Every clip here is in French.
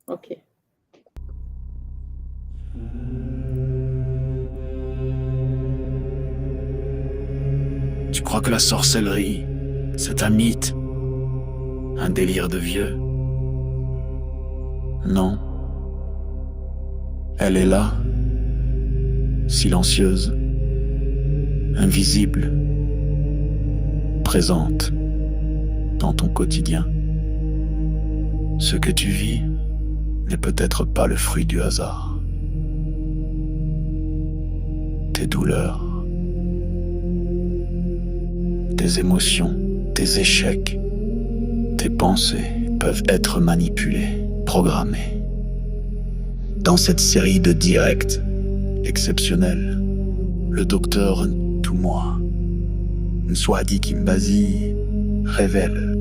OK. Tu crois que la sorcellerie, c'est un mythe, un délire de vieux? Non. Elle est là, silencieuse, invisible, présente dans ton quotidien. Ce que tu vis n'est peut-être pas le fruit du hasard. Tes douleurs, tes émotions, tes échecs, tes pensées peuvent être manipulées, programmées. Dans cette série de directs exceptionnels, le docteur Toumois, Nswadi Kimbazi, révèle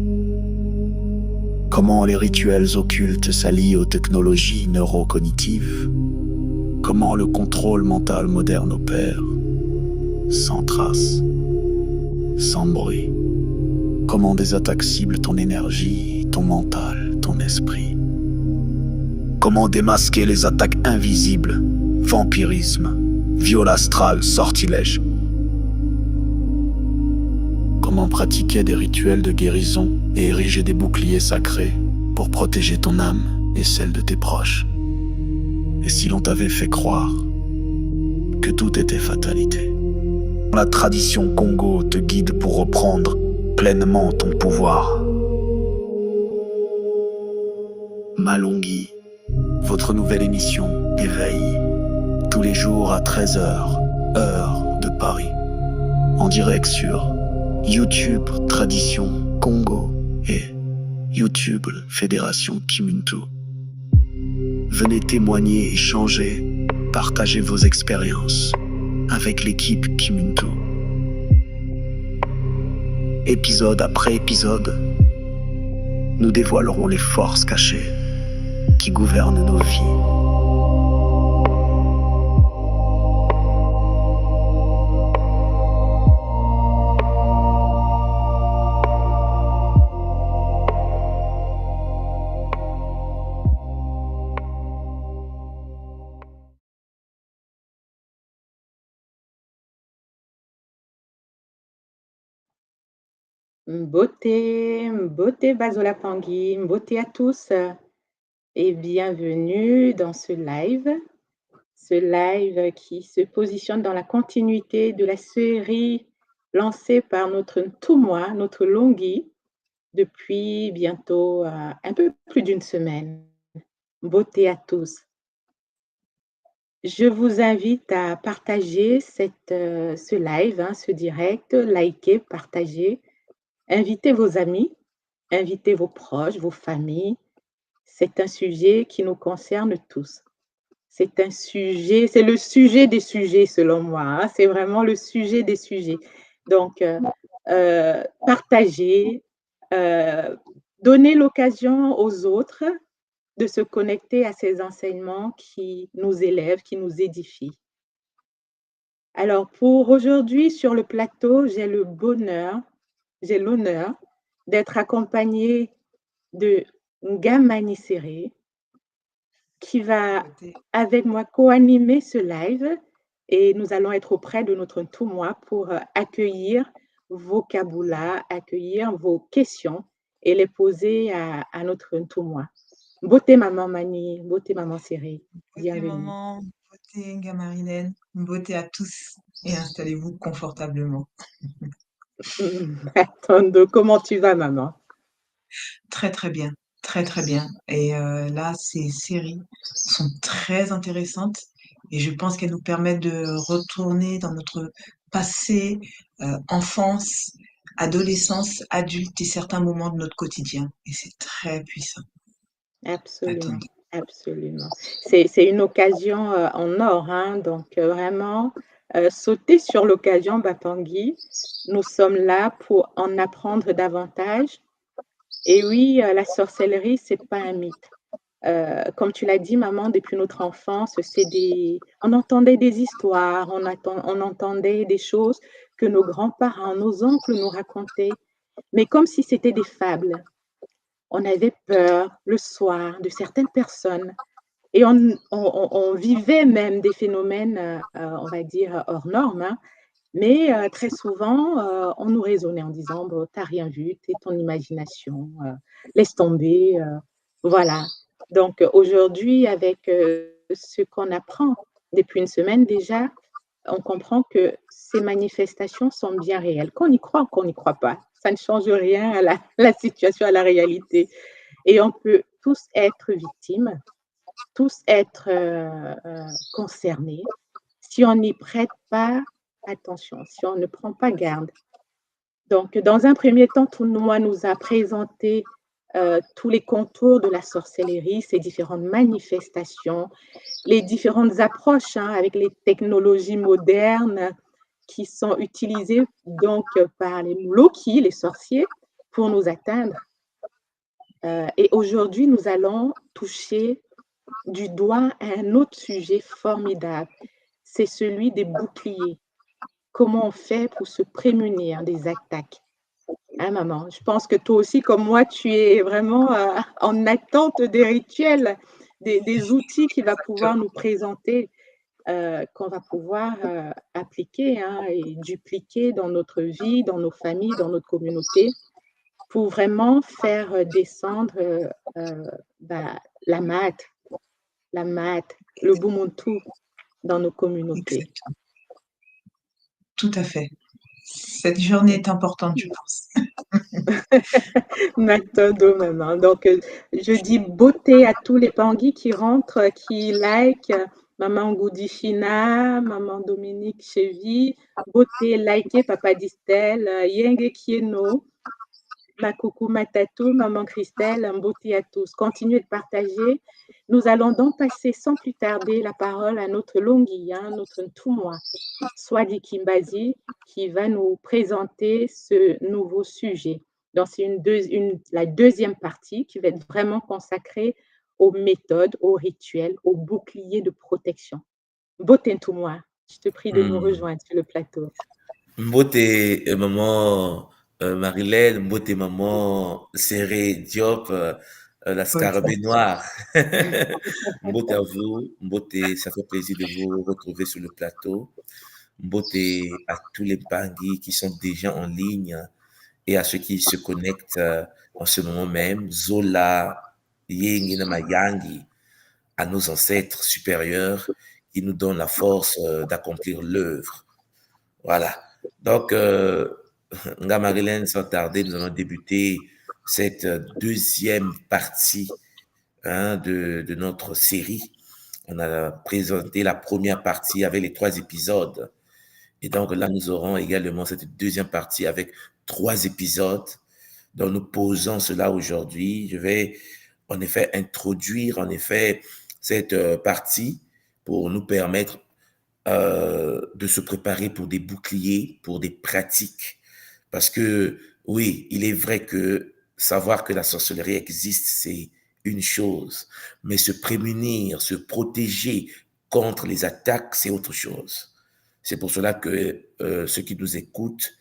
comment les rituels occultes s'allient aux technologies neurocognitives, comment le contrôle mental moderne opère, sans trace, sans bruit, comment des attaques ciblent ton énergie, ton mental, ton esprit, comment démasquer les attaques invisibles, vampirisme, viol astral, sortilège, comment pratiquer des rituels de guérison et ériger des boucliers sacrés pour protéger ton âme et celle de tes proches. Et si l'on t'avait fait croire que tout était fatalité? La tradition Congo te guide pour reprendre pleinement ton pouvoir. Malonghi, votre nouvelle émission Éveil, tous les jours à 13h, heure de Paris, en direct sur YouTube Tradition Congo et YouTube Fédération Kimuntu. Venez témoigner, échanger, partager vos expériences avec l'équipe Kimuntu. Épisode après épisode, nous dévoilerons les forces cachées qui gouvernent nos vies. Mbote Bazola Pangui, mbote à tous et bienvenue dans ce live qui se positionne dans la continuité de la série lancée par notre Toumois, notre Longhi, depuis bientôt un peu plus d'une semaine. Mbote à tous. Je vous invite à partager ce live, ce direct, liker, partager, invitez vos amis, invitez vos proches, vos familles. C'est un sujet qui nous concerne tous. C'est le sujet des sujets selon moi, hein. C'est vraiment le sujet des sujets. Donc, partagez, donnez l'occasion aux autres de se connecter à ces enseignements qui nous élèvent, qui nous édifient. Alors, pour aujourd'hui, sur le plateau, j'ai l'honneur d'être accompagnée de Ngamani Séré, qui va avec moi co-animer ce live et nous allons être auprès de notre Toumois pour accueillir vos kaboulas, accueillir vos questions et les poser à notre Toumois. Beauté maman Mani, beauté maman Séré, Beauté bienvenue. maman, beauté Gamarilène, beauté à tous et installez-vous confortablement. Tondo, comment tu vas maman? Très très bien, très très bien. Et là, ces séries sont très intéressantes et je pense qu'elles nous permettent de retourner dans notre passé, enfance, adolescence, adulte et certains moments de notre quotidien. Et c'est très puissant. Absolument, Attendez. absolument. C'est une occasion en or, hein, donc vraiment, sauter sur l'occasion Batanguy. Nous sommes là pour en apprendre davantage. Et oui, la sorcellerie, c'est pas un mythe. Comme tu l'as dit, maman, depuis notre enfance, on entendait des histoires, on entendait des choses que nos grands-parents, nos oncles nous racontaient, mais comme si c'était des fables. on avait peur le soir de certaines personnes et on vivait même des phénomènes, on va dire hors normes, hein. Mais très souvent, on nous raisonnait en disant: «Bon, tu rien vu, tu ton imagination, laisse tomber», voilà. Donc aujourd'hui avec, ce qu'on apprend depuis une semaine déjà, on comprend que ces manifestations sont bien réelles. Qu'on y croit ou qu'on n'y croit pas, ça ne change rien à la la situation, à la réalité et on peut tous être victimes, tous être, concernés si on n'y prête pas attention, si on ne prend pas garde. Donc dans un premier temps, Tournois nous a présenté, tous les contours de la sorcellerie, ses différentes manifestations, les différentes approches, hein, avec les technologies modernes qui sont utilisées donc par les Mloki, les sorciers, pour nous atteindre. Et aujourd'hui, nous allons toucher du doigt un autre sujet formidable, c'est celui des boucliers. Comment on fait pour se prémunir des attaques? Hein, maman? Je pense que toi aussi, comme moi, tu es vraiment, en attente des rituels, des outils qu'il va pouvoir nous présenter, qu'on va pouvoir, appliquer, hein, et dupliquer dans notre vie, dans nos familles, dans notre communauté, pour vraiment faire, descendre, bah, la mat la mat, le Bumuntu dans nos communautés. Exactement. Tout à fait. Cette journée est importante, je pense. Matondo, maman. Donc, je dis beauté à tous les Pangui qui rentrent, qui like, maman Goudifina, maman Dominique Chevy, beauté, likez Papa Distel, Yenge Kieno, ma coucou Matatou, maman Christelle, beauté à tous. Continuez de partager. Nous allons donc passer sans plus tarder la parole à notre Longuien, notre Toumois, Swadi Kimbazi, qui va nous présenter ce nouveau sujet. Donc, c'est la deuxième partie qui va être vraiment consacrée aux méthodes, aux rituels, aux boucliers de protection. Botentumois, je te prie de nous Hmm. rejoindre sur le plateau. Mbote maman Marilène, Mbote maman Serré Diop, la scarabée Exact. noire. Mbote à vous, Mbote, ça fait plaisir de vous retrouver sur le plateau. Mbote à tous les Bangui qui sont déjà en ligne et à ceux qui se connectent en ce moment même. Zola, Yengi Namayangi, à nos ancêtres supérieurs qui nous donnent la force d'accomplir l'œuvre. Voilà. Donc, Nga Marilyn, sans tarder, nous allons débuter cette deuxième partie de notre série. On a présenté la première partie avec les 3 épisodes. Et donc là, nous aurons également cette deuxième partie avec 3 épisodes. Donc, nous posons cela aujourd'hui. Je vais en effet introduire en effet cette partie pour nous permettre de se préparer pour des boucliers, pour des pratiques. Parce que oui, il est vrai que savoir que la sorcellerie existe, c'est une chose, mais se prémunir, se protéger contre les attaques, c'est autre chose. C'est pour cela que ceux qui nous écoutent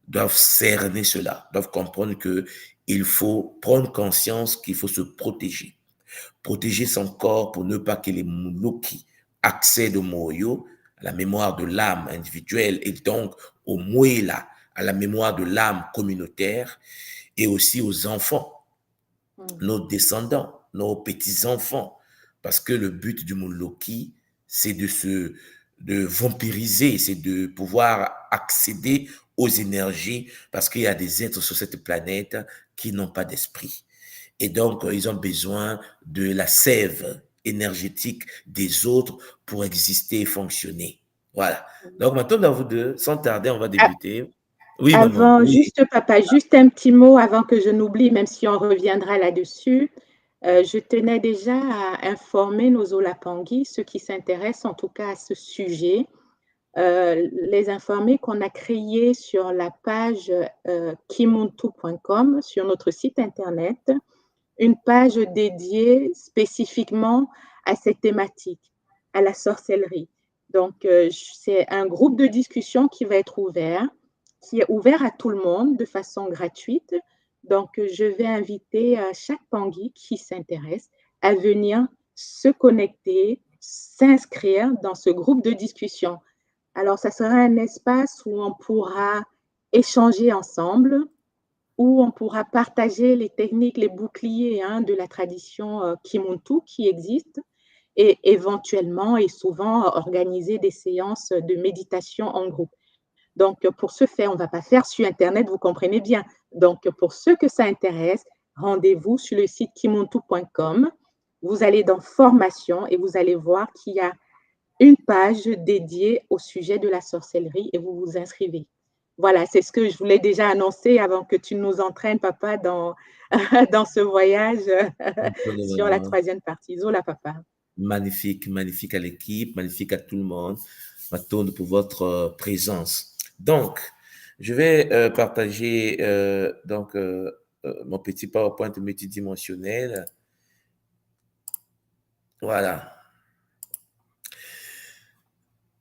doivent cerner cela, doivent comprendre que il faut prendre conscience qu'il faut se protéger. Protéger son corps pour ne pas que les mouloki accèdent au moyo, à la mémoire de l'âme individuelle et donc au mouela, à la mémoire de l'âme communautaire et aussi aux enfants, nos descendants, nos petits-enfants. Parce que le but du mouloki, c'est de vampiriser, c'est de pouvoir accéder aux énergies parce qu'il y a des êtres sur cette planète qui n'ont pas d'esprit. Et donc, ils ont besoin de la sève énergétique des autres pour exister et fonctionner. Voilà. Donc, maintenant, à vous deux, sans tarder, on va débuter. Oui, maman. Avant, Oui. juste papa, juste un petit mot avant que je n'oublie, même si on reviendra là-dessus. Je tenais déjà à informer nos Olapangui, ceux qui s'intéressent en tout cas à ce sujet, les informer qu'on a créé sur la page kimuntu.com, sur notre site internet, une page dédiée spécifiquement à cette thématique, à la sorcellerie. Donc, c'est un groupe de discussion qui va être ouvert, qui est ouvert à tout le monde de façon gratuite. Donc, je vais inviter chaque Pangui qui s'intéresse à venir se connecter, s'inscrire dans ce groupe de discussion. Alors, ça sera un espace où on pourra échanger ensemble, où on pourra partager les techniques, les boucliers de la tradition Kimuntu qui existe et éventuellement et souvent organiser des séances de méditation en groupe. Donc, pour ce faire, on ne va pas faire sur Internet, vous comprenez bien. Donc, pour ceux que ça intéresse, rendez-vous sur le site kimuntu.com. Vous allez dans formation et vous allez voir qu'il y a une page dédiée au sujet de la sorcellerie et vous vous inscrivez. Voilà, c'est ce que je voulais déjà annoncer avant que tu nous entraînes, papa, dans, dans ce voyage sur la Absolument. troisième partie. Zola, papa. Magnifique, magnifique à l'équipe, magnifique à tout le monde. Maton pour votre présence. Donc, je vais partager mon petit PowerPoint multidimensionnel. Voilà.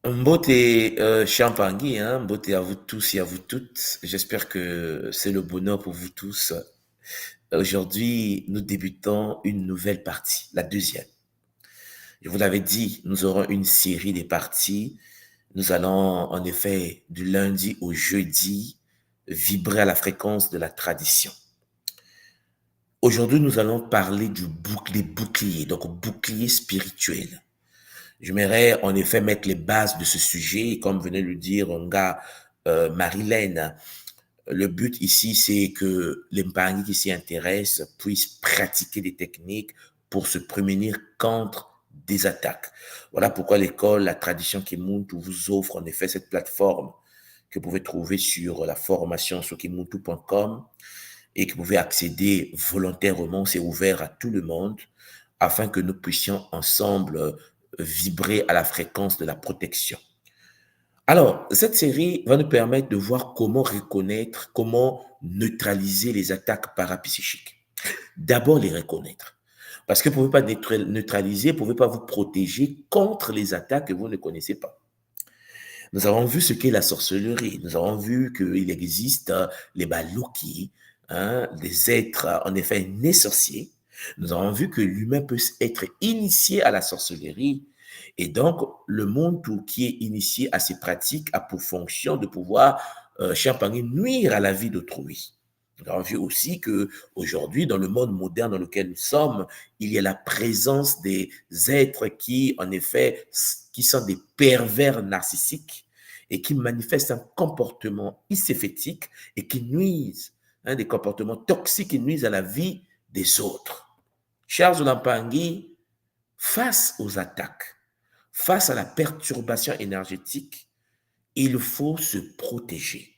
Mbote Champangui, hein, Mbote à vous tous et à vous toutes. J'espère que c'est le bonheur pour vous tous. Aujourd'hui, nous débutons une nouvelle partie, la deuxième. Je vous l'avais dit, nous aurons une série de parties. Nous allons, en effet, du lundi au jeudi, vibrer à la fréquence de la tradition. Aujourd'hui, nous allons parler des boucliers, donc bouclier spirituel. J'aimerais en effet mettre les bases de ce sujet, comme venait le dire Nga Marilène. Le but ici, c'est que les Mpangi qui s'y intéressent puissent pratiquer des techniques pour se prémunir contre des attaques. Voilà pourquoi l'école, la tradition Kimuntu vous offre en effet cette plateforme que vous pouvez trouver sur la formation sur kimuntu.com et que vous pouvez accéder volontairement, c'est ouvert à tout le monde, afin que nous puissions ensemble vibrer à la fréquence de la protection. Alors, cette série va nous permettre de voir comment reconnaître, comment neutraliser les attaques parapsychiques. D'abord, les reconnaître. Parce que vous ne pouvez pas neutraliser, vous ne pouvez pas vous protéger contre les attaques que vous ne connaissez pas. Nous avons vu ce qu'est la sorcellerie. Nous avons vu qu'il existe les Baluki, des êtres en effet nés sorciers. Nous avons vu que l'humain peut être initié à la sorcellerie. Et donc, le monde qui est initié à ces pratiques a pour fonction de pouvoir nuire à la vie d'autrui. Nous avons vu aussi qu'aujourd'hui, dans le monde moderne dans lequel nous sommes, il y a la présence des êtres qui, en effet, qui sont des pervers narcissiques et qui manifestent un comportement icéphétique et qui nuisent, des comportements toxiques qui nuisent à la vie des autres. Chers Olampangui, face aux attaques, face à la perturbation énergétique, il faut se protéger.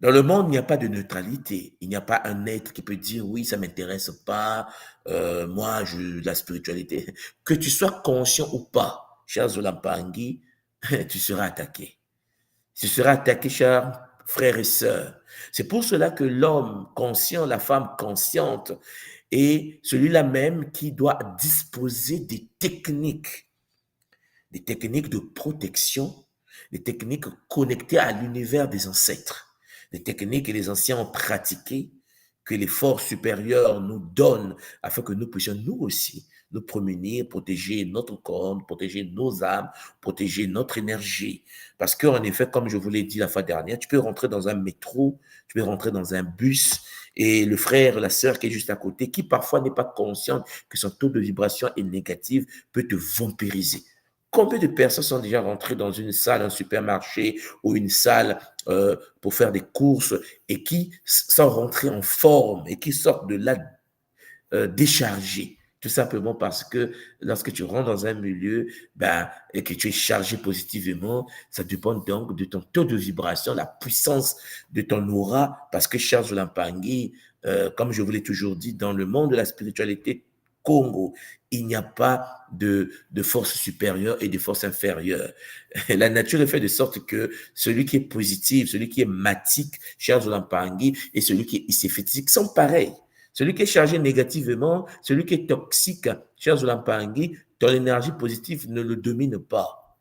Dans le monde, il n'y a pas de neutralité. Il n'y a pas un être qui peut dire oui, ça m'intéresse pas, moi, la spiritualité. Que tu sois conscient ou pas, cher Zolampangui, tu seras attaqué. Tu seras attaqué, chers frères et sœurs. C'est pour cela que l'homme conscient, la femme consciente, est celui-là même qui doit disposer des techniques de protection, des techniques connectées à l'univers des ancêtres. Des techniques que les anciens ont pratiquées, que les forces supérieures nous donnent afin que nous puissions nous aussi nous prémunir, protéger notre corps, protéger nos âmes, protéger notre énergie. Parce qu'en effet, comme je vous l'ai dit la fois dernière, tu peux rentrer dans un métro, tu peux rentrer dans un bus et le frère, la sœur qui est juste à côté, qui parfois n'est pas conscient que son taux de vibration est négatif, peut te vampiriser. Combien de personnes sont déjà rentrées dans une salle, un supermarché ou une salle pour faire des courses et qui sont rentrées en forme et qui sortent de là déchargées? Tout simplement parce que lorsque tu rentres dans un milieu et que tu es chargé positivement, ça dépend donc de ton taux de vibration, la puissance de ton aura, parce que Charles Lampangui, comme je vous l'ai toujours dit, dans le monde de la spiritualité Congo, il n'y a pas de force supérieure et de force inférieure. La nature est faite de sorte que celui qui est positif, celui qui est matique, Charles Lampangui, et celui qui est icéphétique sont pareils. Celui qui est chargé négativement, celui qui est toxique, cher Zolampangui, ton énergie positive ne le domine pas.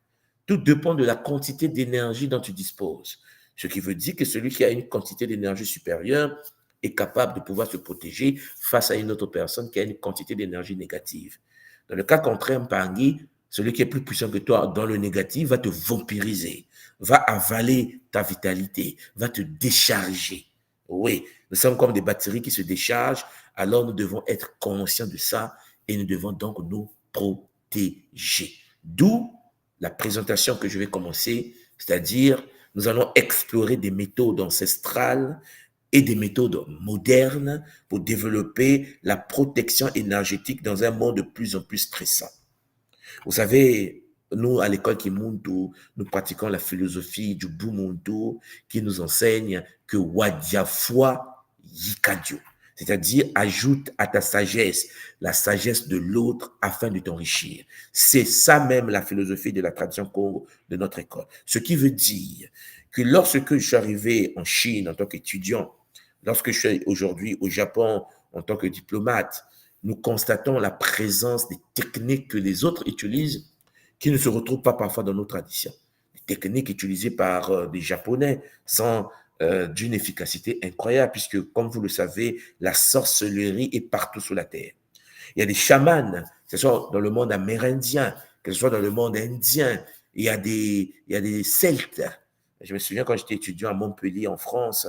Tout dépend de la quantité d'énergie dont tu disposes. Ce qui veut dire que celui qui a une quantité d'énergie supérieure est capable de pouvoir se protéger face à une autre personne qui a une quantité d'énergie négative. Dans le cas contraire, Mpangui, celui qui est plus puissant que toi dans le négatif va te vampiriser, va avaler ta vitalité, va te décharger. Oui, nous sommes comme des batteries qui se déchargent, alors nous devons être conscients de ça et nous devons donc nous protéger. D'où la présentation que je vais commencer, c'est-à-dire nous allons explorer des méthodes ancestrales et des méthodes modernes pour développer la protection énergétique dans un monde de plus en plus stressant. Vous savez, nous, à l'école Kimuntu, nous pratiquons la philosophie du Bumuntu qui nous enseigne que Wadiafwa Yikadio, c'est-à-dire ajoute à ta sagesse la sagesse de l'autre afin de t'enrichir. C'est ça même la philosophie de la tradition Congo de notre école. Ce qui veut dire que lorsque je suis arrivé en Chine en tant qu'étudiant, lorsque je suis aujourd'hui au Japon en tant que diplomate, nous constatons la présence des techniques que les autres utilisent qui ne se retrouvent pas parfois dans nos traditions. Des techniques utilisées par des Japonais sont d'une efficacité incroyable puisque, comme vous le savez, la sorcellerie est partout sur la terre. Il y a des chamans, que ce soit dans le monde amérindien, que ce soit dans le monde indien, il y a des Celtes. Je me souviens quand j'étais étudiant à Montpellier, en France,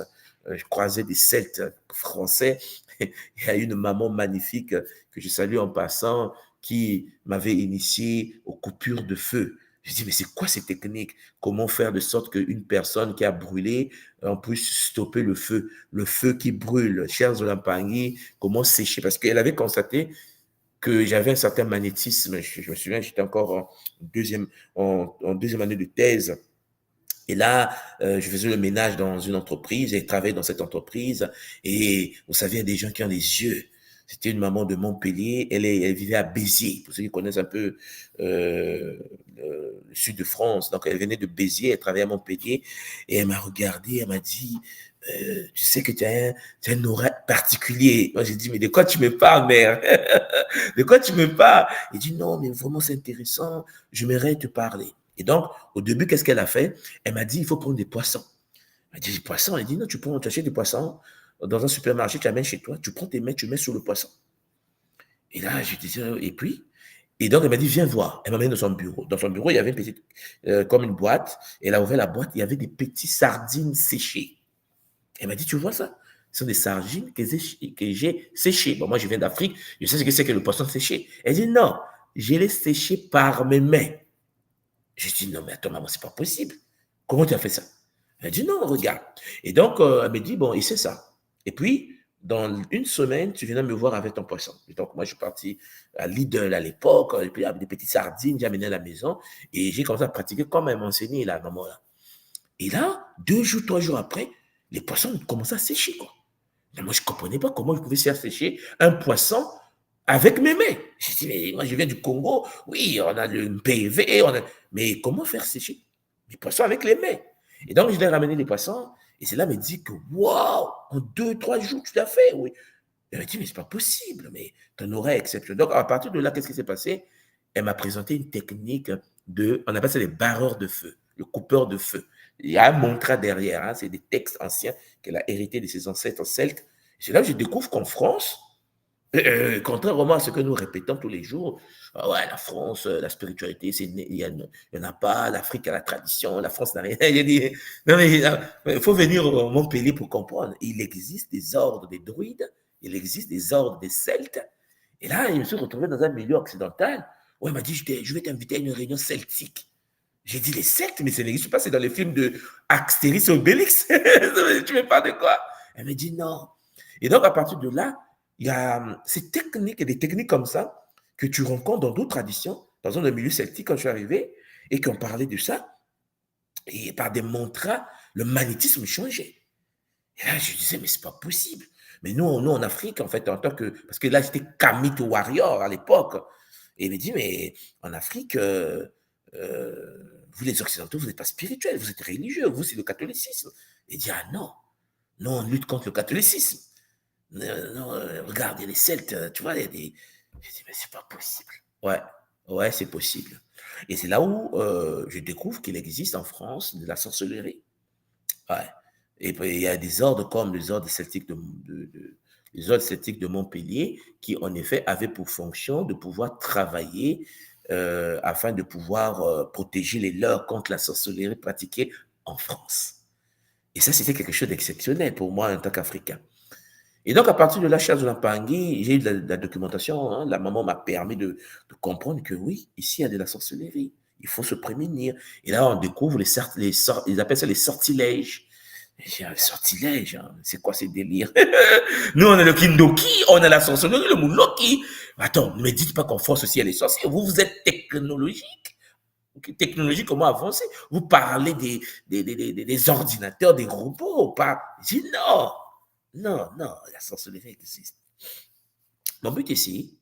je croisais des Celtes français. Il y a une maman magnifique que je salue en passant qui m'avait initié aux coupures de feu. Je dis, mais c'est quoi ces techniques? Comment faire de sorte qu'une personne qui a brûlé, on puisse stopper le feu qui brûle, chers Olampangui, comment sécher? Parce qu'elle avait constaté que j'avais un certain magnétisme. Je me souviens, j'étais encore en deuxième année de thèse. Et là, je faisais le ménage dans une entreprise et travaillais dans cette entreprise. Et vous savez, il y a des gens qui ont les yeux. C'était une maman de Montpellier. Elle vivait à Béziers, pour ceux qui connaissent un peu le sud de France. Donc, elle venait de Béziers, elle travaillait à Montpellier. Et elle m'a regardé, elle m'a dit, tu sais que tu as un aura particulier. Moi, j'ai dit, mais de quoi tu me parles, mère? De quoi tu me parles? Il dit, non, mais vraiment, c'est intéressant. J'aimerais te parler. Et donc, au début, qu'est-ce qu'elle a fait? Elle m'a dit, il faut prendre des poissons. Elle m'a dit, des poissons? Elle dit, non, tu achètes des poissons dans un supermarché, tu amènes chez toi, tu prends tes mains, tu mets sur le poisson. Et là, je disais, et puis? Et donc, elle m'a dit, viens voir. Elle m'a mis dans son bureau. Dans son bureau, il y avait une petite, comme une boîte. Elle a ouvert la boîte, il y avait des petits sardines séchées. Elle m'a dit, tu vois ça? Ce sont des sardines que j'ai séchées. Bon, moi, je viens d'Afrique, je sais ce que c'est que le poisson séché. Elle dit, non, je l'ai séché par mes mains. Je dis, non, mais attends, maman, c'est pas possible. Comment tu as fait ça? Elle dit, non, regarde. Et donc, elle me dit, bon, et c'est ça. Et puis, dans une semaine, tu viens me voir avec ton poisson. Et donc, moi, je suis parti à Lidl à l'époque, et puis avec des petites sardines, j'ai amené à la maison, et j'ai commencé à pratiquer comme elle m'a enseigné, la maman là. Et là, 2 jours, 3 jours après, les poissons commençaient à sécher, quoi. Mais moi, je ne comprenais pas comment je pouvais faire sécher un poisson avec mes mains. Je dis, mais moi, je viens du Congo. Oui, on a le PV, mais comment faire sécher les poissons avec les mains? Et donc, je l'ai ramené les poissons. Et c'est là me dit que, waouh, en 2, 3 jours, tu l'as fait, oui. Elle m'a dit, mais c'est pas possible, mais ton oreille est exceptionnelle. Donc, à partir de là, qu'est-ce qui s'est passé? Elle m'a présenté une technique on appelle ça les barreurs de feu, le coupeur de feu. Il y a un mantra derrière, hein, c'est des textes anciens qu'elle a hérités de ses ancêtres celtes. C'est là que je découvre qu'en France, contrairement à ce que nous répétons tous les jours, ouais, la France, la spiritualité, il n'y en a pas, l'Afrique a la tradition, la France n'a rien. Non, mais il faut venir au Montpellier pour comprendre. Il existe des ordres des druides, il existe des ordres des Celtes. Et là, je me suis retrouvé dans un milieu occidental où elle m'a dit, je vais t'inviter à une réunion celtique. J'ai dit, les Celtes, mais ça n'existe pas, c'est dans les films de Astérix et Obélix. Tu me parles de quoi? Elle m'a dit, non. Et donc, à partir de là, il y a ces techniques et des techniques comme ça que tu rencontres dans d'autres traditions, dans un milieu celtique quand je suis arrivé, et qui ont parlé de ça. Et par des mantras, le magnétisme changeait. Et là, je disais, mais c'est pas possible. Mais nous en Afrique, en fait, en tant que. Parce que là, j'étais Kamito Warrior à l'époque. Et il me dit, mais en Afrique, vous les Occidentaux, vous n'êtes pas spirituels, vous êtes religieux, vous, c'est le catholicisme. Et il dit, ah non, non, on lutte contre le catholicisme. Non, regarde, il y a les Celtes, tu vois, il y a des. Je dis, mais c'est pas possible. Ouais, c'est possible. Et c'est là où je découvre qu'il existe en France de la sorcellerie. Ouais. Et puis, il y a des ordres comme les ordres celtiques les ordres celtiques de Montpellier qui, en effet, avaient pour fonction de pouvoir travailler afin de pouvoir protéger les leurs contre la sorcellerie pratiquée en France. Et ça, c'était quelque chose d'exceptionnel pour moi en tant qu'Africain. Et donc, à partir de là, Charles Mpangui, j'ai eu de la documentation. Hein, la maman m'a permis de comprendre que oui, ici, il y a de la sorcellerie. Il faut se prémunir. Et là, on découvre ils appellent ça les sortilèges. J'ai un sortilège, hein. C'est quoi ces délires? Nous, on a le Kindoki, on a la sorcellerie, le Mouloki. Attends, ne me dites pas qu'on force aussi à les sorciers. Vous êtes technologique. Technologie, comment avancer? Vous parlez des ordinateurs, des robots. Je dis non, non, la sorcellerie existe. Mon but ici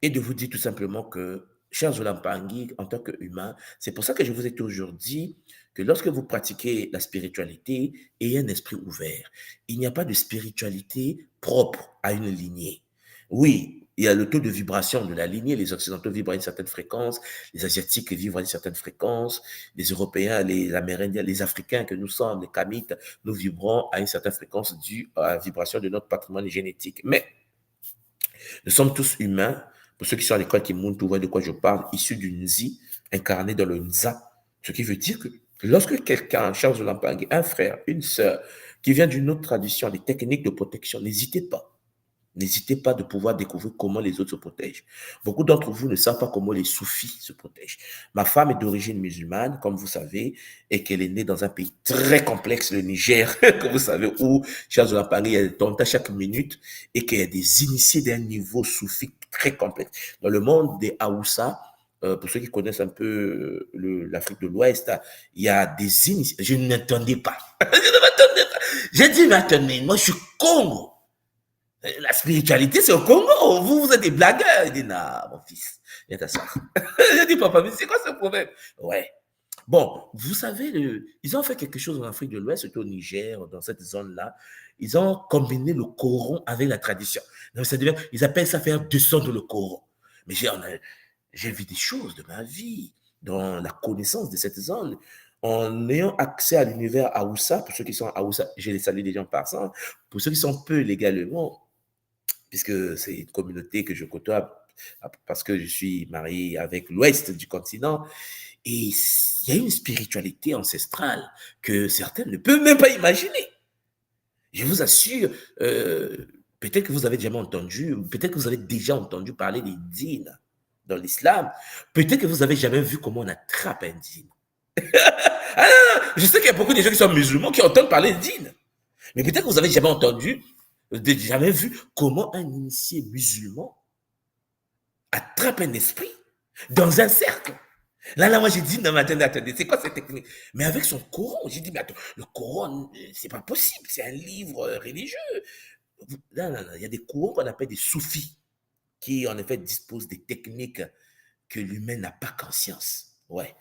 est de vous dire tout simplement que, cher Zola Mpangui, en tant qu'humain, c'est pour ça que je vous ai toujours dit que lorsque vous pratiquez la spiritualité, ayez un esprit ouvert. Il n'y a pas de spiritualité propre à une lignée. Oui, il y a le taux de vibration de la lignée. Les Occidentaux vibrent à une certaine fréquence, les Asiatiques vivent à une certaine fréquence, les Européens, les Amérindiens, les Africains que nous sommes, les Kamites, nous vibrons à une certaine fréquence due à la vibration de notre patrimoine génétique. Mais nous sommes tous humains. Pour ceux qui sont à l'école qui montent, tout voient de quoi je parle, issus du Nzi, incarné dans le Nza. Ce qui veut dire que lorsque quelqu'un, Charles Mpangui, un frère, une sœur, qui vient d'une autre tradition, des techniques de protection, n'hésitez pas. N'hésitez pas de pouvoir découvrir comment les autres se protègent. Beaucoup d'entre vous ne savent pas comment les soufis se protègent. Ma femme est d'origine musulmane, comme vous savez, et qu'elle est née dans un pays très complexe, le Niger, comme vous savez, où Charles Mpangui est à chaque minute, et qu'il y a des initiés d'un niveau soufi très complexe. Dans le monde des Haoussa, pour ceux qui connaissent un peu l'Afrique de l'Ouest, il y a des initiés. Je n'attendais pas. Je ne m'attendais pas. J'ai dit, mais attendez, moi je suis Congo. La spiritualité, c'est au Congo. Vous êtes des blagueurs. Il dit, non, mon fils, viens t'asseoir. J'ai dit, papa, mais c'est quoi ce problème? Ouais. Bon, vous savez, ils ont fait quelque chose en Afrique de l'Ouest, surtout au Niger, dans cette zone-là. Ils ont combiné le Coran avec la tradition. Donc, ils appellent ça faire descendre le Coran. Mais j'ai vu des choses de ma vie dans la connaissance de cette zone. En ayant accès à l'univers Aoussa, pour ceux qui sont Aoussa, je les salue déjà en passant, pour ceux qui sont peu légalement, puisque c'est une communauté que je côtoie parce que je suis marié avec l'ouest du continent. Et il y a une spiritualité ancestrale que certains ne peuvent même pas imaginer. Je vous assure, peut-être que vous avez déjà entendu, peut-être que vous avez déjà entendu parler des djinns dans l'islam. Peut-être que vous n'avez jamais vu comment on attrape un djinn. Ah non, non, je sais qu'il y a beaucoup de gens qui sont musulmans qui entendent parler de djinn. Mais peut-être que vous n'avez jamais entendu, jamais vu comment un initié musulman attrape un esprit dans un cercle. Là, moi, j'ai dit, non, mais attendez, c'est quoi cette technique? Mais avec son Coran, j'ai dit, mais attends, le Coran, c'est pas possible, c'est un livre religieux. Non, il y a des courants qu'on appelle des soufis, qui, en effet, disposent des techniques que l'humain n'a pas conscience. Ouais.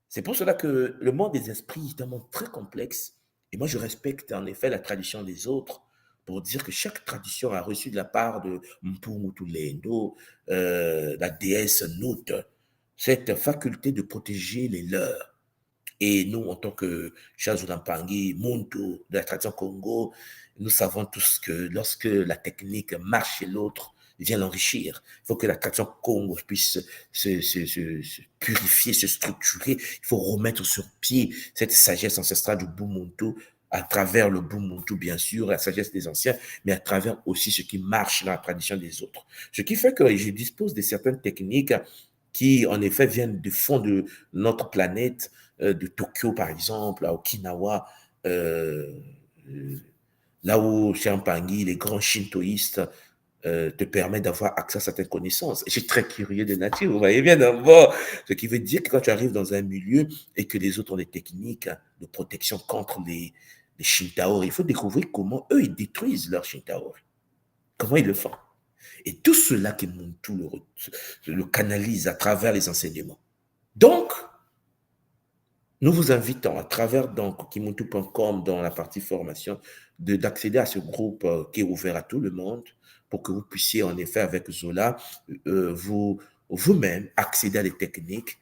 C'est pour cela que le monde des esprits est un monde très complexe. Et moi, je respecte, en effet, la tradition des autres pour dire que chaque tradition a reçu de la part de Mpungutu Lendo, la déesse Nut, cette faculté de protéger les leurs. Et nous, en tant que Charles Mpangui, Muntu, de la tradition Congo, nous savons tous que lorsque la technique marche chez l'autre, vient l'enrichir. Il faut que la tradition Congo puisse se purifier, se structurer. Il faut remettre sur pied cette sagesse ancestrale du Bumuntu à travers le Bumuntu, bien sûr, la sagesse des anciens, mais à travers aussi ce qui marche dans la tradition des autres. Ce qui fait que je dispose de certaines techniques qui, en effet, viennent du fond de notre planète, de Tokyo, par exemple, à Okinawa, là où, chez Mpangui, les grands shintoïstes te permettent d'avoir accès à certaines connaissances. Je suis très curieux de nature, vous voyez bien d'abord. Ce qui veut dire que quand tu arrives dans un milieu et que les autres ont des techniques de protection contre les Shintaori, il faut découvrir comment eux, ils détruisent leurs Shintaori. Comment ils le font. Et tout cela qui Muntu le canalise à travers les enseignements. Donc, nous vous invitons à travers donc kimuntu.com dans la partie formation d'accéder à ce groupe qui est ouvert à tout le monde pour que vous puissiez en effet avec Zola vous-même accéder à des techniques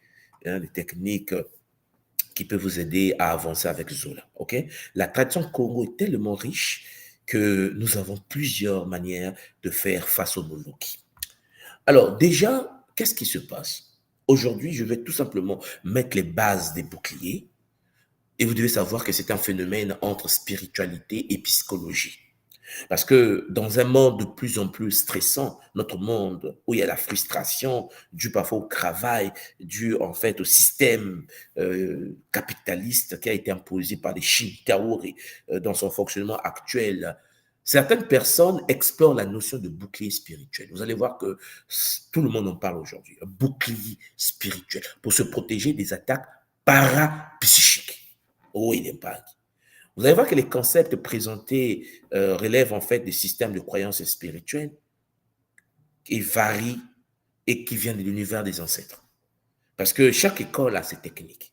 qui peut vous aider à avancer avec Zola. Ok? La tradition Congo est tellement riche que nous avons plusieurs manières de faire face au Moloki. Alors déjà, qu'est-ce qui se passe? Aujourd'hui, je vais tout simplement mettre les bases des boucliers et vous devez savoir que c'est un phénomène entre spiritualité et psychologie. Parce que dans un monde de plus en plus stressant, notre monde où il y a la frustration due parfois au travail, due en fait au système capitaliste qui a été imposé par les Shinkaori dans son fonctionnement actuel, certaines personnes explorent la notion de bouclier spirituel. Vous allez voir que tout le monde en parle aujourd'hui, un bouclier spirituel pour se protéger des attaques parapsychiques. Oh, il est pas. Vous allez voir que les concepts présentés relèvent en fait des systèmes de croyances spirituelles qui varient et qui viennent de l'univers des ancêtres. Parce que chaque école a ses techniques.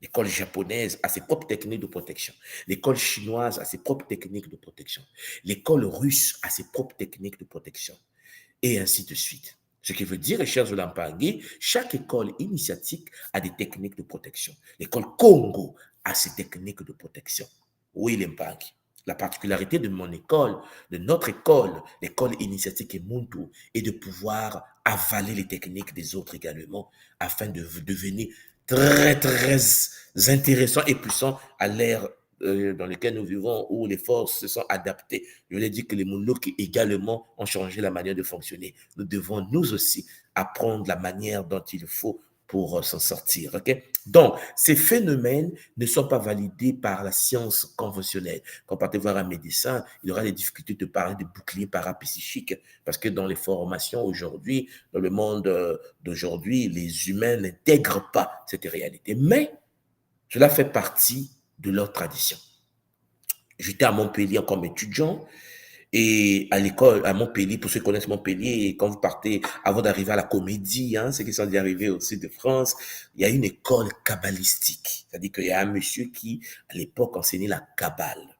L'école japonaise a ses propres techniques de protection. L'école chinoise a ses propres techniques de protection. L'école russe a ses propres techniques de protection. Et ainsi de suite. Ce qui veut dire, chers Olampangui, chaque école initiatique a des techniques de protection. L'école Congo a ses techniques de protection. Oui, l'Empangui. La particularité de mon école, de notre école, l'école initiatique et Muntu, est de pouvoir avaler les techniques des autres également, afin de devenir très, très intéressant et puissant à l'ère dans lequel nous vivons, où les forces se sont adaptées. Je l'ai dit que les Moloki également ont changé la manière de fonctionner. Nous devons, nous aussi, apprendre la manière dont il faut pour s'en sortir. Okay? Donc, ces phénomènes ne sont pas validés par la science conventionnelle. Quand vous partez voir un médecin, il aura des difficultés de parler de boucliers parapsychiques parce que dans les formations aujourd'hui, dans le monde d'aujourd'hui, les humains n'intègrent pas cette réalité. Mais cela fait partie de leur tradition. J'étais à Montpellier comme étudiant et à l'école, à Montpellier, pour ceux qui connaissent Montpellier, quand vous partez, avant d'arriver à la Comédie, ceux qui sont déjà arrivés au sud de France, il y a une école kabbalistique. C'est-à-dire qu'il y a un monsieur qui, à l'époque, enseignait la Kabbale.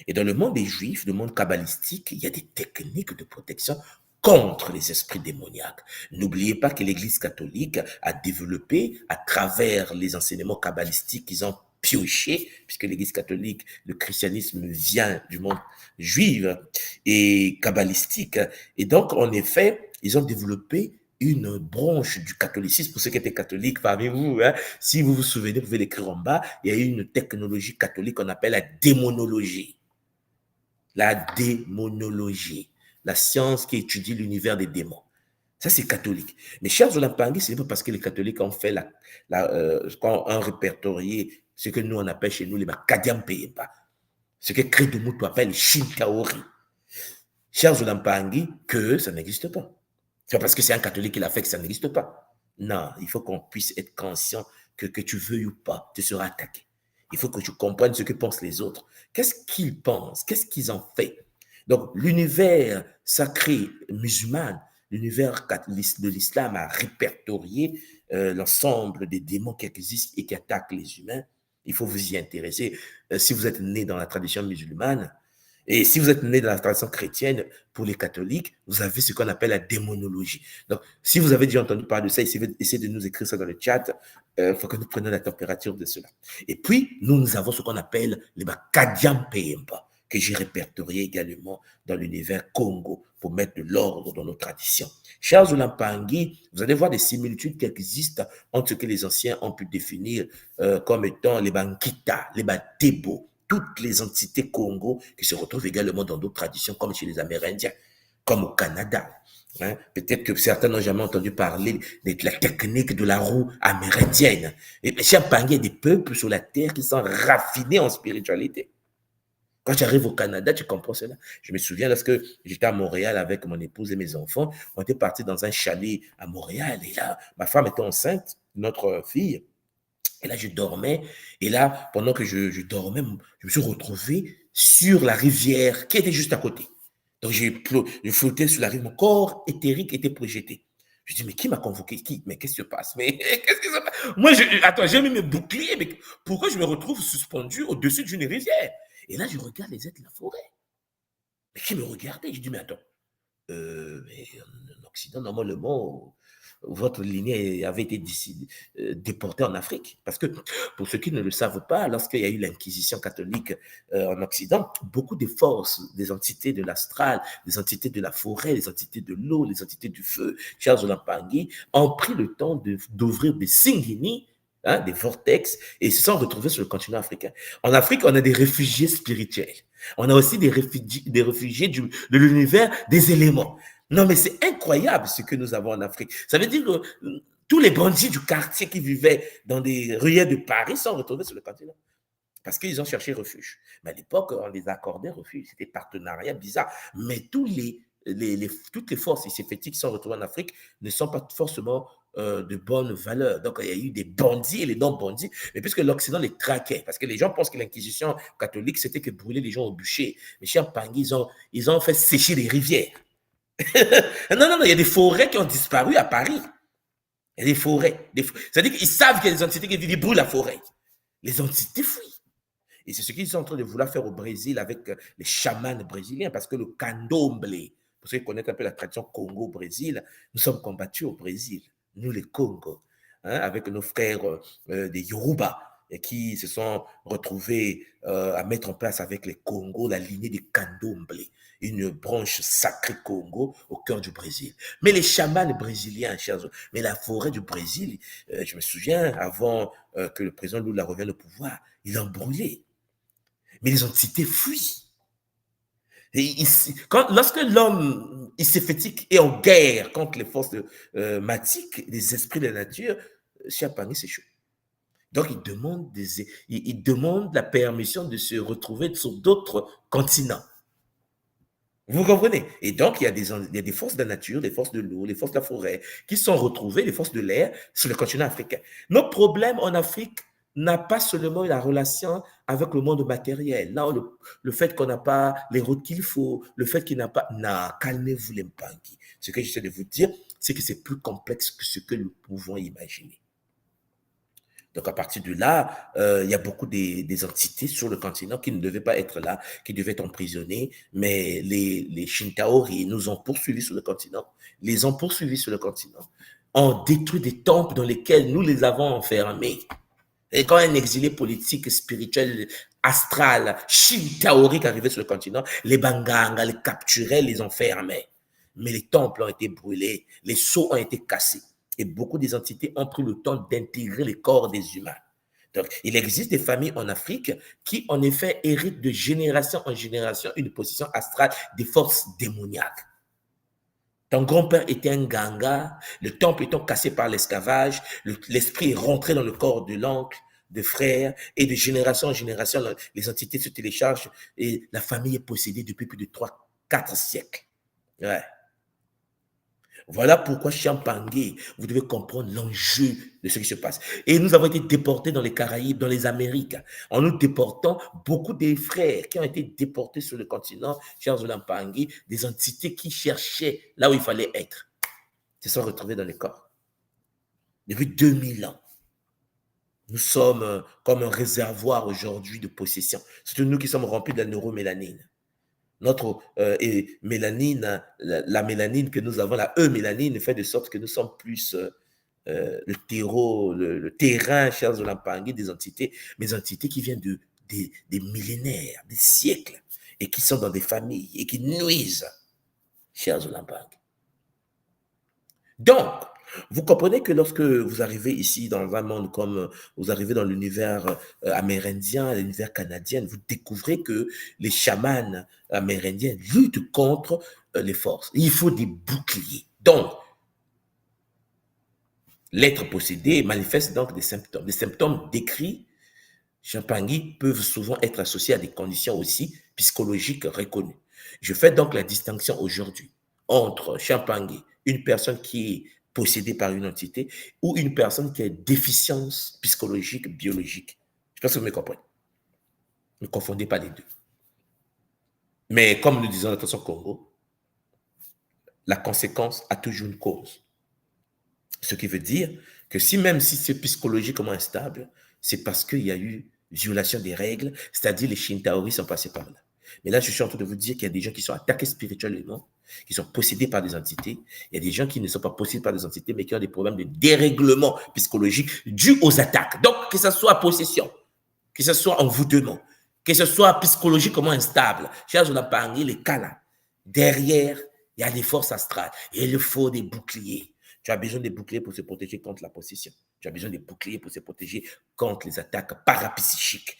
Et dans le monde des Juifs, le monde kabbalistique, il y a des techniques de protection contre les esprits démoniaques. N'oubliez pas que l'Église catholique a développé, à travers les enseignements kabbalistiques qu'ils ont pioché, puisque l'Église catholique, le christianisme vient du monde juif et kabbalistique. Et donc, en effet, ils ont développé une branche du catholicisme. Pour ceux qui étaient catholiques parmi vous, si vous vous souvenez, vous pouvez l'écrire en bas, il y a une technologie catholique qu'on appelle la démonologie. La démonologie, la science qui étudie l'univers des démons. Ça, c'est catholique. Mais chers Olampangui, ce n'est pas parce que les catholiques ont fait ont répertorié ce que nous, on appelle chez nous les Kadiam Peyemba, ce que Credomutu appelle Shinkaori. Chers Olampangui, que ça n'existe pas. C'est pas parce que c'est un catholique qui l'a fait que ça n'existe pas. Non, il faut qu'on puisse être conscient que tu veuilles ou pas, tu seras attaqué. Il faut que tu comprennes ce que pensent les autres. Qu'est-ce qu'ils pensent? Qu'est-ce qu'ils ont fait? Donc, l'univers sacré musulman, l'univers de l'islam a répertorié l'ensemble des démons qui existent et qui attaquent les humains. Il faut vous y intéresser. Si vous êtes né dans la tradition musulmane, et si vous êtes né dans la tradition chrétienne, pour les catholiques, vous avez ce qu'on appelle la démonologie. Donc, si vous avez déjà entendu parler de ça, essayez de nous écrire ça dans le chat. Il faut que nous prenions la température de cela. Et puis, nous avons ce qu'on appelle les Kadiam Peyemba, que j'ai répertorié également dans l'univers Congo pour mettre de l'ordre dans nos traditions. Chers Olampangui, vous allez voir des similitudes qui existent entre ce que les anciens ont pu définir comme étant les Bankita, les Batebo, toutes les entités Congo qui se retrouvent également dans d'autres traditions comme chez les Amérindiens, comme au Canada. Peut-être que certains n'ont jamais entendu parler de la technique de la roue amérindienne. Et chaque il y a des peuples sur la terre qui sont raffinés en spiritualité. Quand tu arrives au Canada, tu comprends cela. Je me souviens lorsque j'étais à Montréal avec mon épouse et mes enfants, on était partis dans un chalet à Montréal et là, ma femme était enceinte, notre fille. Et là, je dormais. Et là, pendant que je dormais, je me suis retrouvé sur la rivière qui était juste à côté. Donc, je flottais sur la rive. Mon corps éthérique était projeté. Je dis, mais qui m'a convoqué? Qui? Mais qu'est-ce qui se passe? Mais qu'est-ce qui se passe? Moi, attends, j'ai mis mes boucliers, mais pourquoi je me retrouve suspendu au-dessus d'une rivière? Et là, je regarde les êtres de la forêt. Mais qui me regardait? Je dis, mais attends, mais en Occident, normalement, votre lignée avait été déportée en Afrique. Parce que, pour ceux qui ne le savent pas, lorsqu'il y a eu l'Inquisition catholique en Occident, beaucoup de forces, des entités de l'astral, des entités de la forêt, des entités de l'eau, des entités du feu, Charles Olampangui, ont pris le temps d'ouvrir des singini, hein, des vortex, et se sont retrouvés sur le continent africain. En Afrique, on a des réfugiés spirituels. On a aussi des réfugiés de l'univers des éléments. Non, mais c'est incroyable ce que nous avons en Afrique. Ça veut dire que tous les bandits du quartier qui vivaient dans des ruelles de Paris sont retrouvés sur le continent parce qu'ils ont cherché refuge. Mais à l'époque, on les accordait refuge. C'était partenariat bizarre. Mais toutes les forces ici-fétiques qui sont retrouvées en Afrique ne sont pas forcément de bonne valeur. Donc, il y a eu des bandits et les non-bandits, mais puisque l'Occident les traquait, parce que les gens pensent que l'Inquisition catholique, c'était que brûler les gens au bûcher. Mais chez Pangui, ils ont fait sécher les rivières. Non, il y a des forêts qui ont disparu à Paris. Il y a des forêts. C'est-à-dire qu'ils savent qu'il y a des entités qui vivent, brûlent la forêt. Les entités fuient. Et c'est ce qu'ils sont en train de vouloir faire au Brésil avec les chamans brésiliens, parce que le candomblé, pour ceux qui connaissent un peu la tradition Congo-Brésil, nous sommes combattus au Brésil, nous les Congos, hein, avec nos frères des Yoruba, et qui se sont retrouvés à mettre en place avec les Congos la lignée des candomblé, une branche sacrée Congo au cœur du Brésil. Mais les chamans brésiliens, mais la forêt du Brésil, je me souviens, avant que le président Lula revienne au pouvoir, il a brûlé. Mais les entités fuient. Lorsque l'homme iséfétique est en guerre contre les forces matiques, les esprits de la nature, Chiapangui, c'est chaud. Donc, il demande la permission de se retrouver sur d'autres continents. Vous comprenez? Et donc, il y a des forces de la nature, des forces de l'eau, les forces de la forêt, qui sont retrouvées, les forces de l'air, sur le continent africain. Nos problèmes en Afrique n'a pas seulement la relation avec le monde matériel. Là, le fait qu'on n'a pas les routes qu'il faut, le fait qu'il n'a pas... Non, calmez-vous les Mpangui. Ce que j'essaie de vous dire, c'est que c'est plus complexe que ce que nous pouvons imaginer. Donc, à partir de là, il y a beaucoup des entités sur le continent qui ne devaient pas être là, qui devaient être emprisonnées, mais les Shintaori nous ont poursuivis sur le continent, les ont poursuivis sur le continent, ont détruit des temples dans lesquels nous les avons enfermés. Et quand un exilé politique, spirituel, astral, shintaorique arrivait sur le continent, les Banganga les capturaient, les enfermaient. Mais les temples ont été brûlés, les sceaux ont été cassés. Et beaucoup des entités ont pris le temps d'intégrer les corps des humains. Donc, il existe des familles en Afrique qui, en effet, héritent de génération en génération une position astrale des forces démoniaques. Ton grand-père était un ganga, le temple étant cassé par l'esclavage, l'esprit est rentré dans le corps de l'oncle, de frère, et de génération en génération, les entités se téléchargent et la famille est possédée depuis plus de 3-4 siècles. Ouais. Voilà pourquoi Chiampangui, vous devez comprendre l'enjeu de ce qui se passe. Et nous avons été déportés dans les Caraïbes, dans les Amériques. En nous déportant, beaucoup des frères qui ont été déportés sur le continent, Charles Olampangui, des entités qui cherchaient là où il fallait être, se sont retrouvés dans les corps. Depuis 2000 ans, nous sommes comme un réservoir aujourd'hui de possession. C'est nous qui sommes remplis de la neuromélanine. Notre mélanine, la mélanine que nous avons, la E-mélanine, fait de sorte que nous sommes plus le terrain, chers Olampangui, des entités, mais entités qui viennent des millénaires, des siècles, et qui sont dans des familles, et qui nuisent, chers Olampangui. Donc, vous comprenez que lorsque vous arrivez ici dans un monde comme vous arrivez dans l'univers amérindien, l'univers canadien, vous découvrez que les chamans amérindiens luttent contre les forces. Il faut des boucliers. Donc, l'être possédé manifeste donc des symptômes. Les symptômes décrits chez Pangui peuvent souvent être associés à des conditions aussi psychologiques reconnues. Je fais donc la distinction aujourd'hui entre Champangui, une personne qui est possédée par une entité, ou une personne qui a une déficience psychologique, biologique. Je pense que vous me comprenez. Ne confondez pas les deux. Mais comme nous disons dans la tradition Congo, la conséquence a toujours une cause. Ce qui veut dire que même si c'est psychologiquement instable, c'est parce qu'il y a eu violation des règles, c'est-à-dire les Shintaori sont passés par là. Mais là, je suis en train de vous dire qu'il y a des gens qui sont attaqués spirituellement qui sont possédés par des entités. Il y a des gens qui ne sont pas possédés par des entités, mais qui ont des problèmes de dérèglement psychologique dus aux attaques. Donc, que ce soit possession, que ce soit envoûtement, que ce soit psychologiquement instable. Chers, on a parlé les cas là. Derrière, il y a des forces astrales. Et il faut des boucliers. Tu as besoin des boucliers pour se protéger contre la possession. Tu as besoin des boucliers pour se protéger contre les attaques parapsychiques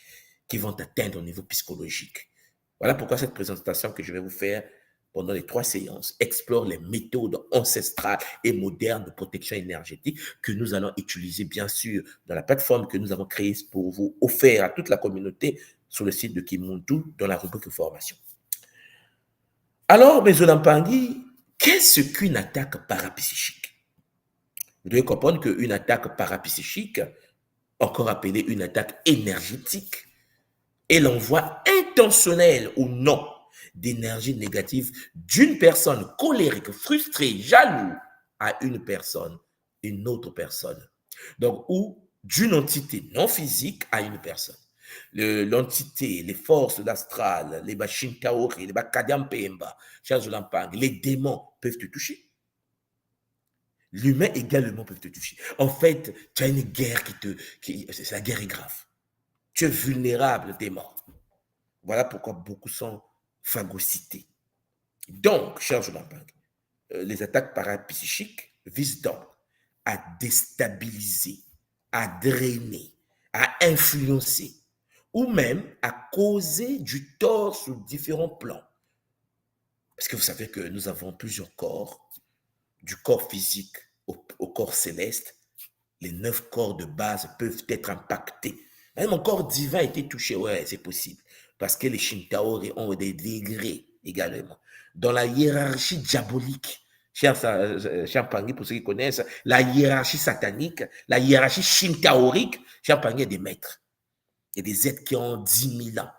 qui vont t'atteindre au niveau psychologique. Voilà pourquoi cette présentation que je vais vous faire pendant les 3 séances explore les méthodes ancestrales et modernes de protection énergétique que nous allons utiliser, bien sûr, dans la plateforme que nous avons créée pour vous offrir à toute la communauté sur le site de Kimuntu dans la rubrique formation. Alors, mes Olampangui, qu'est-ce qu'une attaque parapsychique? Vous devez comprendre qu'une attaque parapsychique, encore appelée une attaque énergétique, est l'envoi intentionnel ou non d'énergie négative d'une personne colérique, frustrée, jaloux à une autre personne. Donc, ou d'une entité non physique à une personne. L'entité, les forces d'astral, les Bashintaori, les Bakadiampemba, les démons peuvent te toucher. L'humain également peut te toucher. En fait, tu as une guerre la guerre est grave. Tu es vulnérable, tu es mort. Voilà pourquoi beaucoup sont phagocytés. Donc, chers Jolampang, les attaques parapsychiques visent donc à déstabiliser, à drainer, à influencer ou même à causer du tort sur différents plans. Parce que vous savez que nous avons plusieurs corps, du corps physique au corps céleste. Les 9 corps de base peuvent être impactés. Même mon corps divin a été touché, ouais, c'est possible. Parce que les Shintaori ont des degrés également. Dans la hiérarchie diabolique, cher Pangui, pour ceux qui connaissent, la hiérarchie satanique, la hiérarchie shintaorique, cher Pangui, est des maîtres. Il y a des êtres qui ont 10 000 ans.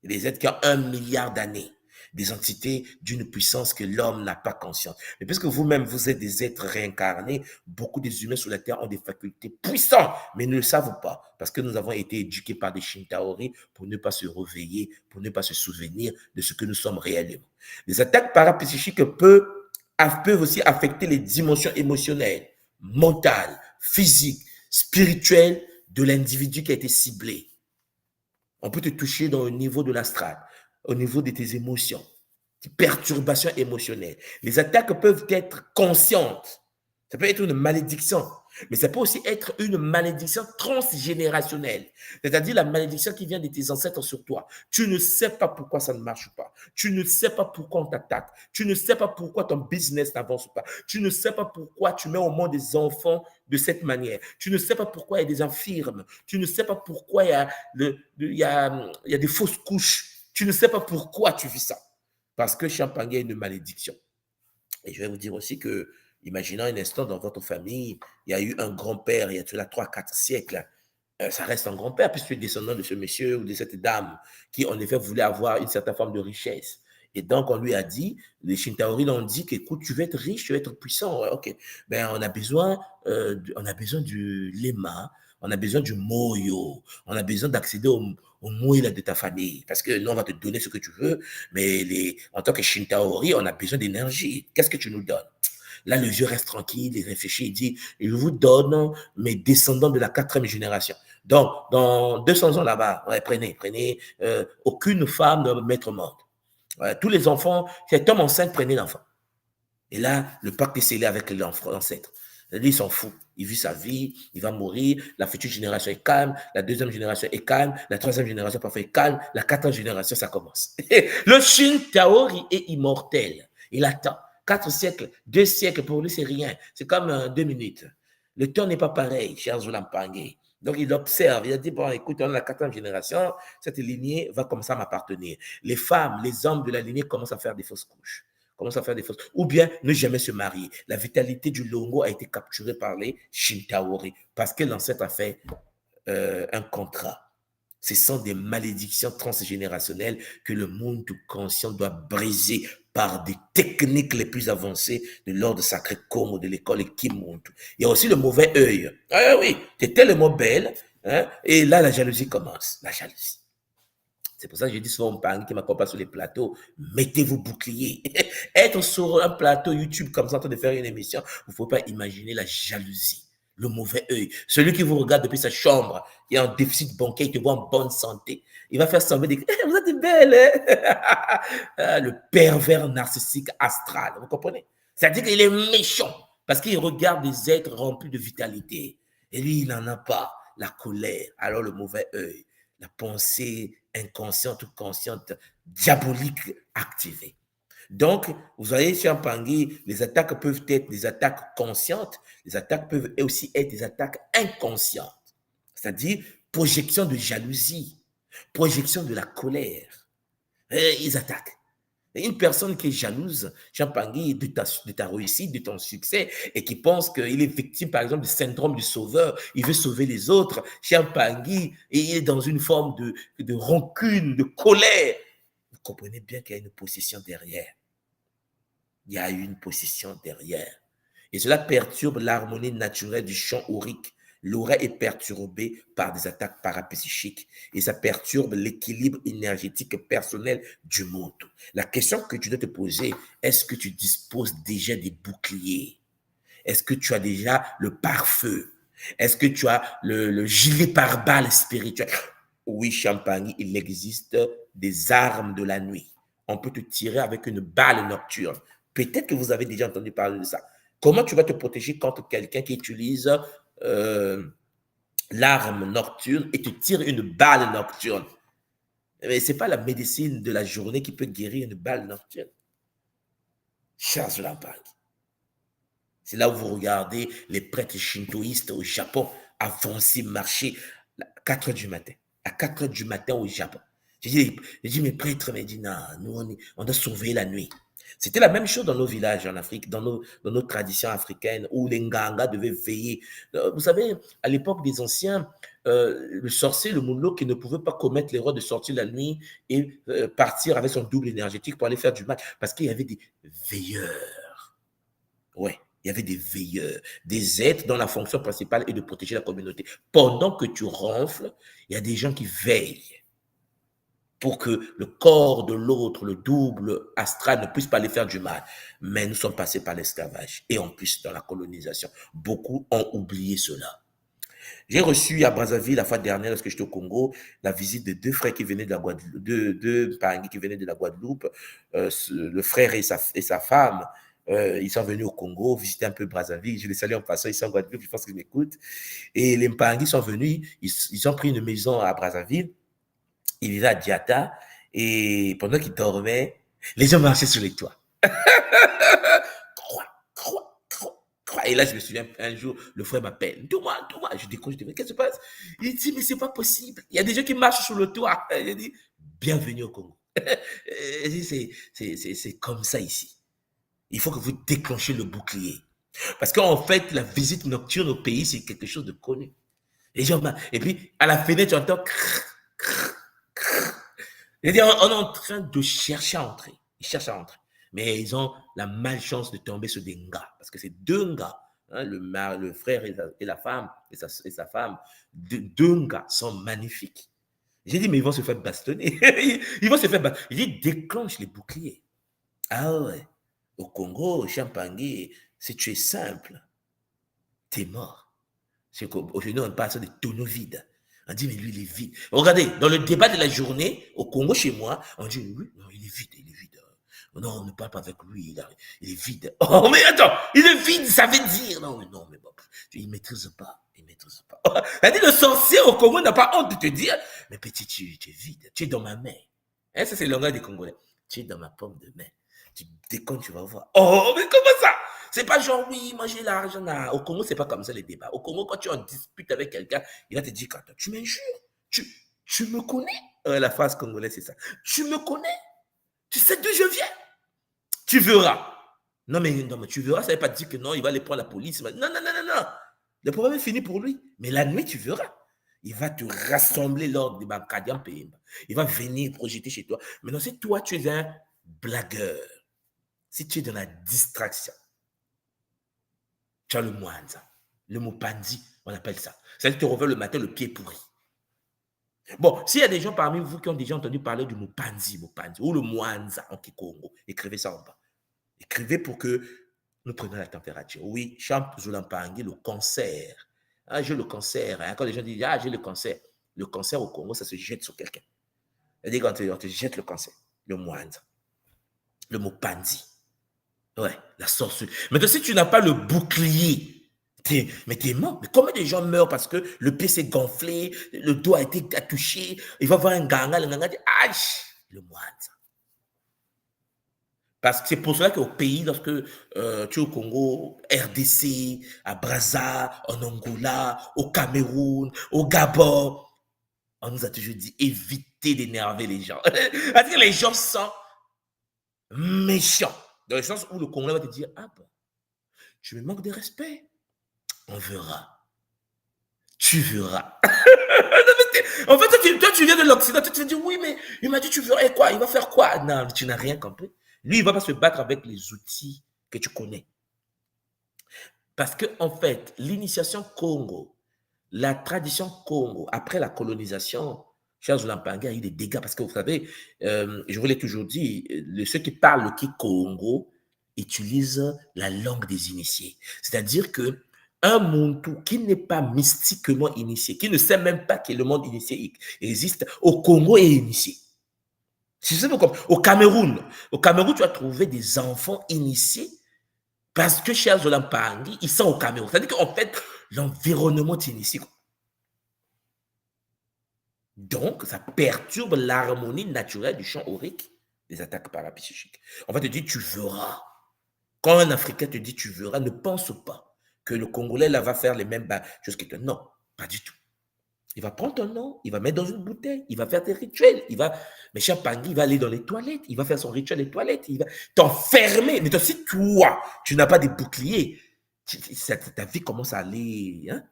Il y a des êtres qui ont 1 milliard d'années. Des entités d'une puissance que l'homme n'a pas conscience. Mais puisque vous-même, vous êtes des êtres réincarnés, beaucoup des humains sur la Terre ont des facultés puissantes, mais ne le savent pas, parce que nous avons été éduqués par des Shintaori pour ne pas se réveiller, pour ne pas se souvenir de ce que nous sommes réellement. Les attaques parapsychiques peuvent aussi affecter les dimensions émotionnelles, mentales, physiques, spirituelles de l'individu qui a été ciblé. On peut te toucher dans le niveau de l'astral, au niveau de tes émotions, des perturbations émotionnelles. Les attaques peuvent être conscientes. Ça peut être une malédiction, mais ça peut aussi être une malédiction transgénérationnelle. C'est-à-dire la malédiction qui vient de tes ancêtres sur toi. Tu ne sais pas pourquoi ça ne marche pas. Tu ne sais pas pourquoi on t'attaque. Tu ne sais pas pourquoi ton business n'avance pas. Tu ne sais pas pourquoi tu mets au monde des enfants de cette manière. Tu ne sais pas pourquoi il y a des infirmes. Tu ne sais pas pourquoi il y a des fausses couches. Tu ne sais pas pourquoi tu vis ça. Parce que Champagne est une malédiction. Et je vais vous dire aussi que, imaginons un instant dans votre famille, il y a eu un grand-père, il y a 3-4 siècles. Ça reste un grand-père, puisque tu es descendant de ce monsieur ou de cette dame qui, en effet, voulait avoir une certaine forme de richesse. Et donc, on lui a dit, les Shintaori ont dit qu'écoute, tu veux être riche, tu veux être puissant. Ouais, ok. Ben, on a besoin du lema, on a besoin du moyo, on a besoin d'accéder au moyo de ta famille. Parce que nous, on va te donner ce que tu veux, mais en tant que Shintaori, on a besoin d'énergie. Qu'est-ce que tu nous donnes? Là, le vieux reste tranquille, il réfléchit, il dit, je vous donne mes descendants de la 4e génération. Donc, dans 200 ans là-bas, ouais, prenez, aucune femme ne mettre au monde. Ouais, tous les enfants, cet homme enceinte, prenez l'enfant. Et là, le pacte est scellé avec l'ancêtre. Lui, il s'en fout. Il vit sa vie, il va mourir, la future génération est calme, la 2e génération est calme, la 3e génération parfois est calme, la 4e génération, ça commence. Le Shintaori est immortel. Il attend. 4 siècles, 2 siècles, pour lui, c'est rien. C'est comme 2 minutes. Le temps n'est pas pareil, cher Zolampangé. Donc, il observe, il a dit, bon, écoute, on est la 4e génération, cette lignée va commencer à m'appartenir. Les femmes, les hommes de la lignée commencent à faire des fausses couches. Ou bien ne jamais se marier. La vitalité du Longo a été capturée par les Shintaori parce que l'ancêtre a fait un contrat. Ce sont des malédictions transgénérationnelles que le monde tout conscient doit briser par des techniques les plus avancées de l'ordre sacré comme de l'école Kimuntu. Il y a aussi le mauvais œil. Ah oui, tu es tellement belle, hein, et là la jalousie commence. La jalousie. C'est pour ça que je dis souvent aux parents qui m'accompagnent sur les plateaux, mettez vos boucliers. Être sur un plateau YouTube comme ça en train de faire une émission, vous ne pouvez pas imaginer la jalousie, le mauvais œil. Celui qui vous regarde depuis sa chambre, qui a un déficit bancaire, il te voit en bonne santé. Il va faire sembler de vous êtes belle, hein? Le pervers narcissique astral, vous comprenez? C'est-à-dire qu'il est méchant parce qu'il regarde des êtres remplis de vitalité. Et lui, il n'en a pas. La colère, alors le mauvais œil, la pensée inconsciente ou consciente, diabolique activée. Donc, vous voyez, chez Pangui, les attaques peuvent être des attaques conscientes, les attaques peuvent aussi être des attaques inconscientes, c'est-à-dire projection de jalousie, projection de la colère. Et ils attaquent. Et une personne qui est jalouse, Champangui, de ta réussite, de ton succès, et qui pense qu'il est victime, par exemple, du syndrome du sauveur, il veut sauver les autres, Champangui, et il est dans une forme de rancune, de colère. Vous comprenez bien qu'il y a une possession derrière. Il y a une possession derrière. Et cela perturbe l'harmonie naturelle du champ aurique. L'aura est perturbée par des attaques parapsychiques et ça perturbe l'équilibre énergétique personnel du monde. La question que tu dois te poser, est-ce que tu disposes déjà des boucliers? Est-ce que tu as déjà le pare-feu? Est-ce que tu as le gilet pare-balles spirituel? Oui, Champagne, il existe des armes de la nuit. On peut te tirer avec une balle nocturne. Peut-être que vous avez déjà entendu parler de ça. Comment tu vas te protéger contre quelqu'un qui utilise l'arme nocturne et te tire une balle nocturne? Mais ce n'est pas la médecine de la journée qui peut guérir une balle nocturne. Charge la bague. C'est là où vous regardez les prêtres shintoïstes au Japon avancer, marcher à 4 heures du matin. À 4 heures du matin au Japon. J'ai dit, mes prêtres m'ont dit, non, nous, on doit sauver la nuit. C'était la même chose dans nos villages en Afrique, dans nos traditions africaines, où les Nganga devaient veiller. Vous savez, à l'époque des anciens, le sorcier, le mounlo, qui ne pouvait pas commettre l'erreur de sortir la nuit et partir avec son double énergétique pour aller faire du mal, parce qu'il y avait des veilleurs. Ouais. Il y avait des veilleurs, des êtres dont la fonction principale est de protéger la communauté. Pendant que tu ronfles, il y a des gens qui veillent pour que le corps de l'autre, le double astral, ne puisse pas les faire du mal. Mais nous sommes passés par l'esclavage et en plus dans la colonisation. Beaucoup ont oublié cela. J'ai reçu à Brazzaville la fois dernière, lorsque j'étais au Congo, la visite de deux frères qui venaient de la Guadeloupe, deux Pangui qui venaient de la Guadeloupe, le frère et sa femme. Ils sont venus au Congo, visiter un peu Brazzaville. Je les salue en passant, ils sont en Guadeloupe, je pense qu'ils m'écoutent. Et les Mpangui sont venus, ils ont pris une maison à Brazzaville. Ils vivaient à Diata. Et pendant qu'ils dormaient, les gens marchaient sur les toits. Et là, je me souviens, un jour, le frère m'appelle. Dis-moi. Je décroche, qu'est-ce qui se passe? Il dit, mais c'est pas possible. Il y a des gens qui marchent sur le toit. Je dis, bienvenue au Congo. C'est comme ça ici. Il faut que vous déclenchez le bouclier. Parce qu'en fait, la visite nocturne au pays, c'est quelque chose de connu. Les gens, et puis, à la fenêtre, tu entends. C'est-à-dire, on est en train de chercher à entrer. Ils cherchent à entrer. Mais ils ont la malchance de tomber sur des gars. Parce que c'est deux gars. Hein, le frère et la femme, et sa femme. Deux gars sont magnifiques. J'ai dit, mais ils vont se faire bastonner. Ils vont se faire bastonner. J'ai dit, déclenche les boucliers. Ah ouais. Au Congo, au Champangui, si tu es simple, t'es mort. Aujourd'hui, on parle de tonneaux vides. On dit, mais lui, il est vide. Regardez, dans le débat de la journée, au Congo, chez moi, on dit, oui, non, il est vide. Non, on ne parle pas avec lui, il est vide. Oh, mais attends, il est vide, ça veut dire. Non, mais bon, il ne maîtrise pas. Elle dit, le sorcier au Congo n'a pas honte de te dire, mais petit, tu es vide, tu es dans ma main. Hein, ça, c'est le langage des Congolais. Tu es dans ma paume de main. Tu déconnes, tu vas voir. Oh, mais comment ça? C'est pas genre, oui, moi j'ai l'argent. Au Congo, c'est pas comme ça les débats. Au Congo, quand tu en disputes avec quelqu'un, il va te dire, quand tu m'injures, tu me connais? La phrase congolaise, c'est ça. Tu me connais? Tu sais d'où je viens? Tu verras. Non, mais tu verras, ça ne veut pas dire que non, il va aller prendre la police. Non. Le problème est fini pour lui. Mais la nuit, tu verras. Il va te rassembler lors des Bankadian PM. Il va venir projeter chez toi. Maintenant, si toi, tu es un blagueur, si tu es dans la distraction, tu as le Mwanza, le Mopandi, on appelle ça. Ça te revient le matin, le pied pourri. Bon, s'il y a des gens parmi vous qui ont déjà entendu parler du Mupanzi, ou le Mwanza en Kikongo, écrivez ça en bas. Écrivez pour que nous prenions la température. Oui, Champ Zulampangi, le cancer. Ah, j'ai le cancer. Hein. Quand les gens disent, ah, j'ai le cancer. Le cancer au Congo, ça se jette sur quelqu'un. C'est-à-dire quand on te jette le cancer, le Mwanza, le Mupanzi. Ouais, la sorcellerie. Maintenant, si tu n'as pas le bouclier, mais t'es mort. Mais combien de gens meurent parce que le pied s'est gonflé, le dos a été touché, il va voir un ganga, le ganga dit, aïe, le Mwanza. Parce que c'est pour cela qu'au pays, lorsque tu es au Congo, RDC, à Brazza, en Angola, au Cameroun, au Gabon, on nous a toujours dit évitez d'énerver les gens. Parce que les gens sont méchants. Dans le sens où le Congolais va te dire, ah bon, tu me manques de respect. On verra. Tu verras. En fait, toi, tu viens de l'Occident, tu te dis, oui, mais il m'a dit, tu verras quoi? Il va faire quoi? Non, tu n'as rien compris. Lui, il ne va pas se battre avec les outils que tu connais. Parce que, en fait, l'initiation Congo, la tradition Congo, après la colonisation, Charles Lampangue a eu des dégâts. Parce que vous savez, je vous l'ai toujours dit, ceux qui parlent le Kikongo utilisent la langue des initiés. C'est-à-dire que un Muntu qui n'est pas mystiquement initié, qui ne sait même pas que le monde initié existe, au Congo est initié. Au Cameroun, tu vas trouver des enfants initiés parce que chez Zolampangi, ils sont au Cameroun. C'est-à-dire qu'en fait, l'environnement t'initie. Donc, ça perturbe l'harmonie naturelle du champ aurique des attaques parapsychiques. On va te dire, tu verras. Quand un Africain te dit, tu verras, ne pense pas que le Congolais là va faire les mêmes choses que toi. Non, pas du tout. Il va prendre ton nom, il va mettre dans une bouteille, il va faire des rituels, mais Champangui, il va aller dans les toilettes, il va faire son rituel des toilettes, il va t'enfermer. Mais toi, si toi, tu n'as pas de bouclier, ta vie commence à aller. Hein?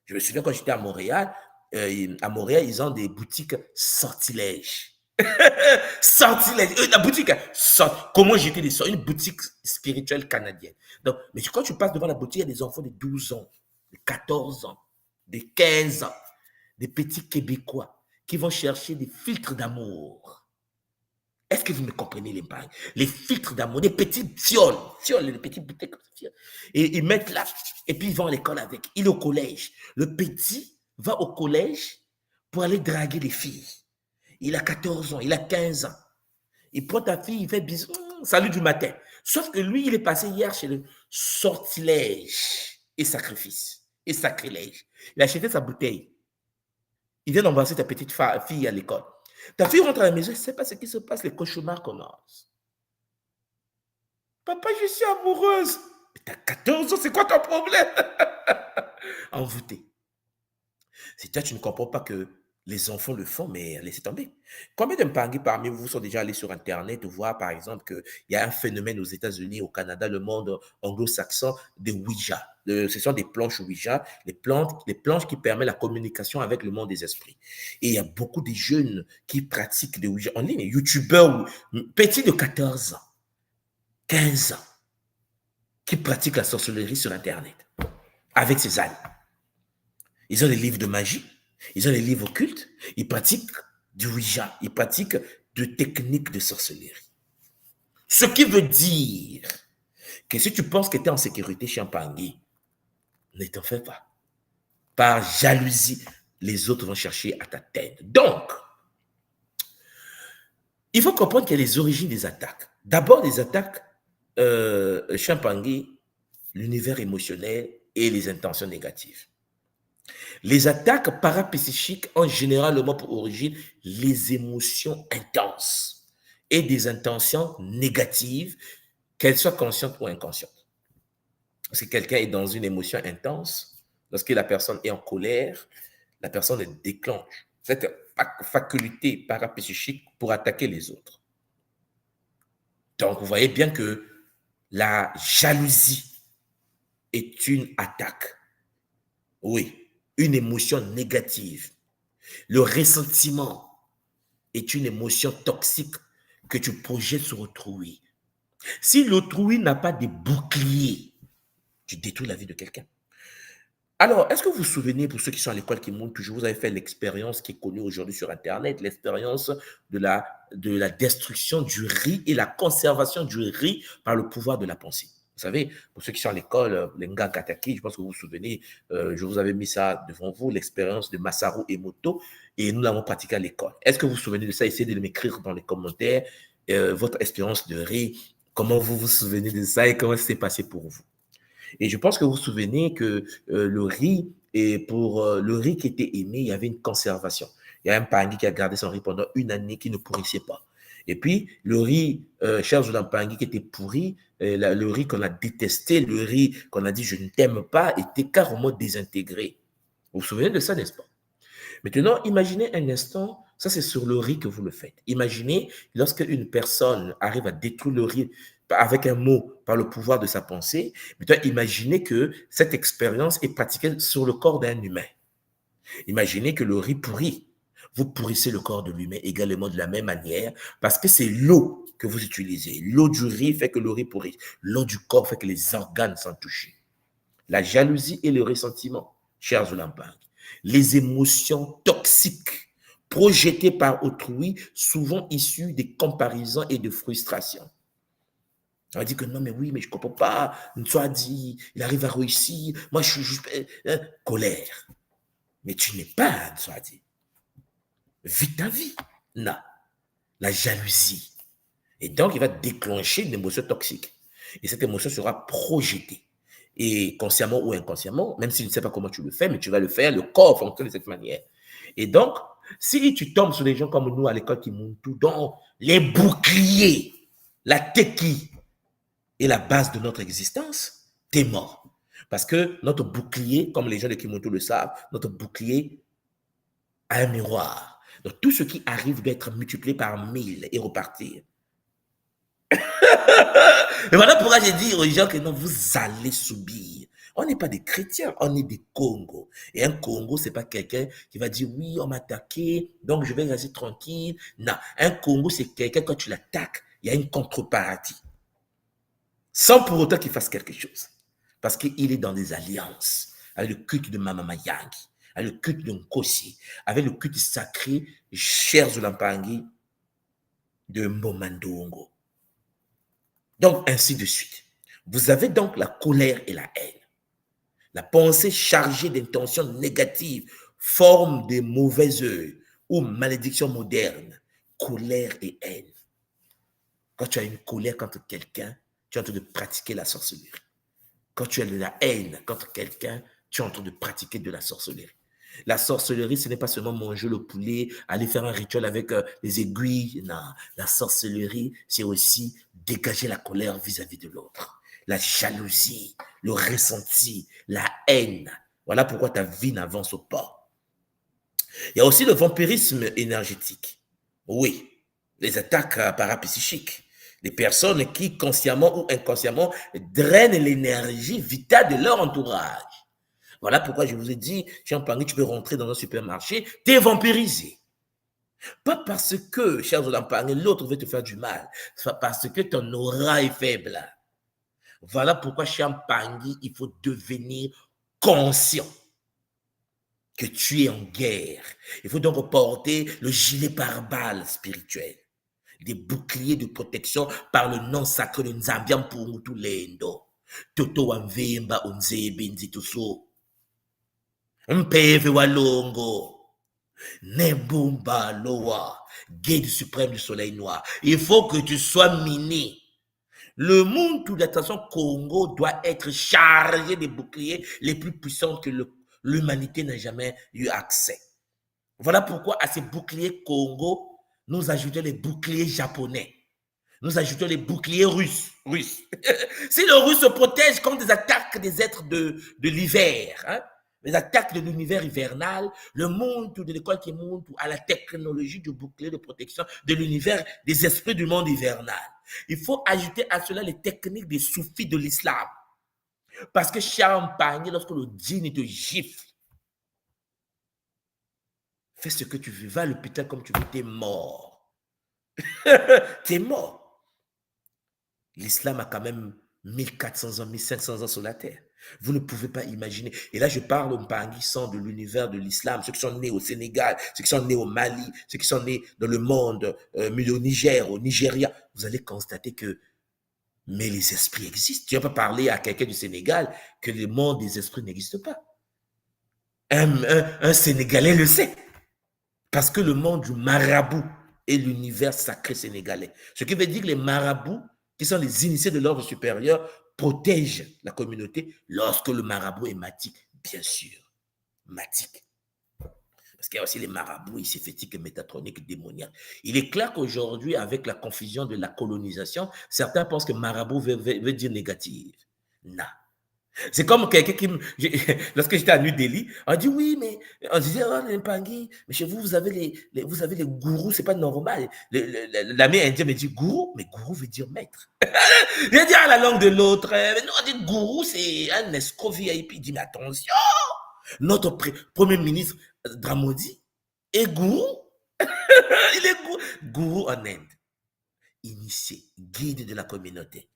Je me souviens quand j'étais à Montréal, ils ont des boutiques sortilèges. Sortilège, la boutique, comment j'étais une boutique spirituelle canadienne. Donc, mais quand tu passes devant la boutique, il y a des enfants de 12 ans, de 14 ans, de 15 ans, des petits Québécois qui vont chercher des filtres d'amour. Est-ce que vous me comprenez les bagues? Les filtres d'amour, des petits fioles, des petites bouteilles comme ça. Et ils mettent là, et puis ils vont à l'école avec. Il est au collège. Le petit va au collège pour aller draguer des filles. Il a 14 ans, il a 15 ans. Il prend ta fille, il fait bisous, salut du matin. Sauf que lui, il est passé hier chez le sortilège et sacrifice, et sacrilège. Il a acheté sa bouteille. Il vient d'embrasser ta petite fille à l'école. Ta fille rentre à la maison, elle ne sait pas ce qui se passe, les cauchemars commencent. Papa, je suis amoureuse. Mais t'as 14 ans, c'est quoi ton problème? Envoûté. Si toi, tu ne comprends pas que les enfants le font, mais laissez tomber. Combien de Mpangui parmi vous sont déjà allés sur Internet voir, par exemple, qu'il y a un phénomène aux États-Unis, au Canada, le monde anglo-saxon, des Ouija. Ce sont des planches Ouija, les planches qui permettent la communication avec le monde des esprits. Et il y a beaucoup de jeunes qui pratiquent des Ouija en ligne, youtubeurs, petits de 14 ans, 15 ans, qui pratiquent la sorcellerie sur Internet, avec ces ânes. Ils ont des livres de magie. Ils ont des livres occultes, ils pratiquent du Ouija, ils pratiquent de techniques de sorcellerie. Ce qui veut dire que si tu penses que tu es en sécurité chez Mpangui, ne t'en fais pas. Par jalousie, les autres vont chercher à ta tête. Donc, il faut comprendre qu'il y a les origines des attaques. D'abord, les attaques chez Mpangui, l'univers émotionnel et les intentions négatives. Les attaques parapsychiques ont généralement pour origine les émotions intenses et des intentions négatives, qu'elles soient conscientes ou inconscientes. Parce que quelqu'un est dans une émotion intense, lorsque la personne est en colère, la personne déclenche cette faculté parapsychique pour attaquer les autres. Donc, vous voyez bien que la jalousie est une attaque. Oui. Une émotion négative. Le ressentiment est une émotion toxique que tu projettes sur autrui. Si l'autrui n'a pas de bouclier, tu détruis la vie de quelqu'un. Alors, est-ce que vous vous souvenez, pour ceux qui sont à l'école, qui montent toujours, vous avez fait l'expérience qui est connue aujourd'hui sur Internet, l'expérience de la destruction du riz et la conservation du riz par le pouvoir de la pensée. Vous savez, pour ceux qui sont à l'école, les Kataki, je pense que vous vous souvenez, je vous avais mis ça devant vous, l'expérience de Masaru Emoto, et nous l'avons pratiqué à l'école. Est-ce que vous vous souvenez de ça? Essayez de m'écrire dans les commentaires votre expérience de riz, comment vous vous souvenez de ça et comment ça s'est passé pour vous. Et je pense que vous vous souvenez que le riz, et pour le riz qui était aimé, il y avait une conservation. Il y a un pangui qui a gardé son riz pendant une année qui ne pourrissait pas. Et puis, le riz, cher Jodan Pangui, qui était pourri, le riz qu'on a détesté, le riz qu'on a dit je ne t'aime pas, était carrément désintégré. Vous vous souvenez de ça, n'est-ce pas? Maintenant, imaginez un instant, ça c'est sur le riz que vous le faites. Imaginez lorsque une personne arrive à détruire le riz avec un mot par le pouvoir de sa pensée. Maintenant, imaginez que cette expérience est pratiquée sur le corps d'un humain. Imaginez que le riz pourrit. Vous pourrissez le corps de l'humain également de la même manière parce que c'est l'eau que vous utilisez. L'eau du riz fait que le riz pourrit. L'eau du corps fait que les organes sont touchés. La jalousie et le ressentiment, chers Zolampang, les émotions toxiques projetées par autrui, souvent issues des comparaisons et de frustrations. On dit que non, mais oui, mais je ne comprends pas. Soit dit, il arrive à réussir. Moi, je suis juste colère. Mais tu n'es pas soit dit. Vis ta vie. Non. La jalousie. Et donc, il va déclencher une émotion toxique. Et cette émotion sera projetée. Et consciemment ou inconsciemment, même si tu ne sais pas comment tu le fais, mais tu vas le faire, le corps fonctionne de cette manière. Et donc, si tu tombes sur des gens comme nous à l'école qui montent tout, dont les boucliers, la tequille est la base de notre existence, t'es mort. Parce que notre bouclier, comme les gens de Kimoto le savent, notre bouclier a un miroir. Donc, tout ce qui arrive doit être multiplié par 1000 et repartir. Et voilà pourquoi j'ai dit aux gens que non, vous allez subir. On n'est pas des chrétiens, on est des Congos. Et un Congo, ce n'est pas quelqu'un qui va dire oui, on m'a attaqué, donc je vais rester tranquille. Non, un Congo, c'est quelqu'un, quand tu l'attaques, il y a une contrepartie. Sans pour autant qu'il fasse quelque chose. Parce qu'il est dans des alliances avec le culte de Mama Mayangi, avec le culte de Nkosi, avec le culte sacré, cher Zolampangi, de Mbomandongo. Donc, ainsi de suite. Vous avez donc la colère et la haine. La pensée chargée d'intentions négatives forme des mauvais œils ou malédictions modernes, colère et haine. Quand tu as une colère contre quelqu'un, tu es en train de pratiquer la sorcellerie. Quand tu as de la haine contre quelqu'un, tu es en train de pratiquer de la sorcellerie. La sorcellerie, ce n'est pas seulement manger le poulet, aller faire un rituel avec les aiguilles. Non, la sorcellerie, c'est aussi dégager la colère vis-à-vis de l'autre. La jalousie, le ressenti, la haine. Voilà pourquoi ta vie n'avance pas. Il y a aussi le vampirisme énergétique. Oui, les attaques parapsychiques. Les personnes qui, consciemment ou inconsciemment, drainent l'énergie vitale de leur entourage. Voilà pourquoi je vous ai dit, cher Pangui, tu peux rentrer dans un supermarché, t'es vampirisé. Pas parce que, cher Zolampangue, l'autre veut te faire du mal, c'est parce que ton aura est faible. Voilà pourquoi, cher Pangui, il faut devenir conscient que tu es en guerre. Il faut donc porter le gilet pare-balles spirituel, des boucliers de protection par le nom sacré de Nzambian pour tous les Indo. Toto Wamvemba Unzebe Nzituso. Mpeve Walongo, Nebumba Loa, guide suprême du soleil noir. Il faut que tu sois miné. Le monde de l'attention Congo doit être chargé des boucliers les plus puissants que l'humanité n'a jamais eu accès. Voilà pourquoi à ces boucliers Congo, nous ajoutons les boucliers japonais. Nous ajoutons les boucliers russes. Si le russe se protège contre des attaques des êtres de l'hiver, hein, les attaques de l'univers hivernal, le monde de l'école qui monte à la technologie du bouclier de protection de l'univers, des esprits du monde hivernal. Il faut ajouter à cela les techniques des soufis de l'islam. Parce que champagne, lorsque le djinn te gifle, fais ce que tu veux, va à l'hôpital comme tu veux, t'es mort. T'es mort. L'islam a quand même 1400 ans, 1500 ans sur la terre. Vous ne pouvez pas imaginer. Et là, je parle aux Mpanguissants de l'univers de l'islam, ceux qui sont nés au Sénégal, ceux qui sont nés au Mali, ceux qui sont nés dans le monde, au Niger, au Nigeria. Vous allez constater que, mais les esprits existent. Tu ne vas pas parler à quelqu'un du Sénégal que le monde des esprits n'existe pas. Un Sénégalais le sait. Parce que le monde du marabout est l'univers sacré sénégalais. Ce qui veut dire que les marabouts, qui sont les initiés de l'ordre supérieur, protègent la communauté lorsque le marabout est matique, bien sûr. Matique. Parce qu'il y a aussi les marabouts ici-fétiques, métatroniques, démoniaques. Il est clair qu'aujourd'hui, avec la confusion de la colonisation, certains pensent que marabout veut dire négatif. Non. C'est comme quelqu'un qui me. Lorsque j'étais à New Delhi, on dit oui, mais on disait, oh, les Pangui, mais chez vous, vous avez les gourous, c'est pas normal. L'ami indien me dit gourou, mais gourou veut dire maître. Il a dit à la langue de l'autre, mais non, on dit gourou, c'est un escroc VIP. Il dit, mais attention, notre premier ministre Dramodi est gourou. Il est gourou en Inde. Initié, guide de la communauté.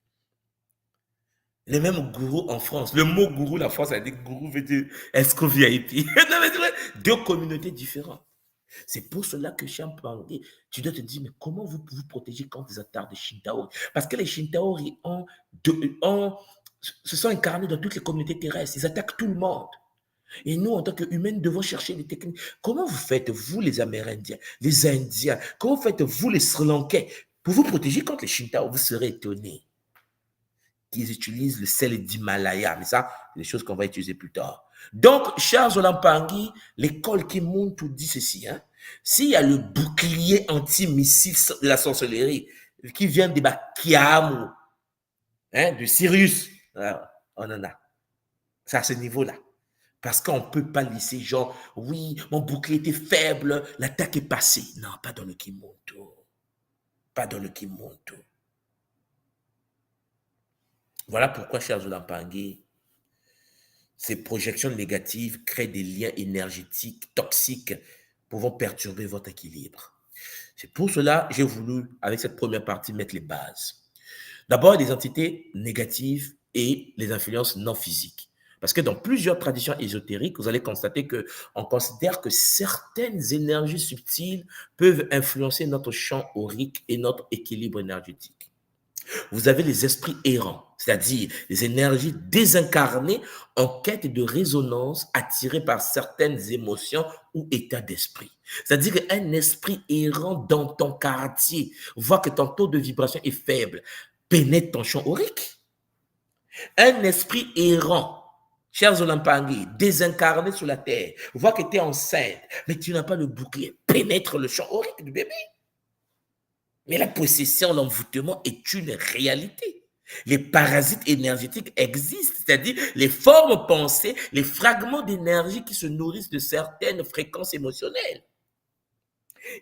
Les mêmes gourous en France. Le mot gourou, la France a dit gourou veut dire escroc VIP. Deux communautés différentes. C'est pour cela que Champangui, tu dois te dire, mais comment vous vous protéger contre les attaques de Shintaori? Parce que les Shintaori se sont incarnés dans toutes les communautés terrestres. Ils attaquent tout le monde. Et nous, en tant qu'humains, devons chercher des techniques. Comment vous faites, vous, les Amérindiens, les Indiens, comment faites, vous, les Sri Lankais, pour vous protéger contre les Shintaori? Vous serez étonnés qu'ils utilisent le sel d'Himalaya. Mais ça, c'est des choses qu'on va utiliser plus tard. Donc, chers Olampangui, l'école qui monte tout dit ceci. Hein? S'il y a le bouclier anti-missile de la sorcellerie qui vient des Bakiamu, hein, de Sirius, on en a. C'est à ce niveau-là. Parce qu'on ne peut pas laisser genre, oui, mon bouclier était faible, l'attaque est passée. Non, pas dans le Kimoto. Pas dans le Kimoto. Voilà pourquoi, chers Olampangui, ces projections négatives créent des liens énergétiques toxiques pouvant perturber votre équilibre. C'est pour cela que j'ai voulu, avec cette première partie, mettre les bases. D'abord, les entités négatives et les influences non physiques. Parce que dans plusieurs traditions ésotériques, vous allez constater qu'on considère que certaines énergies subtiles peuvent influencer notre champ aurique et notre équilibre énergétique. Vous avez les esprits errants, c'est-à-dire les énergies désincarnées en quête de résonance attirées par certaines émotions ou états d'esprit. C'est-à-dire qu'un esprit errant dans ton quartier voit que ton taux de vibration est faible, pénètre ton champ aurique. Un esprit errant, chers Olampangui, désincarné sur la terre, voit que tu es enceinte, mais tu n'as pas le bouclier, pénètre le champ aurique du bébé. Mais la possession, l'envoûtement est une réalité. Les parasites énergétiques existent, c'est-à-dire les formes pensées, les fragments d'énergie qui se nourrissent de certaines fréquences émotionnelles.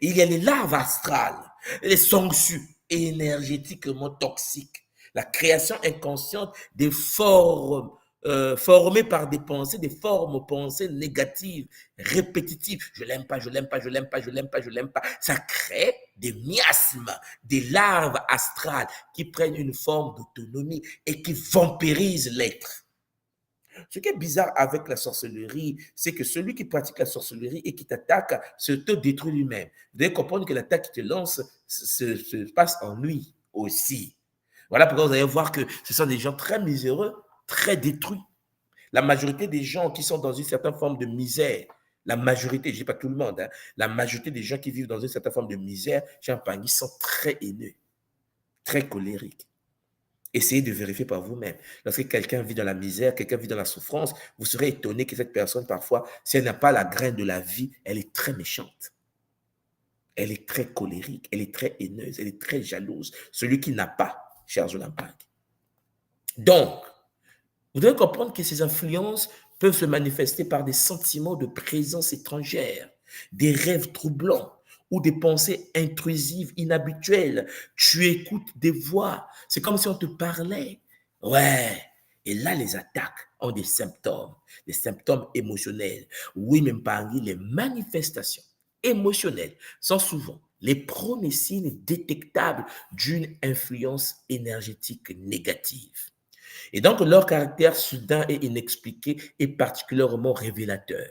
Il y a les larves astrales, les sangsues énergétiquement toxiques, la création inconsciente des formes formées par des pensées, des formes pensées négatives, répétitives. Je l'aime pas, je l'aime pas, je l'aime pas, je l'aime pas, je l'aime pas. Ça crée des miasmes, des larves astrales qui prennent une forme d'autonomie et qui vampirisent l'être. Ce qui est bizarre avec la sorcellerie, c'est que celui qui pratique la sorcellerie et qui t'attaque se te détruit lui-même. Vous devez comprendre que l'attaque qui te lance se passe en lui aussi. Voilà pourquoi vous allez voir que ce sont des gens très miséreux, très détruits. La majorité des gens qui sont dans une certaine forme de misère, la majorité, je ne dis pas tout le monde, hein, la majorité des gens qui vivent dans une certaine forme de misère, Champagne, sont très haineux, très colériques. Essayez de vérifier par vous-même. Lorsque quelqu'un vit dans la misère, quelqu'un vit dans la souffrance, vous serez étonné que cette personne, parfois, si elle n'a pas la graine de la vie, elle est très méchante. Elle est très colérique, elle est très haineuse, elle est très jalouse. Celui qui n'a pas, chers Olampangui. Donc, vous devez comprendre que ces influences peuvent se manifester par des sentiments de présence étrangère, des rêves troublants ou des pensées intrusives, inhabituelles. Tu écoutes des voix, c'est comme si on te parlait. Ouais, et là, les attaques ont des symptômes émotionnels. Oui, même parmi les manifestations émotionnelles sont souvent les premiers signes détectables d'une influence énergétique négative. Et donc, leur caractère soudain et inexpliqué est particulièrement révélateur.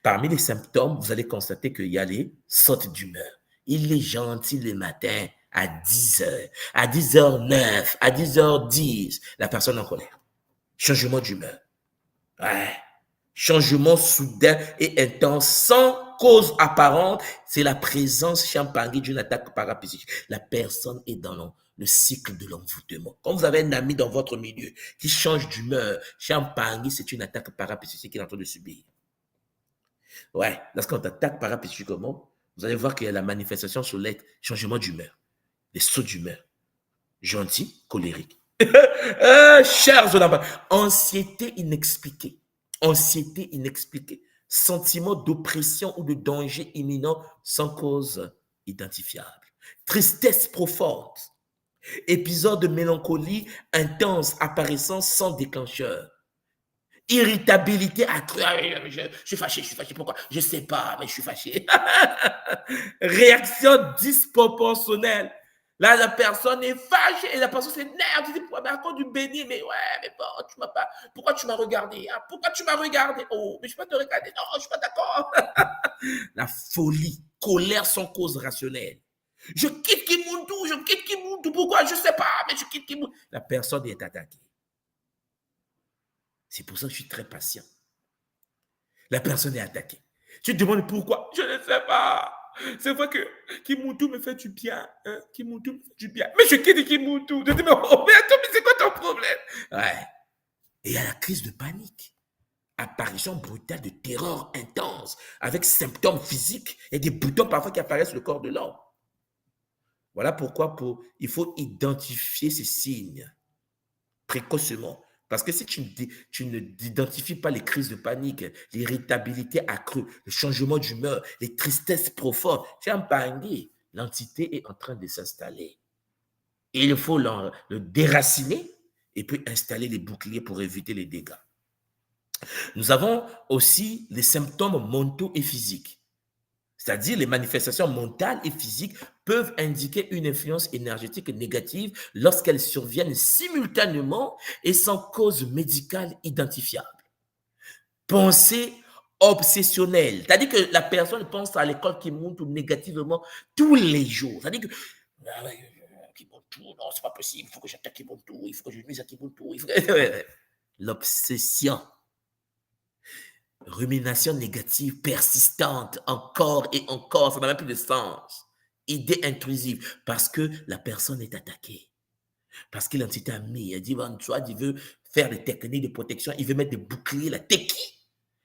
Parmi les symptômes, vous allez constater qu'il y a les sautes d'humeur. Il est gentil le matin à 10 heures, à 10h09, à 10h10, la personne en colère. Changement d'humeur. Ouais. Changement soudain et intense sans cause apparente, c'est la présence chez un Pangui d'une attaque parapsychique. La personne est dans le cycle de l'envoûtement. Quand vous avez un ami dans votre milieu qui change d'humeur, chez un Pangui, c'est une attaque parapsychique qu'il est en train de subir. Ouais, lorsqu'on t'attaque parapsychiquement, vous allez voir qu'il y a la manifestation sur l'être, changement d'humeur, des sauts d'humeur, gentil, colérique. Chers Zonamba, anxiété inexpliquée, sentiment d'oppression ou de danger imminent sans cause identifiable, tristesse profonde, épisode de mélancolie intense apparaissant sans déclencheur, irritabilité accrue. Je suis fâché, pourquoi? Je ne sais pas, mais je suis fâché. Réaction disproportionnelle. Là, la personne est fâchée et la personne s'énerve. Tu dis, mais à cause du béni, mais ouais, mais bon, tu m'as pas. Pourquoi tu m'as regardé? Hein? Pourquoi tu m'as regardé? Oh, mais je peux te regarder. Non, je suis pas d'accord. La folie, colère sans cause rationnelle. Je quitte Kimuntu. Pourquoi? Je ne sais pas, mais je quitte Kimuntu. La personne est attaquée. C'est pour ça que je suis très patient. La personne est attaquée. Tu te demandes pourquoi? Je ne sais pas. C'est vrai que Kimuntu me fait du bien. Hein? Kimuntu me fait du bien. Mais je quitte Kimuntu. Je dis, mais attends, mais c'est quoi ton problème? Ouais. Et il y a la crise de panique. Apparition brutale de terreur intense, avec symptômes physiques et des boutons parfois qui apparaissent sur le corps de l'homme. Voilà pourquoi il faut identifier ces signes précocement. Parce que si tu n'identifies pas les crises de panique, l'irritabilité accrue, le changement d'humeur, les tristesses profondes, tu es un Pangui, l'entité est en train de s'installer. Et il faut le déraciner et puis installer les boucliers pour éviter les dégâts. Nous avons aussi les symptômes mentaux et physiques. C'est-à-dire les manifestations mentales et physiques peuvent indiquer une influence énergétique négative lorsqu'elles surviennent simultanément et sans cause médicale identifiable. Pensée obsessionnelle, c'est-à-dire que la personne pense à l'école qui monte négativement tous les jours. C'est-à-dire que Kimuntu, non, c'est pas possible, il faut que j'attaque Kimuntu, il faut que je nuise à Kimuntu. L'obsession. Rumination négative persistante, encore et encore, ça n'a même plus de sens. Idée intrusive, parce que la personne est attaquée. Parce que l'entité a mis, elle dit, soit il veut faire des techniques de protection, il veut mettre des boucliers, la teki.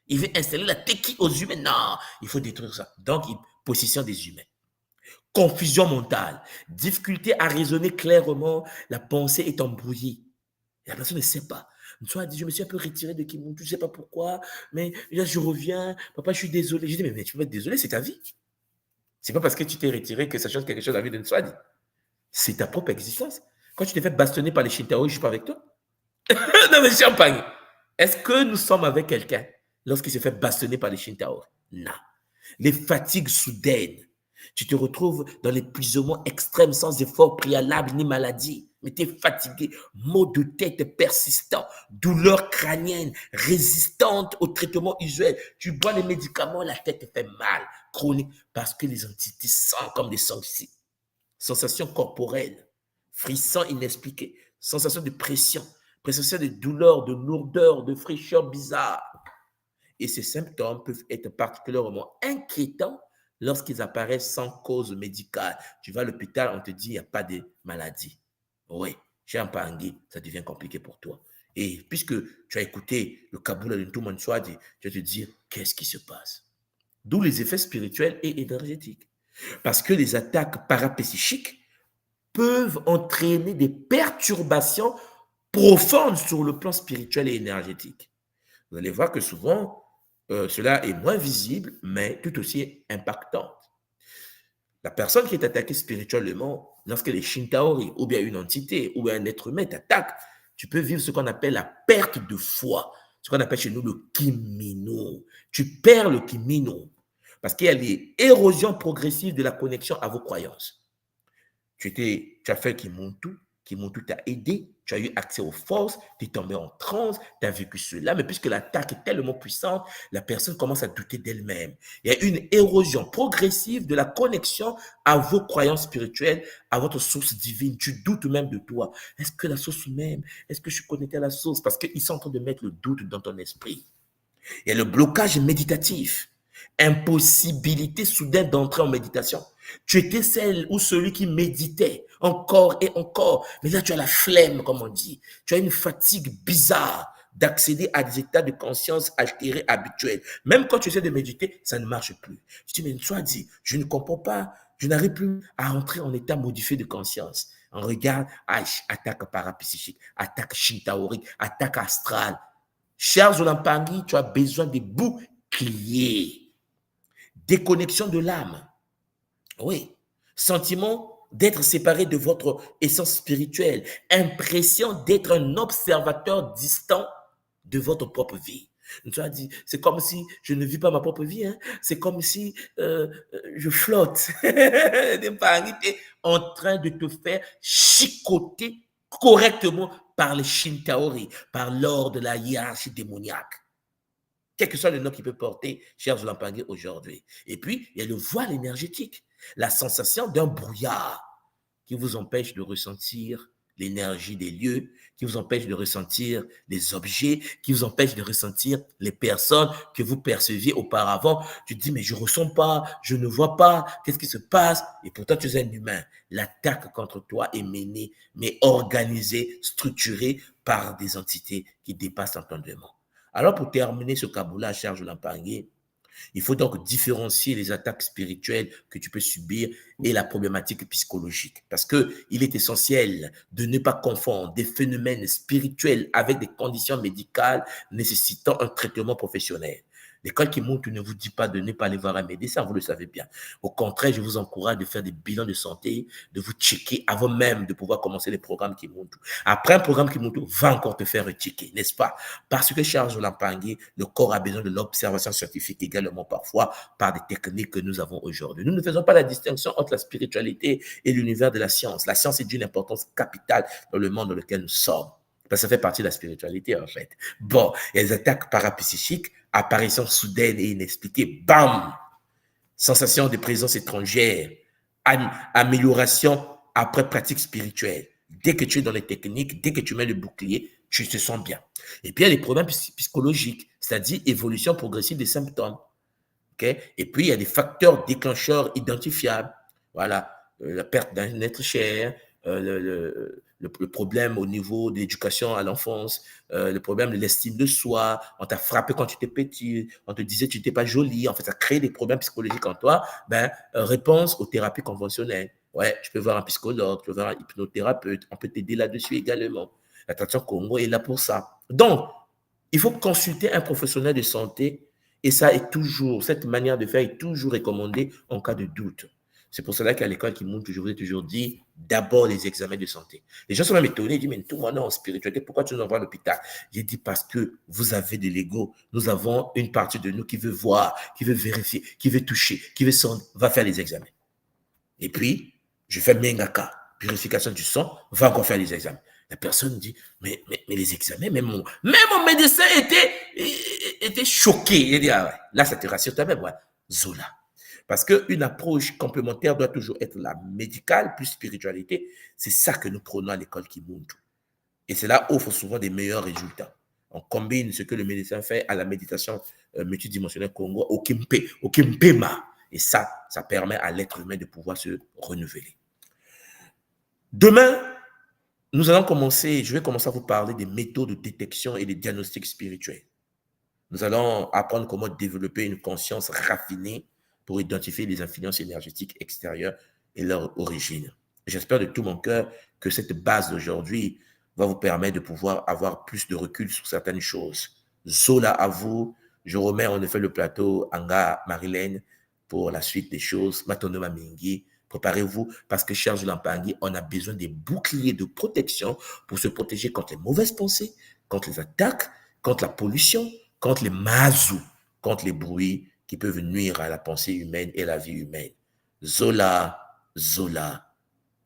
Il veut installer la teki aux humains. Non, il faut détruire ça. Donc, possession des humains. Confusion mentale, difficulté à raisonner clairement, la pensée est embrouillée. La personne ne sait pas. Soit dit, je me suis un peu retiré de Kimuntu, je ne sais pas pourquoi, mais là, je reviens, papa, je suis désolé. Je dis, mais tu peux être désolé, c'est ta vie. C'est pas parce que tu t'es retiré que ça change quelque chose à la vie de Nswadi. C'est ta propre existence. Quand tu t'es fait bastonner par les Shintaois, je ne suis pas avec toi. Non, mais champagne. Est-ce que nous sommes avec quelqu'un lorsqu'il se fait bastonner par les Shintaois? Non. Les fatigues soudaines. Tu te retrouves dans l'épuisement extrême sans effort préalable ni maladie. Mais tu es fatigué, maux de tête persistants, douleurs crâniennes résistantes au traitement usuel. Tu bois les médicaments, la tête te fait mal, chronique, parce que les entités sentent comme des sensations corporelles, frissons inexpliqués, sensations de pression, pression de douleur, de lourdeur, de fraîcheur bizarre. Et ces symptômes peuvent être particulièrement inquiétants lorsqu'ils apparaissent sans cause médicale. Tu vas à l'hôpital, on te dit qu'il n'y a pas de maladie. Oui, chez un Pangui, ça devient compliqué pour toi. Et puisque tu as écouté le Kaboula de Ntuman Swadi, tu vas te dire, qu'est-ce qui se passe? D'où les effets spirituels et énergétiques. Parce que les attaques parapsychiques peuvent entraîner des perturbations profondes sur le plan spirituel et énergétique. Vous allez voir que souvent, cela est moins visible, mais tout aussi impactant. La personne qui est attaquée spirituellement, lorsque les Shintaori, ou bien une entité, ou bien un être humain t'attaque, tu peux vivre ce qu'on appelle la perte de foi, ce qu'on appelle chez nous le kimino. Tu perds le kimino, parce qu'il y a l'érosion progressive de la connexion à vos croyances. Tu as fait Kimuntu t'a aidé, tu as eu accès aux forces, tu es tombé en transe, tu as vécu cela, mais puisque l'attaque est tellement puissante, la personne commence à douter d'elle-même. Il y a une érosion progressive de la connexion à vos croyances spirituelles, à votre source divine. Tu doutes même de toi. Est-ce que la source même, est-ce que je suis connecté à la source? Parce qu'ils sont en train de mettre le doute dans ton esprit. Il y a le blocage méditatif. Impossibilité soudaine d'entrer en méditation. Tu étais celle ou celui qui méditait encore et encore. Mais là, tu as la flemme, comme on dit. Tu as une fatigue bizarre d'accéder à des états de conscience altérés habituels. Même quand tu essaies de méditer, ça ne marche plus. Tu dis, mais soit dit, je ne comprends pas, je n'arrive plus à entrer en état modifié de conscience. On regarde, attaque parapsychique, attaque shintaorique, attaque astrale. Cher Zolampangui, tu as besoin de boucliers. Déconnexion de l'âme. Oui. Sentiment d'être séparé de votre essence spirituelle. Impression d'être un observateur distant de votre propre vie. Tu as dit, c'est comme si je ne vis pas ma propre vie. Hein. C'est comme si je flotte. Tu es en train de te faire chicoter correctement par les Shintaori, par l'ordre de la hiérarchie démoniaque. Quel que soit le nom qu'il peut porter, cher Zolampangui, aujourd'hui. Et puis, il y a le voile énergétique, la sensation d'un brouillard qui vous empêche de ressentir l'énergie des lieux, qui vous empêche de ressentir les objets, qui vous empêche de ressentir les personnes que vous perceviez auparavant. Tu te dis, mais je ne ressens pas, je ne vois pas, qu'est-ce qui se passe? Et pourtant, tu es un humain. L'attaque contre toi est menée, mais organisée, structurée par des entités qui dépassent l'entendement. Alors, pour terminer ce caboulage, cher Zolampangui, il faut donc différencier les attaques spirituelles que tu peux subir et la problématique psychologique. Parce qu'il est essentiel de ne pas confondre des phénomènes spirituels avec des conditions médicales nécessitant un traitement professionnel. L'école qui monte ne vous dit pas de ne pas aller voir un médecin, vous le savez bien. Au contraire, je vous encourage de faire des bilans de santé, de vous checker avant même de pouvoir commencer les programmes qui montent. Après un programme qui monte, va encore te faire checker, n'est-ce pas? Parce que, cher Zolampangui, le corps a besoin de l'observation scientifique également parfois par des techniques que nous avons aujourd'hui. Nous ne faisons pas la distinction entre la spiritualité et l'univers de la science. La science est d'une importance capitale dans le monde dans lequel nous sommes. Parce que ça fait partie de la spiritualité, en fait. Bon, il y a les attaques parapsychiques, apparition soudaine et inexpliquée, bam! Sensation de présence étrangère, amélioration après pratique spirituelle. Dès que tu es dans les techniques, dès que tu mets le bouclier, tu te sens bien. Et puis, il y a les problèmes psychologiques, c'est-à-dire évolution progressive des symptômes. Okay? Et puis, il y a des facteurs déclencheurs identifiables. Voilà, la perte d'un être cher, le problème au niveau de l'éducation à l'enfance, le problème de l'estime de soi, on t'a frappé quand tu étais petit, on te disait que tu n'étais pas jolie, en fait, ça crée des problèmes psychologiques en toi, réponse aux thérapies conventionnelles. Ouais, tu peux voir un psychologue, tu peux voir un hypnothérapeute, on peut t'aider là-dessus également. La Tradition Congo est là pour ça. Donc, il faut consulter un professionnel de santé et ça est toujours, cette manière de faire est toujours recommandée en cas de doute. C'est pour cela qu'à l'école qui monte, je vous ai toujours dit, d'abord les examens de santé. Les gens sont même étonnés, ils disent, mais tout le monde est en spiritualité, pourquoi tu nous envoies à l'hôpital? J'ai dit, parce que vous avez de l'ego. Nous avons une partie de nous qui veut voir, qui veut vérifier, qui veut toucher, qui veut sentir, va faire les examens. Et puis, je fais Mengaka, purification du sang, va encore faire les examens. La personne dit, mais les examens, même mon médecin était choqué. Il dit, ah ouais, là, ça te rassure toi-même, ouais. Zola. Parce qu'une approche complémentaire doit toujours être la médicale plus spiritualité. C'est ça que nous prenons à l'école qui monte. Et cela offre souvent des meilleurs résultats. On combine ce que le médecin fait à la méditation multidimensionnelle Congo, au Kimpema. Et ça permet à l'être humain de pouvoir se renouveler. Demain, je vais commencer à vous parler des méthodes de détection et des diagnostics spirituels. Nous allons apprendre comment développer une conscience raffinée pour identifier les influences énergétiques extérieures et leur origine. J'espère de tout mon cœur que cette base d'aujourd'hui va vous permettre de pouvoir avoir plus de recul sur certaines choses. Zola à vous, je remets en effet le plateau Anga Marilène pour la suite des choses. Matonoma Mingi, préparez-vous parce que, cher Zolampangui, on a besoin des boucliers de protection pour se protéger contre les mauvaises pensées, contre les attaques, contre la pollution, contre les mazous, contre les bruits qui peuvent nuire à la pensée humaine et la vie humaine. Zola, Zola,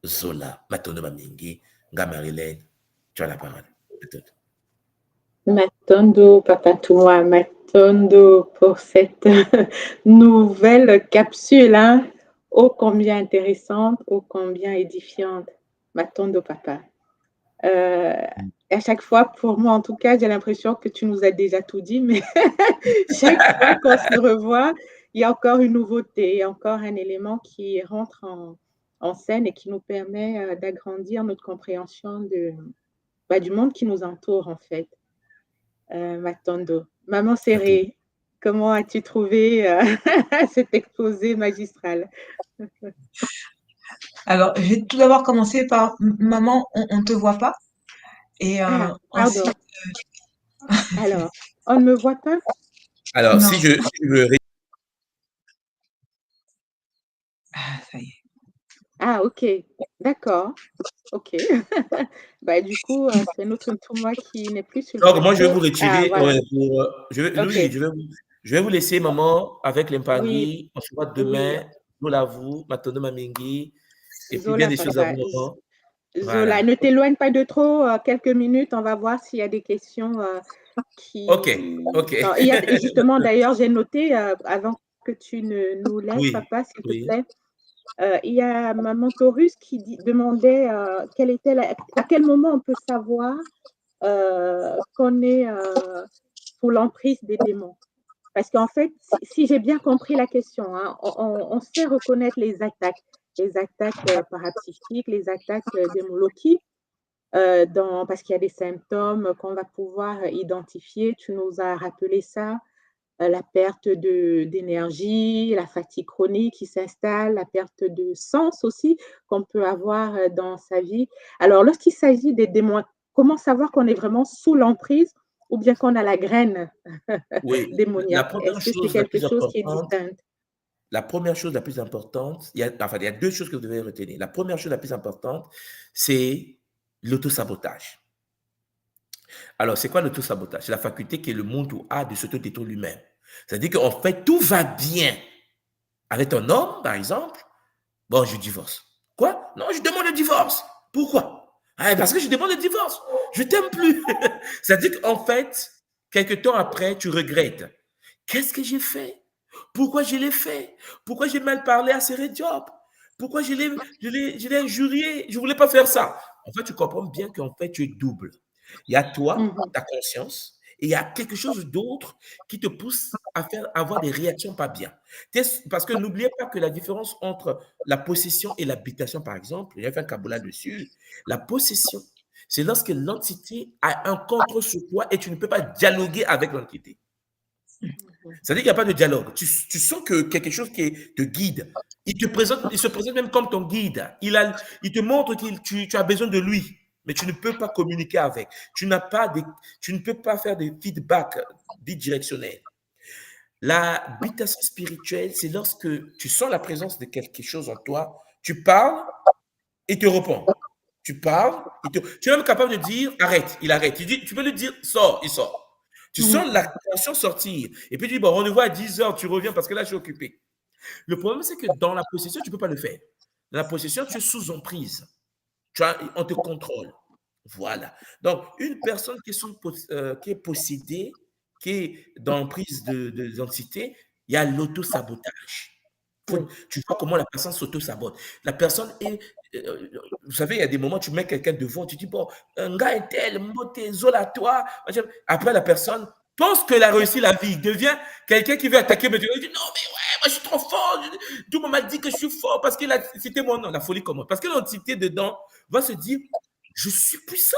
Zola. Matonoma Mingi, Nga Marilène, Tu as la parole. Peut-être. Matondo, Papa Touma, Matondo pour cette nouvelle capsule, hein. Ô combien intéressante, ô combien édifiante. Matondo, Papa. À chaque fois, pour moi en tout cas, j'ai l'impression que tu nous as déjà tout dit, mais chaque fois qu'on se revoit, il y a encore une nouveauté, il y a encore un élément qui rentre en scène et qui nous permet d'agrandir notre compréhension du monde qui nous entoure en fait. Matondo. Maman Ok. Serré, comment as-tu trouvé cet exposé magistral? Alors, je vais tout d'abord commencer par maman, on te voit pas. Et Ah, pardon. ensuite, Alors, on ne me voit pas? Alors, non, si je veux ah, ça y est. Ah, OK. D'accord. OK. Bah, du coup, c'est notre Ntouma qui n'est plus sur le donc, moi, je vais plateau. vous Ah, retirer. voilà. Louis, OK. je vais vous laisser, maman, avec Oui, l'Empangui. On se voit oui. demain. Zola vous, Matondo Mamingi. Et puis, bien Zola, des choses à papa. vous, maman. Zola, Voilà. ne t'éloigne pas de trop, quelques minutes, on va voir s'il y a des questions OK. qui. OK. Non, et justement, d'ailleurs, j'ai noté, avant que tu ne nous laisses, Oui. papa, s'il te Oui. plaît, il y a maman Taurus qui demandait quelle était à quel moment on peut savoir qu'on est sous l'emprise des démons. Parce qu'en fait, si j'ai bien compris la question, hein, on sait reconnaître les attaques parapsychiques, les attaques démoloquies, parce qu'il y a des symptômes qu'on va pouvoir identifier. Tu nous as rappelé ça, la perte d'énergie, la fatigue chronique qui s'installe, la perte de sens aussi qu'on peut avoir dans sa vie. Alors, lorsqu'il s'agit des démons, comment savoir qu'on est vraiment sous l'emprise ou bien qu'on a la graine Oui. La démoniaque? première Est-ce que c'est chose la quelque plus chose qui est importante, distinct? la première chose la plus importante, il y a deux choses que vous devez retenir. La première chose la plus importante, c'est l'autosabotage. Alors, c'est quoi l'autosabotage? C'est la faculté que le monde a de s'autodétruire lui-même. C'est-à-dire qu'en fait, tout va bien avec un homme, par exemple. Bon, je divorce. Quoi? Non, je demande le divorce. Pourquoi? Ah, parce que je demande le divorce. Je t'aime plus. C'est-à-dire qu'en fait, quelques temps après, tu regrettes. Qu'est-ce que j'ai fait? Pourquoi je l'ai fait? Pourquoi j'ai mal parlé à Seré Diop? Pourquoi je l'ai injurié? Je ne voulais pas faire ça. En fait, tu comprends bien qu'en fait, tu es double. Il y a toi, Mmh. ta conscience, et il y a quelque chose d'autre qui te pousse à avoir des réactions pas bien. Parce que n'oubliez pas que la différence entre la possession et l'habitation, par exemple, j'ai fait un Kabbalah dessus, la possession, c'est lorsque l'entité a un contrôle sur toi et tu ne peux pas dialoguer avec l'entité. Mmh. C'est-à-dire qu'il n'y a pas de dialogue. Tu sens que quelque chose qui te guide. Il se présente même comme ton guide. Il te montre que tu as besoin de lui, mais tu ne peux pas communiquer avec. Tu ne peux pas faire des feedbacks bidirectionnels. L'habitation spirituelle, c'est lorsque tu sens la présence de quelque chose en toi, tu parles et il te répond. Tu parles, tu es même capable de dire arrête, il arrête. Tu peux lui dire sors, il sort. Tu sens Mmh. la conscience sortir. Et puis tu dis bon, on le voit à 10 heures, tu reviens parce que là, je suis occupé. Le problème, c'est que dans la possession, tu ne peux pas le faire. Dans la possession, tu es sous emprise. On te contrôle. Voilà. Donc, une personne qui est possédée, qui est dans l'emprise de l'entité, il y a l'auto-sabotage. Oui. Tu vois comment la personne s'auto-sabote. La personne est. Vous savez, il y a des moments, tu mets quelqu'un devant, tu dis, bon, un gars est tel, moté, zola, toi. Après, la personne pense qu'elle a réussi la vie, devient quelqu'un qui veut attaquer, mais il dit, non, mais ouais, moi, je suis trop fort. Tout le monde m'a dit que je suis fort parce qu'il a cité mon nom. La folie comment? Parce que l'entité dedans va se dire, je suis puissant.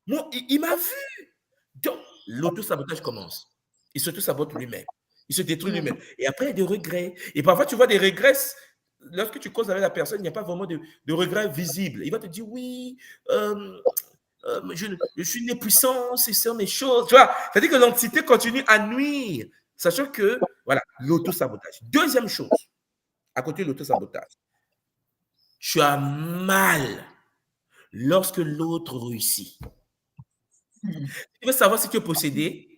Moi, il m'a vu. Donc, l'auto-sabotage commence. Il s'auto-sabote lui-même. Il se détruit Mmh. lui-même. Et après, il y a des regrets. Et parfois, tu vois des regrets. Lorsque tu causes avec la personne, il n'y a pas vraiment de regrets visibles. Il va te dire, oui, je suis né puissant, c'est ça mes choses. Tu vois, c'est-à-dire que l'entité continue à nuire, sachant que, voilà, l'auto-sabotage. Deuxième chose, à côté de l'auto-sabotage, tu as mal lorsque l'autre réussit. Hmm. Tu veux savoir si tu es possédé?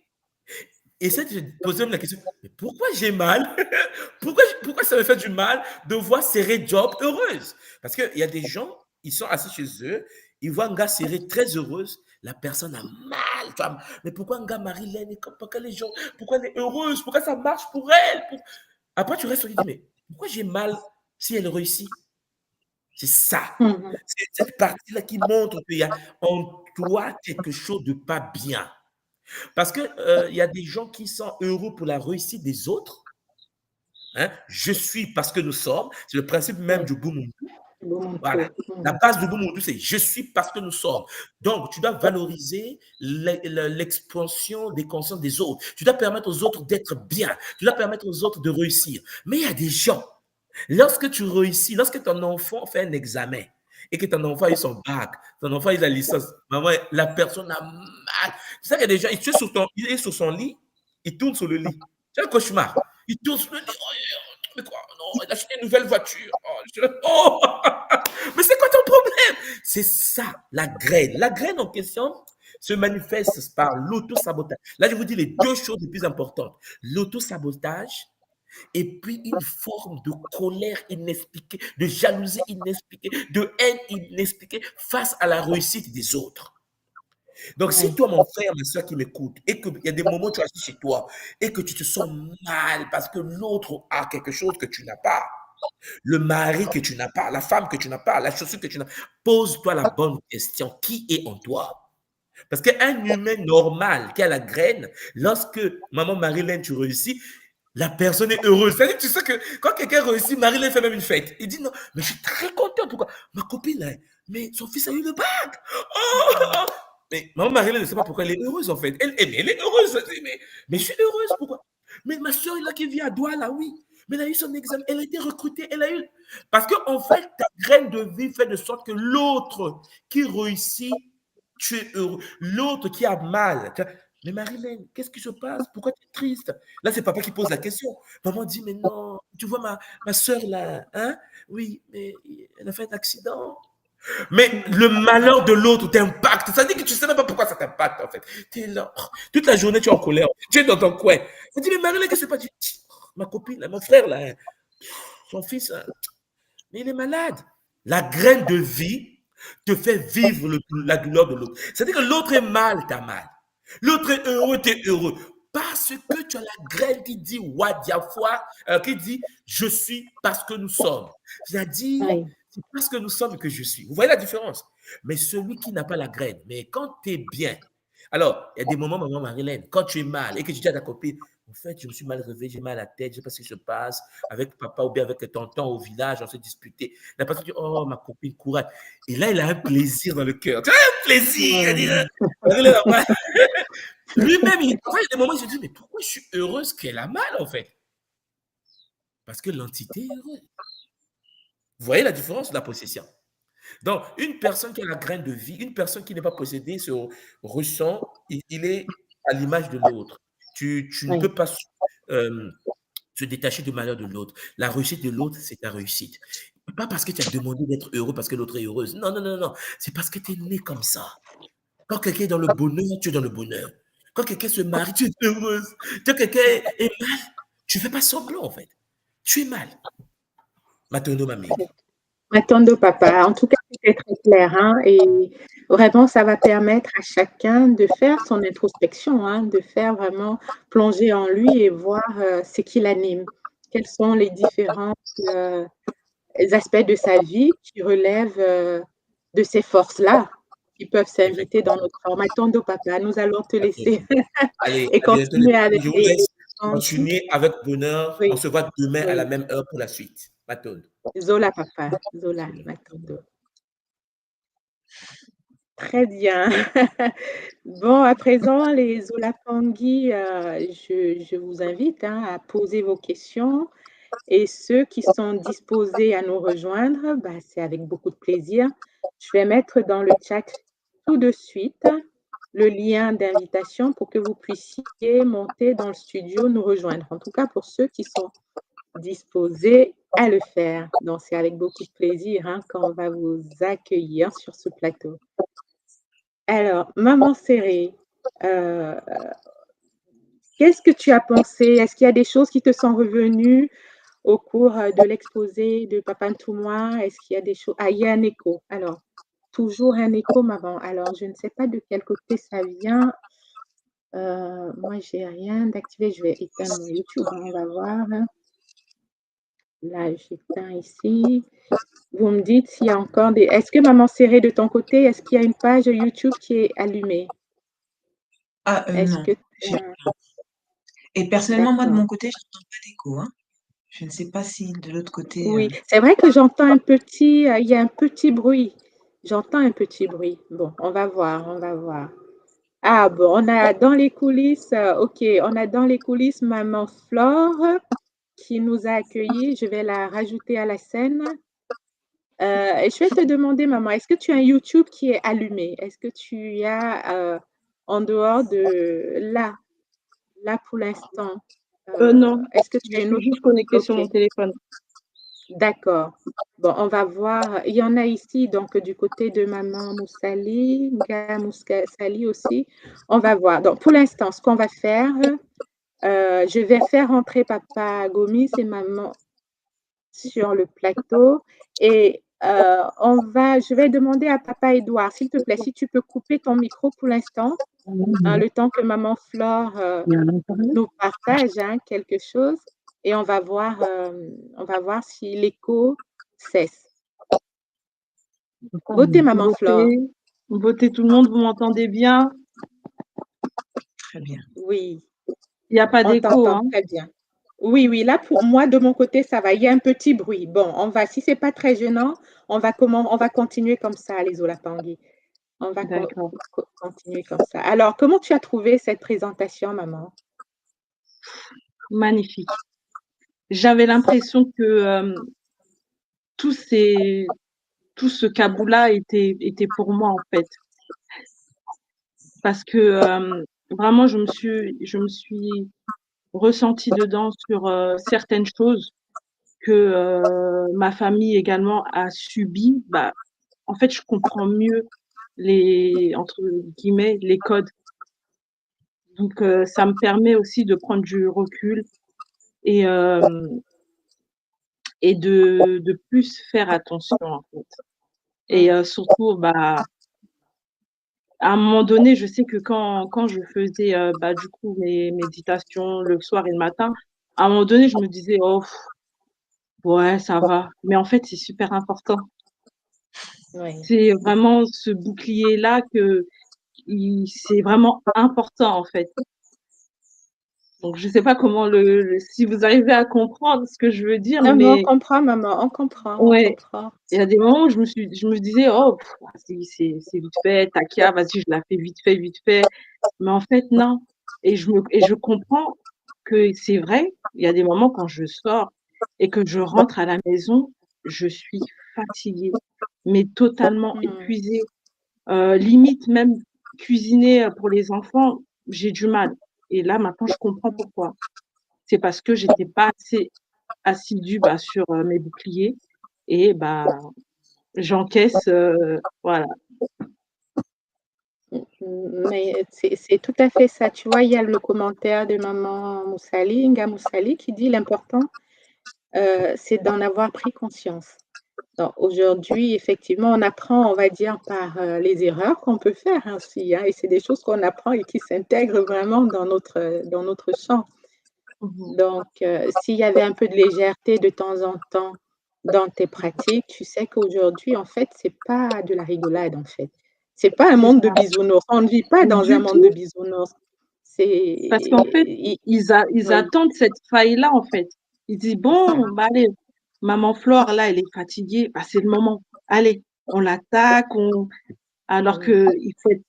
Essaie de te poser la question, mais pourquoi j'ai mal? Pourquoi ça me fait du mal de voir Seré Job heureuse? Parce qu'il y a des gens, ils sont assis chez eux, Il voit un gars serré, très heureuse, la personne a mal. Tu vois. Mais pourquoi un gars Marilyn, pourquoi les gens, pourquoi elle est heureuse, pourquoi ça marche pour elle? Après, tu restes et tu dis, mais pourquoi j'ai mal si elle réussit? C'est ça. Mhm. C'est cette partie-là qui montre qu'il y a en toi quelque chose de pas bien. Parce que il y a des gens qui sont heureux pour la réussite des autres. Hein. Je suis parce que nous sommes. C'est le principe même Oui, du Ubuntu. Voilà. Ubuntu. La Mhm. base du Ubuntu, c'est je suis parce que nous sommes. Donc, tu dois valoriser l'expansion des consciences des autres. Tu dois permettre aux autres d'être bien. Tu dois permettre aux autres de réussir. Mais il y a des gens, lorsque tu réussis, lorsque ton enfant fait un examen et que ton enfant a eu son bac, ton enfant a eu la licence, maman, la personne a mal. Tu sais qu'il y a des gens, il est sur son lit, il tourne sur le lit. C'est un cauchemar. Il tourne sur le lit. Oh, mais quoi? Non, il a acheté une nouvelle voiture. Oh. Mais c'est quoi ton problème? C'est ça, la graine. La graine en question se manifeste par l'auto-sabotage. Là, je vous dis les deux choses les plus importantes. L'auto-sabotage et puis une forme de colère inexpliquée, de jalousie inexpliquée, de haine inexpliquée face à la réussite des autres. Donc, si Oui, toi, mon frère, ma soeur qui m'écoute, et qu'il y a des moments où tu es assis chez toi et que tu te sens mal parce que l'autre a quelque chose que tu n'as pas, le mari que tu n'as pas, la femme que tu n'as pas, la chaussure que tu n'as pas, pose-toi la bonne question. Qui est en toi? Parce qu'un humain normal qui a la graine, lorsque maman Marilyn, tu réussis, la personne est heureuse. C'est-à-dire que tu sais que quand quelqu'un réussit, Marilyn fait même une fête. Il dit non, mais je suis très content. Pourquoi? Ma copine, là, mais son fils a eu le bac. Oh! Mais maman Marilyn ne sait pas pourquoi elle est heureuse en fait. Elle est heureuse. Mais je suis heureuse. Pourquoi? Mais ma soeur là qui vit à Douala, oui. Mais elle a eu son examen, elle a été recrutée, elle a eu. Parce qu'en fait, ta graine de vie fait de sorte que l'autre qui réussit, tu es heureux. L'autre qui a mal. Mais Marilyn, qu'est-ce qui se passe? Pourquoi tu es triste? Là, c'est papa qui pose la question. Maman dit, mais non, tu vois ma soeur là, hein? Oui, mais elle a fait un accident. Mais mhm. le malheur de l'autre t'impacte. Ça dit que tu ne sais même pas pourquoi ça t'impacte, en fait. Tu es là, toute la journée, tu es en colère. Tu es dans ton coin. Tu dis, mais Marilyn, qu'est-ce qui se passe? Ma copine, mon frère, là, son fils, mais il est malade. La graine de vie te fait vivre la douleur de l'autre. C'est-à-dire que l'autre est mal, tu as mal. L'autre est heureux, tu es heureux. Parce que tu as la graine qui dit Wadiafwa, qui dit je suis parce que nous sommes. C'est-à-dire, Oui, c'est parce que nous sommes que je suis. Vous voyez la différence? Mais celui qui n'a pas la graine, mais quand tu es bien, alors, il y a des moments, maman Marilyn, quand tu es mal et que tu dis à ta copine, en fait, je me suis mal réveillé, j'ai mal à la tête, je ne sais pas ce qui se passe, avec papa ou bien avec tonton au village, on s'est disputé. La personne dit, oh, ma copine, courage. Et là, il a un plaisir dans le cœur. Tu as un plaisir. Il dit, mhm. lui-même, il y a des moments où il se dit, mais pourquoi je suis heureuse qu'elle a mal, en fait? Parce que l'entité est heureuse. Vous voyez la différence de la possession? Donc, une personne qui a la graine de vie, une personne qui n'est pas possédée, se ressent, il est à l'image de l'autre. Tu ne Oui, peux pas se détacher du malheur de l'autre. La réussite de l'autre, c'est ta réussite. Pas parce que tu as demandé d'être heureux parce que l'autre est heureuse. Non, non, non, non. C'est parce que tu es né comme ça. Quand quelqu'un est dans le bonheur, tu es dans le bonheur. Quand quelqu'un se marie, tu es heureuse. Quand quelqu'un est mal, tu ne fais pas semblant, en fait. Tu es mal. Matondo Mamig. Matondo papa. En tout cas, c'était très clair, hein, et vraiment, ça va permettre à chacun de faire son introspection, hein, de faire vraiment plonger en lui et voir ce qui l'anime. Quels sont les différents aspects de sa vie qui relèvent de ces forces-là qui peuvent s'inviter dans Effectivement. notre corps. Matondo papa, nous allons te laisser Allez, et à bientôt les continuer avec amis. Je vous les laisse Angie. continuer avec bonheur. On Oui, se voit demain à la oui. même heure pour la suite. Maton. Zola papa, Zola, Matondo. Très bien. Bon, à présent, les Olapangi, je vous invite, hein, à poser vos questions et ceux qui sont disposés à nous rejoindre, bah, c'est avec beaucoup de plaisir. Je vais mettre dans le chat tout de suite le lien d'invitation pour que vous puissiez monter dans le studio, nous rejoindre. En tout cas, pour ceux qui sont disposés à le faire. Donc, c'est avec beaucoup de plaisir, hein, qu'on va vous accueillir sur ce plateau. Alors, maman serrée, euh, qu'est-ce que tu as pensé? Est-ce qu'il y a des choses qui te sont revenues au cours de l'exposé de Papa Ntouma? Est-ce qu'il y a des choses? Ah, il y a un écho. Alors, toujours un écho, maman. Alors, je ne sais pas de quel côté ça vient. Moi, j'ai rien d'activé. Je vais éteindre mon YouTube, hein, on va voir. Là, j'éteins ici. Vous me dites s'il y a encore des... Est-ce que maman serrée de ton côté, est-ce qu'il y a une page YouTube qui est allumée? Ah, Est-ce non. que... Et personnellement, moi, de D'accord. mon côté, je n'entends pas d'écho, hein. Je ne sais pas si de l'autre côté. Oui, c'est vrai que j'entends un petit... il y a un petit bruit. J'entends un petit bruit. Bon, on va voir, on va voir. Ah bon, on a dans les coulisses, ok, on a dans les coulisses maman Flore qui nous a accueillis. Je vais la rajouter à la scène. Et je vais te demander, maman, est-ce que tu as un YouTube qui est allumé? Est-ce que tu as, en dehors de là pour l'instant, Non, est-ce que tu je as une suis autre? juste connectée sur Ok, mon téléphone. d'accord. Bon, on va voir. Il y en a ici, donc du côté de maman Moussali, Nga Moussali aussi. On va voir. Donc, pour l'instant, ce qu'on va faire, je vais faire entrer papa Gomis et maman sur le plateau et je vais demander à papa Édouard, s'il te plaît, si tu peux couper ton micro pour l'instant, hein, le temps que maman Flore nous partage quelque chose et on va voir si l'écho cesse. Votez, maman Flore. Votez tout le monde, vous m'entendez bien? Très bien. Oui, Il n'y a pas on d'écho, t'entend hein? très bien. Oui, oui, là pour moi, de mon côté, ça va. Il y a un petit bruit. Bon, si c'est pas très gênant, on va continuer comme ça, les Olapangui. On va D'accord. continuer comme ça. Alors, comment tu as trouvé cette présentation, maman? Magnifique. J'avais l'impression que tout ce Kaboula était pour moi, en fait. Parce que vraiment, je me suis ressentie dedans sur certaines choses que ma famille également a subies. Bah, en fait, je comprends mieux entre guillemets, les codes. Donc, ça me permet aussi de prendre du recul et, et de plus faire attention, en fait. Et surtout, bah, à un moment donné, je sais que quand je faisais du coup mes méditations le soir et le matin, à un moment donné, je me disais, oh, ouais, ça va. Mais en fait, c'est super important. Oui. C'est vraiment ce bouclier-là c'est vraiment important, en fait. Donc, je sais pas comment si vous arrivez à comprendre ce que je veux dire, Non, mais on mais comprend, maman, on comprend, on ouais, comprend. il y a des moments où je me disais, oh, c'est vite fait, Takia, vas-y, je la fais vite fait, vite fait. Mais en fait, non. Et je comprends que c'est vrai, il y a des moments quand je sors et que je rentre à la maison, je suis fatiguée, mais totalement épuisée. Limite même cuisiner pour les enfants, j'ai du mal. Et là, maintenant, je comprends pourquoi. C'est parce que j'étais pas assez assidue sur mes boucliers et j'encaisse, voilà. Mais c'est tout à fait ça. Tu vois, il y a le commentaire de maman Moussali, Nga Moussali, qui dit l'important, c'est d'en avoir pris conscience. Donc, aujourd'hui, effectivement, on apprend, on va dire, par les erreurs qu'on peut faire ainsi, et c'est des choses qu'on apprend et qui s'intègrent vraiment dans notre champ. Donc, s'il y avait un peu de légèreté de temps en temps dans tes pratiques, tu sais qu'aujourd'hui, en fait, c'est pas de la rigolade, en fait. C'est pas un C'est monde de ça. bisounours. On ne vit pas dans un Du monde de tout, bisounours. parce qu'en fait, C'est ils oui, attendent cette faille-là, en fait. Ils disent: «Bon, bah, allez, maman Flore, là, elle est fatiguée, bah, c'est le moment. Allez, on l'attaque, alors qu'il faut être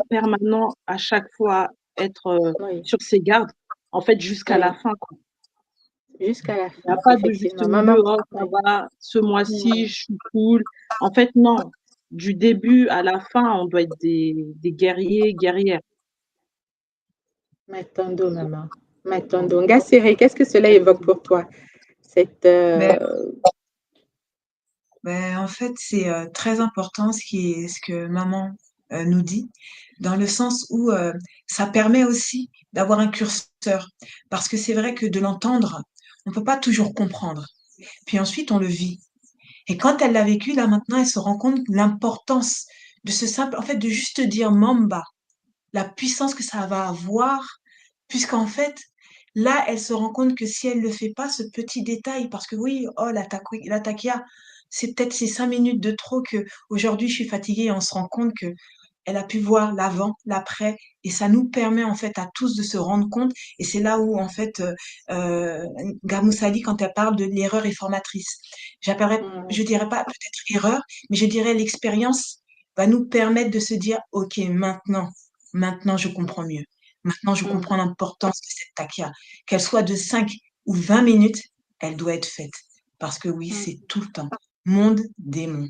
permanent à chaque fois, être oui, sur ses gardes, en fait, jusqu'à la oui, fin, quoi. jusqu'à la Il n'y a fin, pas de juste effectivement. milieu: Maman, «Oh, ça oui, va, ce mois-ci, non, je suis cool». En fait, non. Du début à la fin, on doit être des guerriers, guerrières. Matondo, maman. Matondo. Ngasséré, qu'est-ce que cela évoque pour toi? Cette, Mais, en fait, c'est très important ce que maman nous dit, dans le sens où ça permet aussi d'avoir un curseur. Parce que c'est vrai que de l'entendre, on ne peut pas toujours comprendre. Puis ensuite, on le vit. Et quand elle l'a vécu, là, maintenant, elle se rend compte de l'importance de ce simple, en fait, de juste dire Mamba, la puissance que ça va avoir, puisqu'en fait, là, elle se rend compte que si elle le fait pas, ce petit détail, parce que oui, oh, la taquia, c'est peut-être ces 5 minutes de trop que aujourd'hui je suis fatiguée et on se rend compte que elle a pu voir l'avant, l'après, et ça nous permet en fait à tous de se rendre compte. Et c'est là où en fait Gamoussali, quand elle parle de l'erreur est formatrice, Mmh. je dirais pas peut-être erreur, mais je dirais l'expérience va nous permettre de se dire, ok, maintenant je comprends mieux. Maintenant je comprends Mmh. l'importance de cette takia. Qu'elle soit de 5 ou 20 minutes, elle doit être faite. Parce que oui, Mmh. c'est tout le temps. Monde, démon,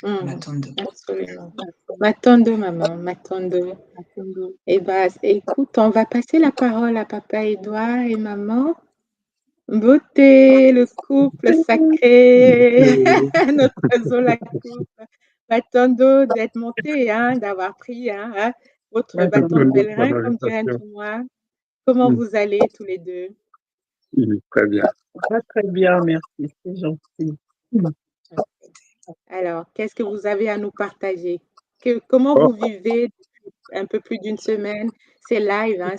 Mmh. Matondo. Absolument. Matondo, maman, Matondo. Eh ben, écoute, on va passer la parole à papa Édouard et maman. Beauté, le couple sacré, notre Zola couple. Matondo d'être monté, hein, d'avoir pris votre bâton de pèlerin, comme dirait un Toumois. Comment vous allez tous les deux? Très bien. Très, très bien, merci. C'est gentil. Alors, qu'est-ce que vous avez à nous partager? Comment Oh, vous vivez depuis un peu plus d'une semaine ces lives, hein,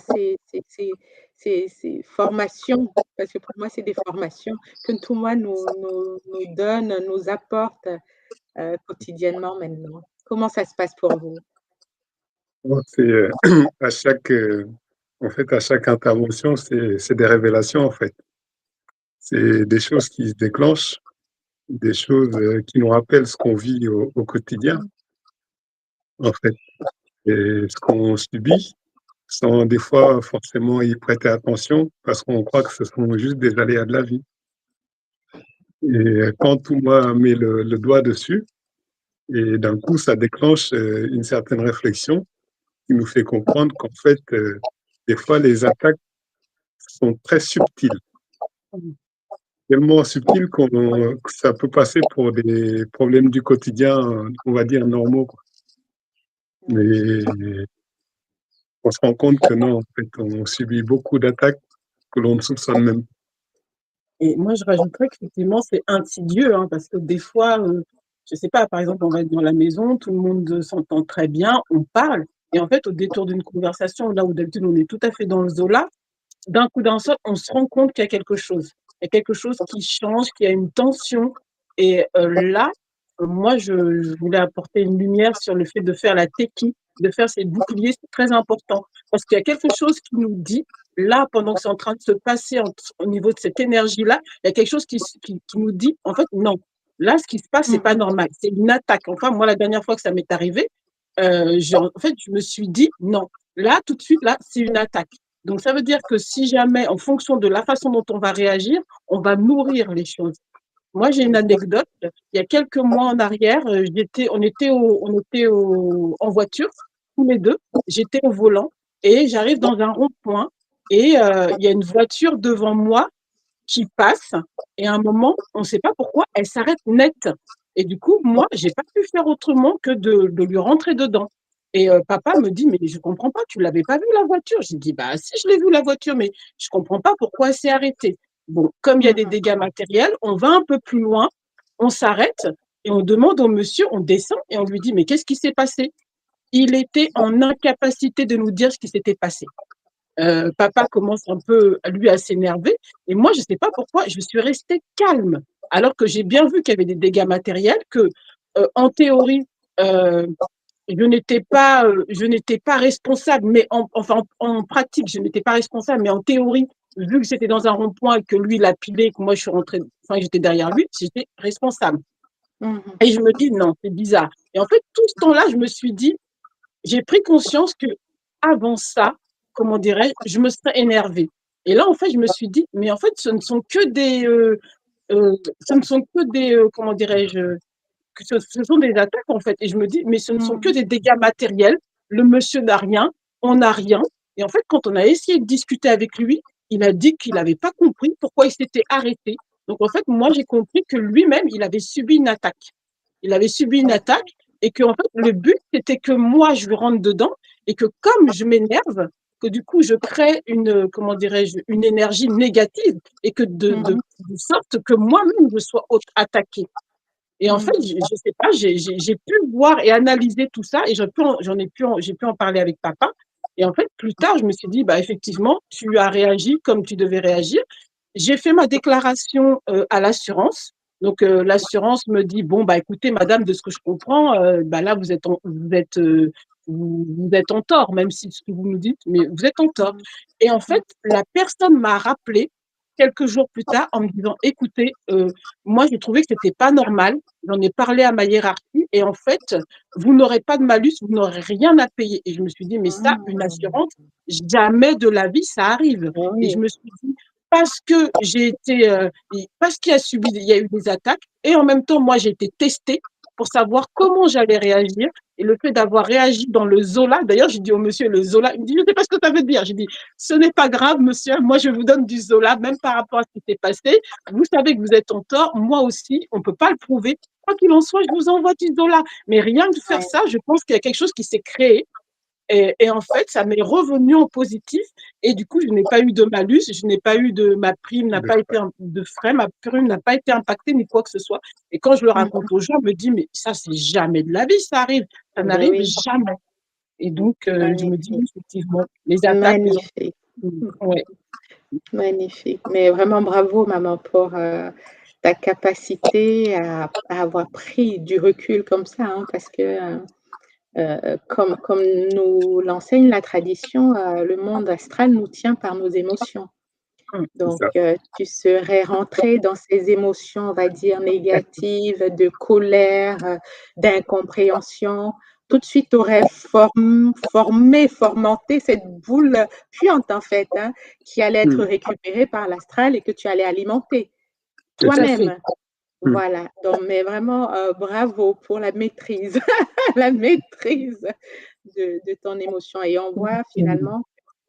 ces formations? Parce que pour moi, c'est des formations que Ntouma nous donne, nous apporte quotidiennement maintenant. Comment ça se passe pour vous? oh, c'est à chaque, en fait, à chaque intervention, c'est des révélations, en fait. C'est des choses qui se déclenchent, des choses qui nous rappellent ce qu'on vit au quotidien, en fait, et ce qu'on subit, sans des fois forcément y prêter attention, parce qu'on croit que ce sont juste des aléas de la vie. Et quand tout moi met le doigt dessus, et d'un coup, ça déclenche une certaine réflexion qui nous fait comprendre qu'en fait, des fois, les attaques sont très subtiles, tellement subtiles que ça peut passer pour des problèmes du quotidien, on va dire normaux, quoi. Mais on se rend compte que non, en fait, on subit beaucoup d'attaques que l'on ne soupçonne même pas. Et moi, je rajouterais qu'effectivement, c'est insidieux, hein, parce que des fois, je sais pas, par exemple, on va être dans la maison, tout le monde s'entend très bien, on parle, et en fait, au détour d'une conversation, là où d'habitude on est tout à fait dans le zola, d'un coup d'un seul, on se rend compte qu'il y a quelque chose. Il y a quelque chose qui change, qu'il y a une tension. Et là, moi, je voulais apporter une lumière sur le fait de faire la teki, de faire ces boucliers, c'est très important. Parce qu'il y a quelque chose qui nous dit, là, pendant que c'est en train de se passer au niveau de cette énergie-là, il y a quelque chose qui nous dit, en fait, non. Là, ce qui se passe, c'est pas normal. C'est une attaque. Enfin, moi, la dernière fois que ça m'est arrivé, en fait, je me suis dit, non. Là, tout de suite, là, c'est une attaque. Donc, ça veut dire que si jamais, en fonction de la façon dont on va réagir, on va nourrir les choses. Moi, j'ai une anecdote. Il y a quelques mois en arrière, en voiture, tous les deux. J'étais au volant et j'arrive dans un rond-point et il y a une voiture devant moi qui passe et à un moment, on ne sait pas pourquoi, elle s'arrête net. Et du coup, moi, j'ai pas pu faire autrement que de lui rentrer dedans. Et papa me dit, mais je comprends pas, tu l'avais pas vu la voiture? J'ai dit, bah si, je l'ai vu la voiture, mais je comprends pas pourquoi elle s'est arrêtée. Bon, comme il y a des dégâts matériels, on va un peu plus loin, on s'arrête et on demande au monsieur, on descend et on lui dit, mais qu'est-ce qui s'est passé? Il était en incapacité de nous dire ce qui s'était passé. Papa commence un peu, lui, à s'énerver. Et moi, je ne sais pas pourquoi, je suis restée calme, alors que j'ai bien vu qu'il y avait des dégâts matériels, que en théorie, je n'étais pas responsable, mais en pratique, je n'étais pas responsable, mais en théorie, vu que c'était dans un rond-point et que lui, il a pilé, que moi, je suis rentrée, enfin, j'étais derrière lui, j'étais responsable. Et je me dis, non, c'est bizarre. Et en fait, tout ce temps-là, je me suis dit, j'ai pris conscience que avant ça, comment dirais-je, je me serais énervée. Et là, en fait, je me suis dit, mais en fait, ce ne sont que comment dirais-je, ce sont des attaques, en fait. Et je me dis, mais ce ne sont que des dégâts matériels. Le monsieur n'a rien, on n'a rien. Et en fait, quand on a essayé de discuter avec lui, il a dit qu'il n'avait pas compris pourquoi il s'était arrêté. Donc, en fait, moi, j'ai compris que lui-même, il avait subi une attaque. Il avait subi une attaque et que, en fait, le but, c'était que moi, je lui rentre dedans et que comme je m'énerve, que du coup, je crée comment dirais-je, une énergie négative et que de sorte que moi-même, je sois attaquée. Et en fait, je sais pas, j'ai pu voir et analyser tout ça et j'ai pu en parler avec papa. Et en fait, plus tard, je me suis dit, bah, effectivement, tu as réagi comme tu devais réagir. J'ai fait ma déclaration à l'assurance. Donc, l'assurance me dit, bon, bah, écoutez, madame, de ce que je comprends, bah, là, vous êtes en tort, même si ce que vous nous dites, mais vous êtes en tort. Et en fait, la personne m'a rappelé quelques jours plus tard en me disant, écoutez, moi, j'ai trouvé que c'était pas normal. J'en ai parlé à ma hiérarchie et en fait, vous n'aurez pas de malus, vous n'aurez rien à payer. Et je me suis dit, mais ça, une assurance, jamais de la vie, ça arrive. Ah Et oui, je me suis dit, parce que parce il y a eu des attaques et en même temps, moi, j'ai été testée pour savoir comment j'allais réagir. Et le fait d'avoir réagi dans le Zola, d'ailleurs, j'ai dit au monsieur le Zola, il me dit, je ne sais pas ce que ça veut dire. J'ai dit, ce n'est pas grave, monsieur, moi, je vous donne du Zola, même par rapport à ce qui s'est passé. Vous savez que vous êtes en tort, moi aussi, on ne peut pas le prouver. Quoi qu'il en soit, je vous envoie du Zola. Mais rien que faire ouais, ça, je pense qu'il y a quelque chose qui s'est créé. Et en fait, ça m'est revenu en positif. Et du coup, je n'ai pas eu de malus, je n'ai pas eu ma prime n'a de pas été de frais, ma prime n'a pas été impactée ni quoi que ce soit. Et quand je le raconte aux gens, on me dit, mais ça, c'est jamais de la vie, ça arrive. Ça ben n'arrive oui, jamais. Et donc, je me dis, magnifique, oui, effectivement, les attaques, les magnifique, ouais. magnifique. Mais vraiment bravo, maman, pour ta capacité à avoir pris du recul comme ça, hein, parce que comme nous l'enseigne la tradition, le monde astral nous tient par nos émotions. c'est Donc, ça. tu serais rentré dans ces émotions, on va dire, négatives, de colère, d'incompréhension. Tout de suite, tu aurais formanté cette boule puante, en fait, hein, qui allait être Mm. récupérée par l'astral et que tu allais alimenter C'est Tout ça. à fait. toi-même. Mm. Voilà. Donc, mais vraiment, bravo pour la maîtrise, la maîtrise de ton émotion. Et on voit finalement,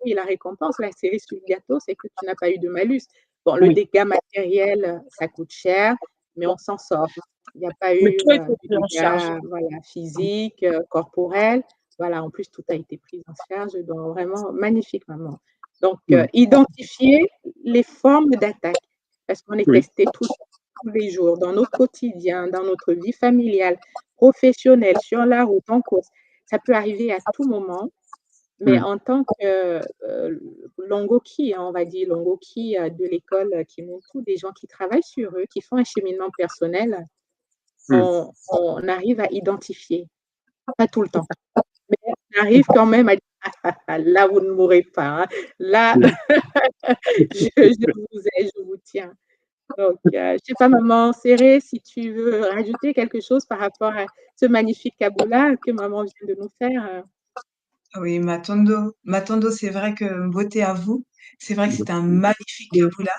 oui, la récompense, la cerise sur le gâteau, c'est que tu n'as pas eu de malus. Bon, le Oui. dégât matériel, ça coûte cher, mais on s'en sort. Il n'y a pas Mais eu tout a été de pris en charge. dégâts, voilà, physiques, corporels. Voilà, en plus, tout a été pris en charge. Donc, vraiment magnifique, maman. Donc, Mm. identifier les formes d'attaque, parce qu'on est Oui. testé tous les jours, dans notre quotidien, dans notre vie familiale, professionnelle, sur la route, en course. Ça peut arriver à tout moment, mais Mm. en tant que Longoki, hein, on va dire Longoki de l'école Kimuntu, des gens qui travaillent sur eux, qui font un cheminement personnel, Mm. on arrive à identifier, pas tout le temps, mais on arrive quand même à dire, ah, ah, ah, là, vous ne mourrez pas, hein. Là, Mm. je vous ai, je vous tiens. Donc, je ne sais pas, maman Serré, si tu veux rajouter quelque chose par rapport à ce magnifique kaboula que maman vient de nous faire. Oui, Matondo, c'est vrai que beauté à vous. C'est vrai que c'est un magnifique kaboula.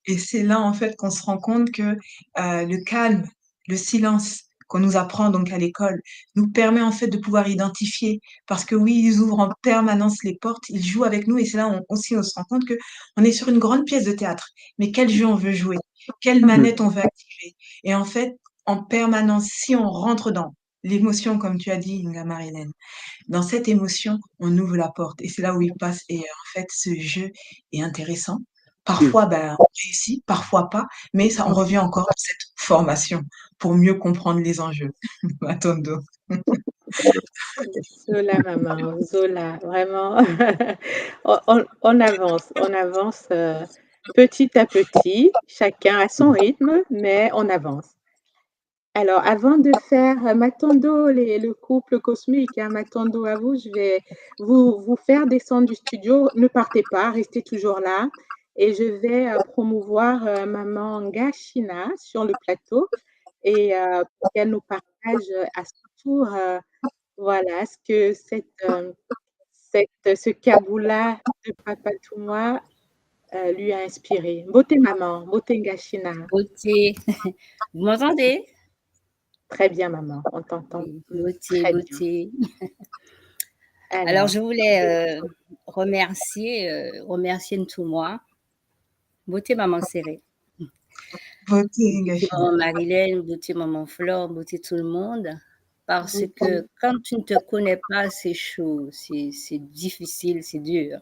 Et c'est là, en fait, qu'on se rend compte que le calme, le silence qu'on nous apprend donc à l'école nous permet en fait de pouvoir identifier. Parce que oui, ils ouvrent en permanence les portes, ils jouent avec nous et c'est là aussi on se rend compte que on est sur une grande pièce de théâtre. Mais quel jeu on veut jouer? Quelle Mm. manette on veut activer? Et en fait, en permanence, si on rentre dans l'émotion, comme tu as dit, Inga Marilène, dans cette émotion, on ouvre la porte et c'est là où il passe. Et en fait, ce jeu est intéressant. Mm. Parfois, ben, on réussit, parfois pas, mais ça, on revient encore dans cette formation pour mieux comprendre les enjeux. Matondo. Zola, maman, Zola, vraiment. On avance petit à petit, chacun à son rythme, mais on avance. Alors, avant de faire Matondo, le couple cosmique, hein, Matondo à vous, je vais vous faire descendre du studio. Ne partez pas, restez toujours là. Et je vais promouvoir Maman Gashina sur le plateau et pour qu'elle nous partage à son tour voilà ce que ce kaboula de Papa Touma lui a inspiré. Beauté maman, beauté Gashina. Beauté. Vous m'entendez? Très bien, maman, on t'entend Oui, beauté, très bien. beauté. Alors, Alors, je voulais remercier Ntouma. Beauté, maman serrée. Beauté, Beauté, Gachina. maman Marilène, beauté, maman Flore, beauté, tout le monde. Parce que quand tu ne te connais pas, c'est chaud, c'est difficile, c'est dur.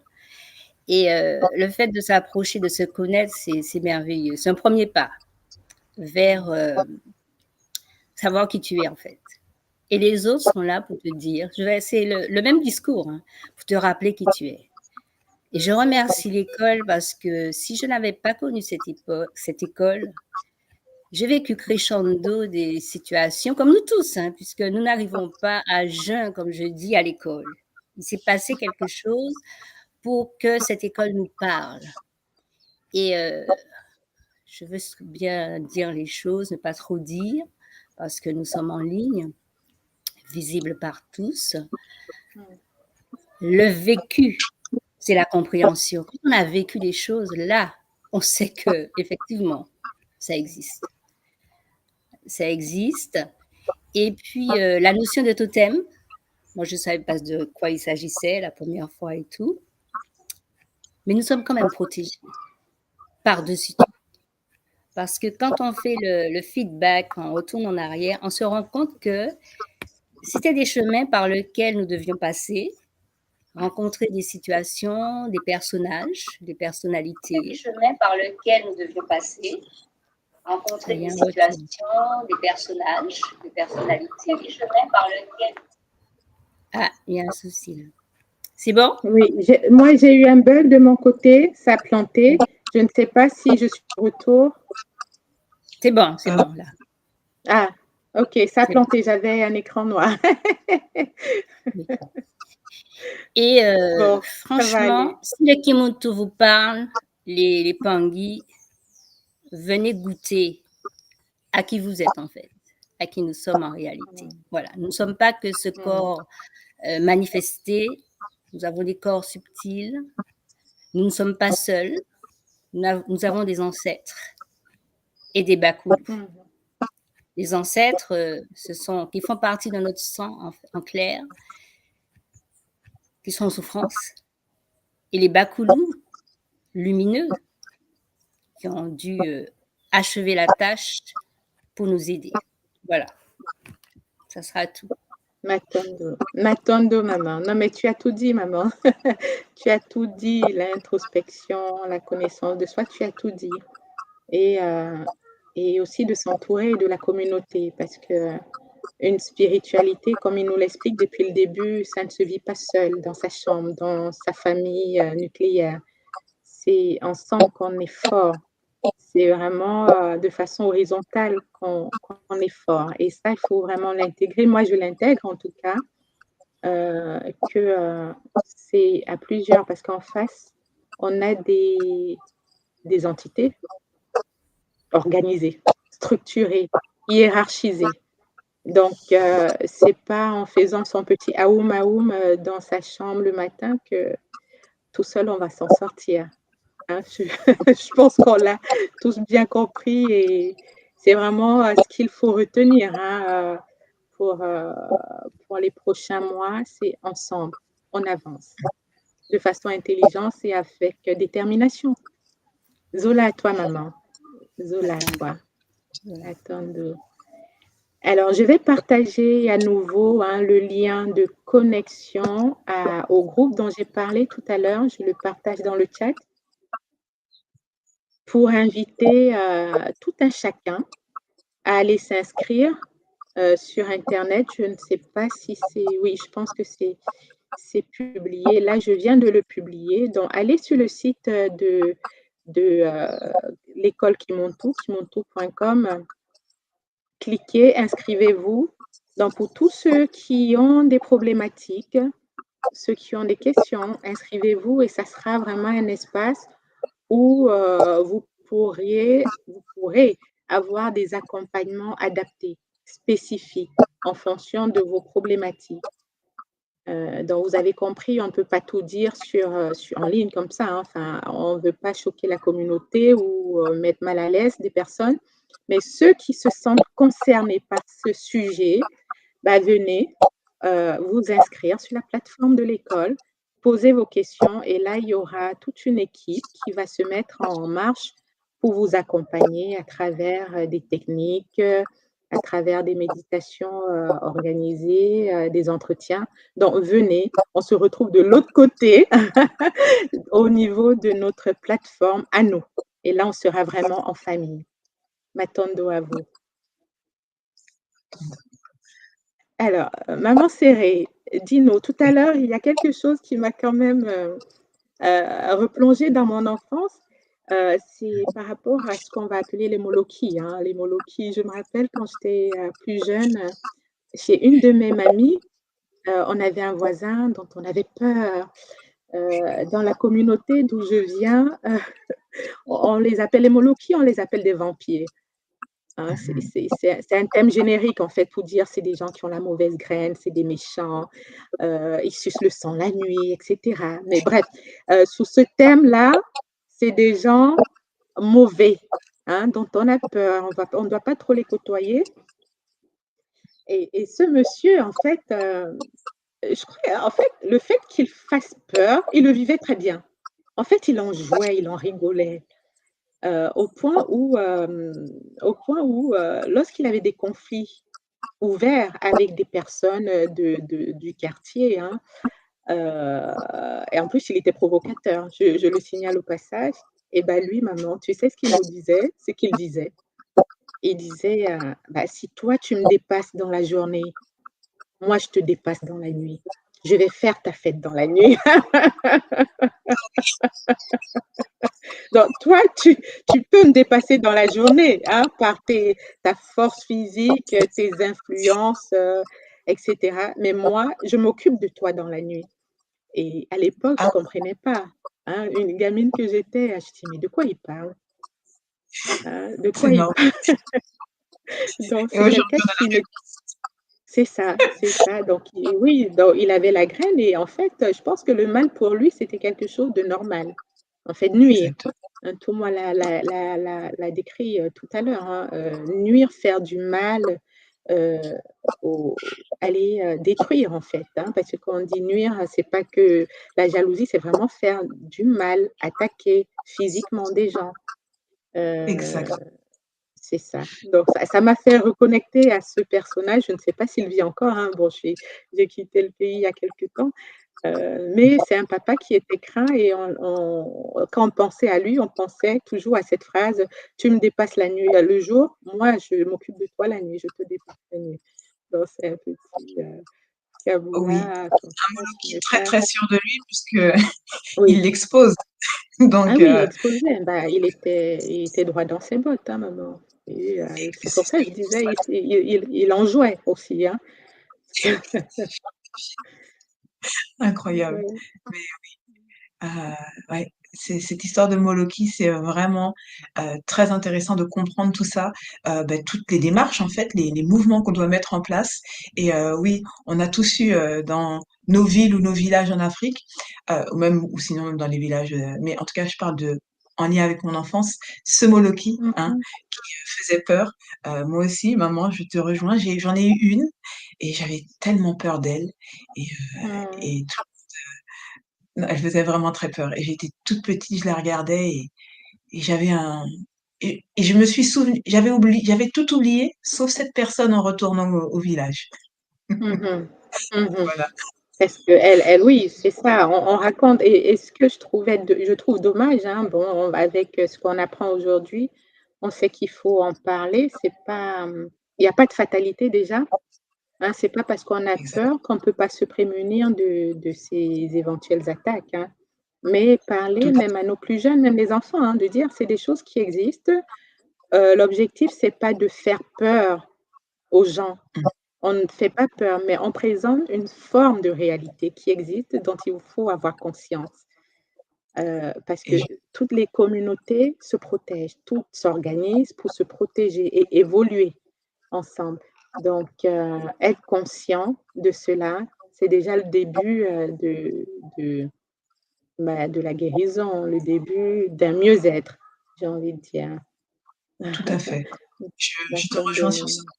Et le fait de s'approcher, de se connaître, c'est merveilleux. C'est un premier pas vers savoir qui tu es en fait. Et les autres sont là pour te dire, c'est le même discours, hein, pour te rappeler qui tu es. Et je remercie l'école parce que si je n'avais pas connu cette école, j'ai vécu crescendo des situations, comme nous tous, hein, puisque nous n'arrivons pas à jeun, comme je dis, à l'école. Il s'est passé quelque chose pour que cette école nous parle. Et je veux bien dire les choses, ne pas trop dire, parce que nous sommes en ligne, visibles par tous. Le vécu, c'est la compréhension. Quand on a vécu les choses, là, on sait que effectivement, ça existe. Ça existe. Et puis, la notion de totem, moi, je ne savais pas de quoi il s'agissait la première fois et tout. Mais nous sommes quand même protégés par-dessus tout. Parce que quand on fait le feedback, on retourne en arrière, on se rend compte que c'était des chemins par lesquels nous devions passer, rencontrer des situations, des personnages, des personnalités. Des chemins par lesquels nous devions passer, rencontrer des situations, des personnages, des personnalités. Des chemins par lesquels... Ah, il y a un souci là. C'est bon? Oui, moi j'ai eu un bug de mon côté, ça a planté. Je ne sais pas si je suis de retour. C'est bon là. Ah, ok, ça a planté, j'avais un écran noir. Et bon, franchement, si le Kimuntu vous parle, les Pangui, venez goûter à qui vous êtes en fait, à qui nous sommes en réalité. Voilà, nous ne sommes pas que ce corps manifesté, nous avons des corps subtils, nous ne sommes pas seuls, nous avons des ancêtres et des Bakou. Les ancêtres, qui font partie de notre sang en clair, qui sont en souffrance. Et les Bakoulous, lumineux, qui ont dû achever la tâche pour nous aider. Voilà. Ça sera tout. Matondo, maman. Non, mais tu as tout dit, maman. Tu as tout dit, l'introspection, la connaissance de soi, tu as tout dit. Et aussi de s'entourer de la communauté, parce que une spiritualité, comme il nous l'explique depuis le début, ça ne se vit pas seul, dans sa chambre, dans sa famille nucléaire. C'est ensemble qu'on est fort. C'est vraiment de façon horizontale qu'on est fort. Et ça, il faut vraiment l'intégrer. Moi, je l'intègre en tout cas, que c'est à plusieurs, parce qu'en face, on a des entités organisées, structurées, hiérarchisées. Donc, c'est pas en faisant son petit aoum aoum dans sa chambre le matin que tout seul on va s'en sortir. Hein, je pense qu'on l'a tous bien compris et c'est vraiment ce qu'il faut retenir hein, pour les prochains mois, c'est ensemble, on avance de façon intelligente et avec détermination. Zola, à toi, maman. Zola, à toi. Attends. Alors, je vais partager à nouveau hein, le lien de connexion au groupe dont j'ai parlé tout à l'heure. Je le partage dans le chat pour inviter tout un chacun à aller s'inscrire sur Internet. Je ne sais pas si c'est... Oui, je pense que c'est publié. Là, je viens de le publier. Donc, allez sur le site de l'école Kimuntu, kimuntu.com. Cliquez, inscrivez-vous. Donc, pour tous ceux qui ont des problématiques, ceux qui ont des questions, inscrivez-vous et ça sera vraiment un espace où vous pourrez avoir des accompagnements adaptés, spécifiques, en fonction de vos problématiques. Donc, vous avez compris, on ne peut pas tout dire en ligne comme ça. Hein. Enfin, on ne veut pas choquer la communauté ou mettre mal à l'aise des personnes. Mais ceux qui se sentent concernés par ce sujet, venez vous inscrire sur la plateforme de l'école, posez vos questions et là, il y aura toute une équipe qui va se mettre en marche pour vous accompagner à travers des techniques, à travers des méditations organisées, des entretiens. Donc, venez, on se retrouve de l'autre côté au niveau de notre plateforme à nous. Et là, on sera vraiment en famille. Matondo à vous. Alors, maman serrée, dis-nous, tout à l'heure, il y a quelque chose qui m'a quand même, replongée dans mon enfance, c'est par rapport à ce qu'on va appeler les molokhis, hein. Les molokhis, je me rappelle quand j'étais, plus jeune, chez une de mes mamies, on avait un voisin dont on avait peur. Dans la communauté d'où je viens, on les appelle les molokhis, on les appelle des vampires. Hein, c'est un thème générique en fait pour dire c'est des gens qui ont la mauvaise graine, c'est des méchants, ils sucent le sang la nuit, et cetera. Mais bref, sous ce thème-là, c'est des gens mauvais, hein, dont on a peur, on ne doit pas trop les côtoyer. Et ce monsieur, en fait, je crois, en fait, le fait qu'il fasse peur, il le vivait très bien. En fait, il en jouait, il en rigolait. Au point où, lorsqu'il avait des conflits ouverts avec des personnes, du quartier, hein, et en plus il était provocateur, je le signale au passage. Et bah, lui, maman, tu sais ce qu'il nous disait? Ce qu'il disait? Il disait, «Bah, si toi tu me dépasses dans la journée, moi je te dépasse dans la nuit. Je vais faire ta fête dans la nuit.» Donc, toi, tu peux me dépasser dans la journée, hein, par ta force physique, tes influences, etc. Mais moi, je m'occupe de toi dans la nuit. Et à l'époque, je ne Ah, comprenais pas. Hein, une gamine que j'étais, je me dis, mais de quoi il parle? Hein, de c'est quoi il marrant. parle? Donc, Et c'est aujourd'hui, quelqu'un on a qui ne. C'est ça, c'est ça. Donc, oui, donc, il avait la graine et en fait, je pense que le mal pour lui, c'était quelque chose de normal. En fait, nuire. exactement. Hein, tout moi l'a décrit tout à l'heure. Hein, nuire, faire du mal, euh, aller détruire en fait. Hein, parce que quand on dit nuire, c'est pas que la jalousie, c'est vraiment faire du mal, attaquer physiquement des gens. Euh, Exact. c'est ça. Donc ça m'a fait reconnecter à ce personnage. Je ne sais pas s'il vit encore, hein. Bon, j'ai quitté le pays il y a quelque temps, mais c'est un papa qui était craint et quand on pensait à lui, on pensait toujours à cette phrase: «Tu me dépasses la nuit, le jour, moi je m'occupe de toi la nuit, je te dépasse la nuit.» Donc c'est un petit, Oui. caboulard comme ça qui Qui est n'est très, pas. très sûr de lui puisque il Oui. l'expose. Ah Donc, oui, il exposait. Bah, il était droit dans ses bottes, hein, maman. Et c'est pour ça que je disais, il en jouait aussi, hein. incroyable. Ouais. Mais ouais, cette histoire de Moloki, c'est vraiment très intéressant de comprendre tout ça, toutes les démarches en fait, les mouvements qu'on doit mettre en place. Et oui, on a tous eu dans nos villes ou nos villages en Afrique, ou même ou sinon même dans les villages, mais en tout cas, je parle de en lien avec mon enfance, ce Moloki, hein, Mmh. qui faisait peur. Moi aussi, maman, je te rejoins. J'en ai eu une et j'avais tellement peur d'elle et, Mmh. et non, elle faisait vraiment très peur et j'étais toute petite, je la regardais et j'avais un et je me suis souvenue j'avais tout oublié sauf cette personne en retournant au village. Mmh mh. Mmh. Voilà, Parce qu'elle oui, c'est ça, on raconte et ce que je trouve dommage, hein, bon, avec, ce qu'on apprend aujourd'hui, on sait qu'il faut en parler, c'est pas, il y a pas de fatalité déjà, hein, c'est pas parce qu'on a exact, peur qu'on peut pas se prémunir de ces éventuelles attaques, hein. Mais parler tout même à nos plus jeunes, même les enfants, hein, de dire: «C'est des choses qui existent», l'objectif c'est pas de faire peur aux gens. mmh, On ne fait pas peur, mais on présente une forme de réalité qui existe, dont il faut avoir conscience. Parce que et toutes les communautés se protègent, toutes s'organisent pour se protéger et évoluer ensemble. Donc, être conscient de cela, c'est déjà le début, de de la guérison, le début d'un mieux-être, j'ai envie de dire. tout à fait. Dans Je te plein de rejoins sur ce domaines.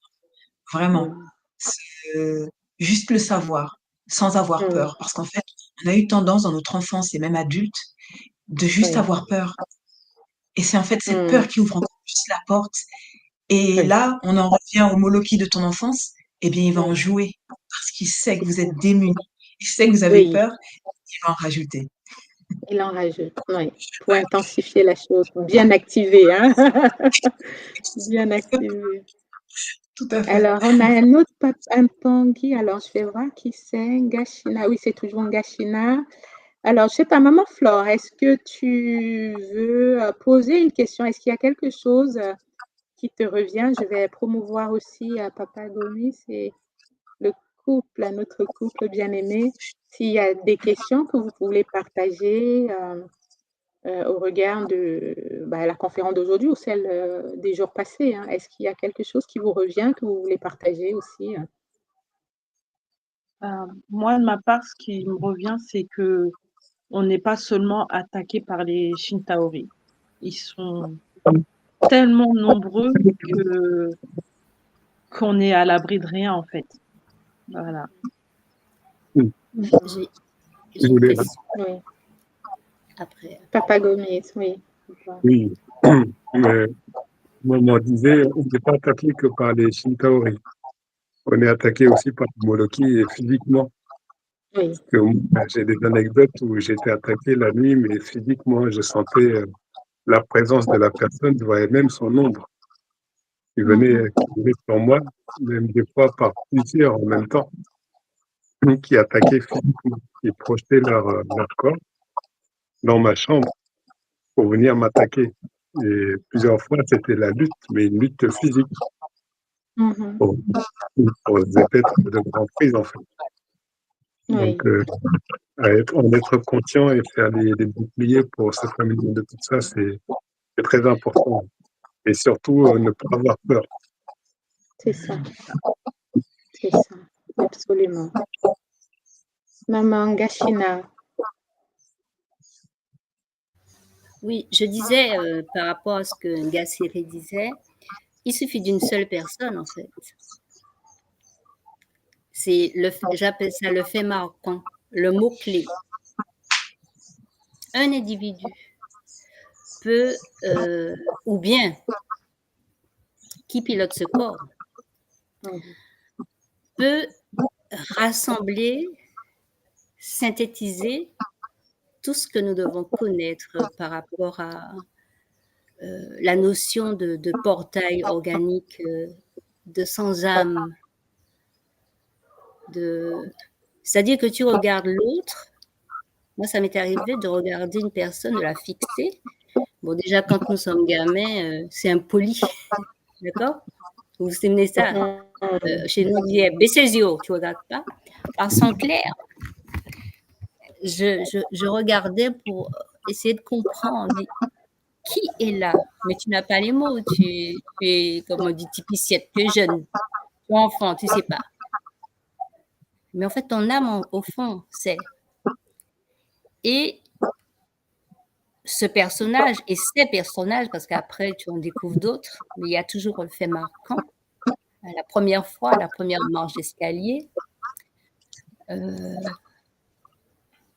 vraiment. Mmh. C'est juste le savoir, sans avoir Mmh. peur parce qu'en fait, on a eu tendance dans notre enfance et même adulte, de juste Oui. avoir peur et c'est en fait cette Mmh. peur qui ouvre encore plus la porte. Et Oui, là, on en revient au Moloki de ton enfance, eh bien, il va en oui, jouer parce qu'il sait que c'est vous ça. êtes démunis, il sait que vous avez Oui, peur, il va en rajouter. il en rajoute, oui, pour intensifier la chose, bien activer, hein? Bien activer. Tout à fait. Alors, on a un autre un Tanguy. Alors, je vais voir qui c'est. Gachina. Oui, c'est toujours Gachina. Alors, je sais pas, maman Flore, est-ce que tu veux poser une question? Est-ce qu'il y a quelque chose qui te revient? Je vais promouvoir aussi Papa Gomis et le couple, notre couple bien-aimé. S'il y a des questions que vous voulez partager au regard de la conférence d'aujourd'hui ou celle des jours passés, hein. Est-ce qu'il y a quelque chose qui vous revient, que vous voulez partager aussi? Moi, de ma part, ce qui me revient, c'est que on n'est pas seulement attaqué par les Shintaori. Ils sont tellement nombreux qu'on est à l'abri de rien, en fait. Voilà. J'ai Je une voulais... question Oui. après. Papa Gomis, oui. Oui, mais on disait, on n'est pas attaqué que par les Shintaori. On est attaqué aussi par les Moloki physiquement. Oui. Parce que j'ai des anecdotes où j'étais attaqué la nuit, mais physiquement, je sentais la présence de la personne, je voyais même son ombre qui venait sur moi, même des fois par plusieurs en même temps, qui attaquaient physiquement, qui projetaient leur corps dans ma chambre pour venir m'attaquer. Et plusieurs fois, c'était la lutte, mais une lutte physique pour être de grandes prises, en fait. Oui. Donc, en être conscient et faire des boucliers pour se prémunir de tout ça, c'est très important. Et surtout, ne pas avoir peur. C'est ça. C'est ça. Absolument. Maman Gachina. Oui, je disais par rapport à ce que Ngassiri disait, il suffit d'une seule personne en fait. C'est j'appelle ça le fait marquant, le mot-clé. Un individu peut, ou bien qui pilote ce corps, peut rassembler, synthétiser tout ce que nous devons connaître par rapport à la notion de portail organique, de sans âme, c'est-à-dire que tu regardes l'autre. Moi, ça m'est arrivé de regarder une personne, de la fixer. Bon, déjà, quand nous sommes gamins, c'est impoli, d'accord? Vous vous souvenez ça? Chez nous, on disait « baissez les yeux, tu ne regardes pas ». Par son clair, je regardais pour essayer de comprendre qui est là. Mais tu n'as pas les mots, tu es, comme on dit, tipiciette, tu es jeune, tu es enfant, tu ne sais pas. Mais en fait, ton âme, au fond, c'est. Et ce personnage et ces personnages, parce qu'après, tu en découvres d'autres, mais il y a toujours le fait marquant. La première fois, la première marche d'escalier,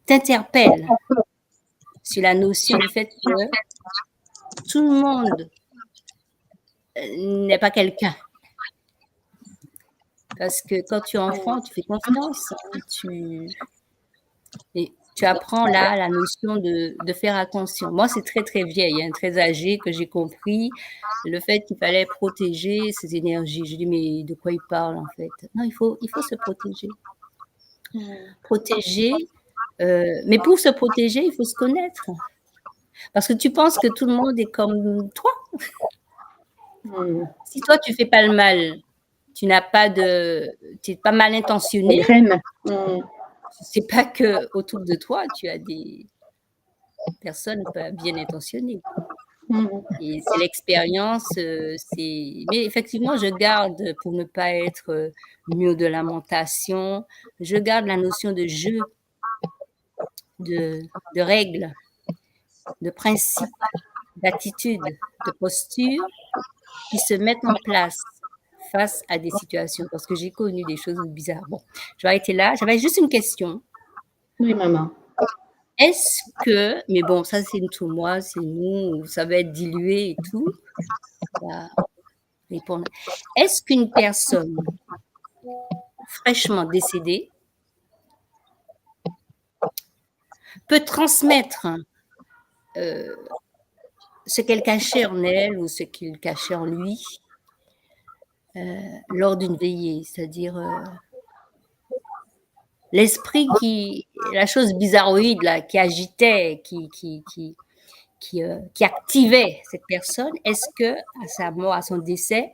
t'interpelle sur la notion du fait que tout le monde n'est pas quelqu'un. Parce que quand tu es enfant, tu fais confiance, tu apprends là la notion de faire attention. Moi, c'est très, très vieille, hein, très âgé que j'ai compris le fait qu'il fallait protéger ses énergies. Je dis, mais de quoi il parle en fait? Non, il faut se protéger. Protéger, mais pour se protéger, il faut se connaître. Parce que tu penses que tout le monde est comme toi. Si toi, tu fais pas le mal, tu n'es pas mal intentionné. C'est pas que autour de toi, tu as des personnes pas bien intentionnées. Et c'est l'expérience, mais effectivement, je garde, pour ne pas être mur de lamentation, je garde la notion de jeu, de règles, de principes, d'attitudes, de postures qui se mettent en place face à des situations, parce que j'ai connu des choses bizarres. Bon, je vais arrêter là. J'avais juste une question. Oui, maman. Est-ce que, mais bon, ça c'est tout moi, c'est nous, ça va être dilué et tout. Répondre. Est-ce qu'une personne fraîchement décédée peut transmettre ce qu'elle cachait en elle ou ce qu'il cachait en lui lors d'une veillée, c'est-à-dire l'esprit la chose bizarroïde là, qui agitait, qui activait cette personne, est-ce que à sa mort, à son décès,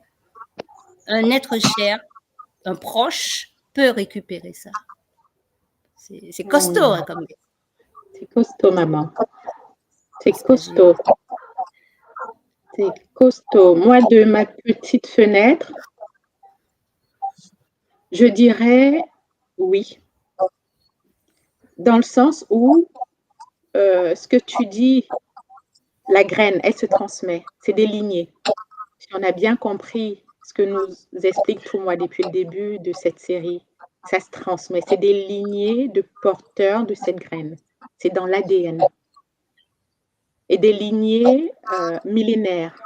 un être cher, un proche peut récupérer ça? C'est costaud hein, comme. C'est costaud, maman. C'est Parce que costaud. C'est costaud. Moi, de ma petite fenêtre, je dirais oui. Dans le sens où ce que tu dis, la graine, elle se transmet. C'est des lignées. Si on a bien compris ce que nous explique Toumoua depuis le début de cette série, ça se transmet. C'est des lignées de porteurs de cette graine. C'est dans l'ADN. Et des lignées millénaires.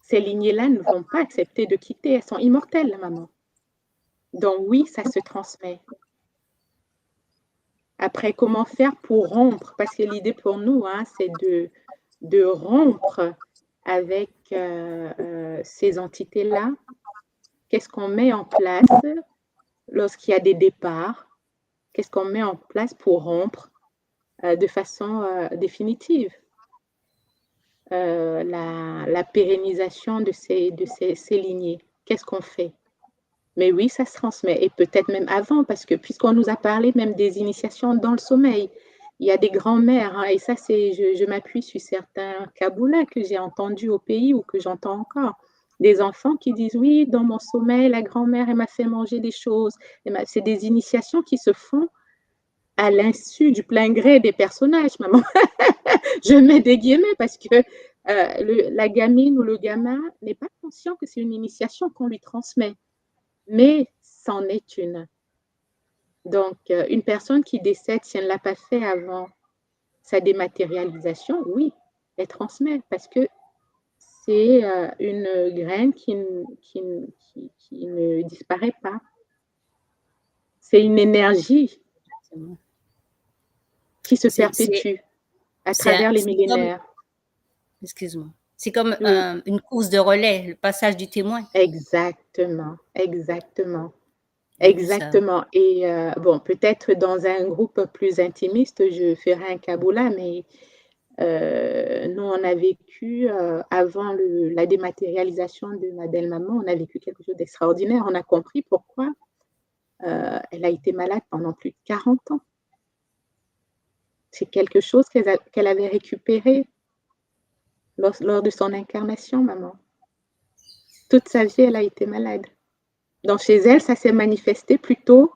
Ces lignées-là ne vont pas accepter de quitter. Elles sont immortelles, maman. Donc oui, ça se transmet. Après, comment faire pour rompre? Parce que l'idée pour nous, hein, c'est de rompre avec ces entités-là. Qu'est-ce qu'on met en place lorsqu'il y a des départs? Qu'est-ce qu'on met en place pour rompre de façon définitive la pérennisation de ces lignées? Qu'est-ce qu'on fait? Mais oui, ça se transmet, et peut-être même avant, parce que puisqu'on nous a parlé même des initiations dans le sommeil, il y a des grands-mères, hein, et ça, je m'appuie sur certains kaboulats que j'ai entendus au pays ou que j'entends encore. Des enfants qui disent, oui, dans mon sommeil, la grand-mère, elle m'a fait manger des choses. C'est des initiations qui se font à l'insu du plein gré des personnages, maman. Je mets des guillemets parce que la gamine ou le gamin n'est pas conscient que c'est une initiation qu'on lui transmet. Mais c'en est une. Donc, une personne qui décède, si elle ne l'a pas fait avant sa dématérialisation, oui, elle transmet parce que c'est une graine qui ne disparaît pas. C'est une énergie qui se perpétue à travers les millénaires. Excuse-moi. C'est comme une course de relais, le passage du témoin. Exactement, exactement. Exactement. Et bon, peut-être dans un groupe plus intimiste, je ferai un kaboula, mais nous, on a vécu, avant la dématérialisation de ma belle-maman, on a vécu quelque chose d'extraordinaire. On a compris pourquoi elle a été malade pendant plus de 40 ans. C'est quelque chose qu'elle avait récupéré lors de son incarnation, maman. Toute sa vie, elle a été malade. Donc, chez elle, ça s'est manifesté plutôt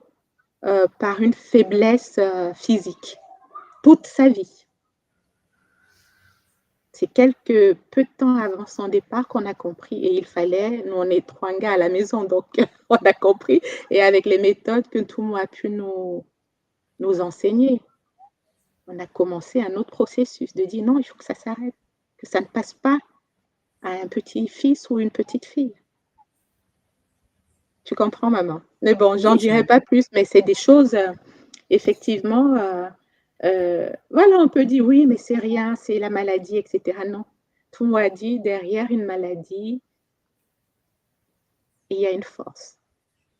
par une faiblesse physique, toute sa vie. C'est peu de temps avant son départ qu'on a compris, et il fallait, nous on est 3 gars à la maison, donc on a compris, et avec les méthodes que tout le monde a pu nous enseigner, on a commencé un autre processus de dire non, il faut que ça s'arrête, que ça ne passe pas à un petit-fils ou une petite fille. Tu comprends, maman? Mais bon, j'en dirai pas plus, mais c'est des choses, effectivement, voilà, on peut dire oui, mais c'est rien, c'est la maladie, etc. Non, tout le monde a dit, derrière une maladie, il y a une force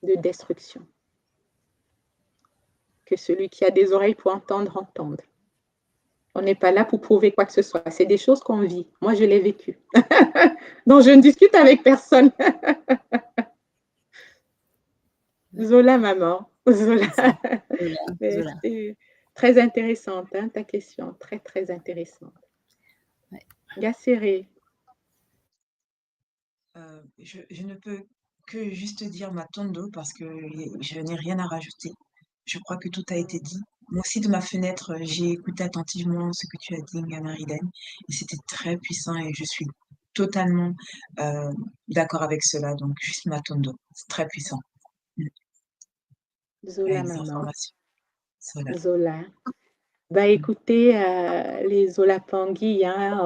de destruction. Que celui qui a des oreilles pour entendre, entende. On n'est pas là pour prouver quoi que ce soit. C'est des choses qu'on vit. Moi, je l'ai vécu. Donc, je ne discute avec personne. Zola, maman. Zola. C'est très intéressante, hein, ta question. Très, très intéressante. Ouais. Gasséré. Je ne peux que juste dire ma tondo parce que je n'ai rien à rajouter. Je crois que tout a été dit. Moi aussi, de ma fenêtre, j'ai écouté attentivement ce que tu as dit, Ngana-Riden, et c'était très puissant et je suis totalement d'accord avec cela. Donc, juste ma tondo. C'est très puissant. Zola, maman. Zola. Bah écoutez, les Zola Pangui, hein,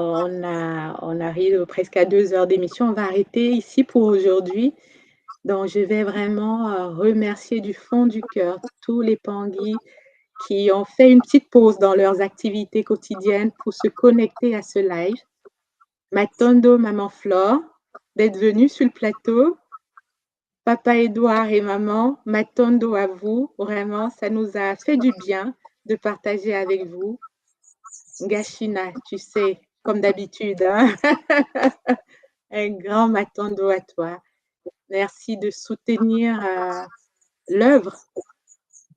on arrive presque à 2 heures d'émission. On va arrêter ici pour aujourd'hui. Donc, je vais vraiment remercier du fond du cœur tous les Pangui qui ont fait une petite pause dans leurs activités quotidiennes pour se connecter à ce live. Matondo, Maman Flore, d'être venus sur le plateau. Papa Édouard et maman, Matondo à vous. Vraiment, ça nous a fait du bien de partager avec vous. Gashina, tu sais, comme d'habitude, hein? Un grand Matondo à toi. Merci de soutenir l'œuvre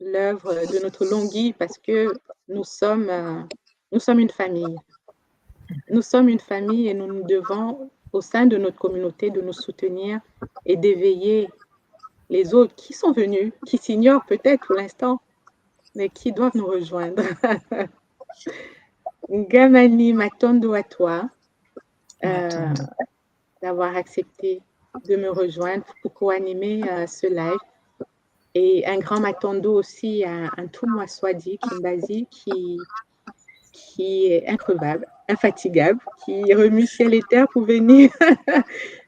de notre Longhi parce que nous sommes une famille. Nous sommes une famille et nous nous devons, au sein de notre communauté, de nous soutenir et d'éveiller les autres qui sont venus, qui s'ignorent peut-être pour l'instant, mais qui doivent nous rejoindre. Gamani Matondo à toi d'avoir accepté de me rejoindre pour co-animer ce live. Et un grand Matondo aussi à un tout moi Swadi Kimbazi qui est increvable, infatigable, qui remue ciel et terre pour venir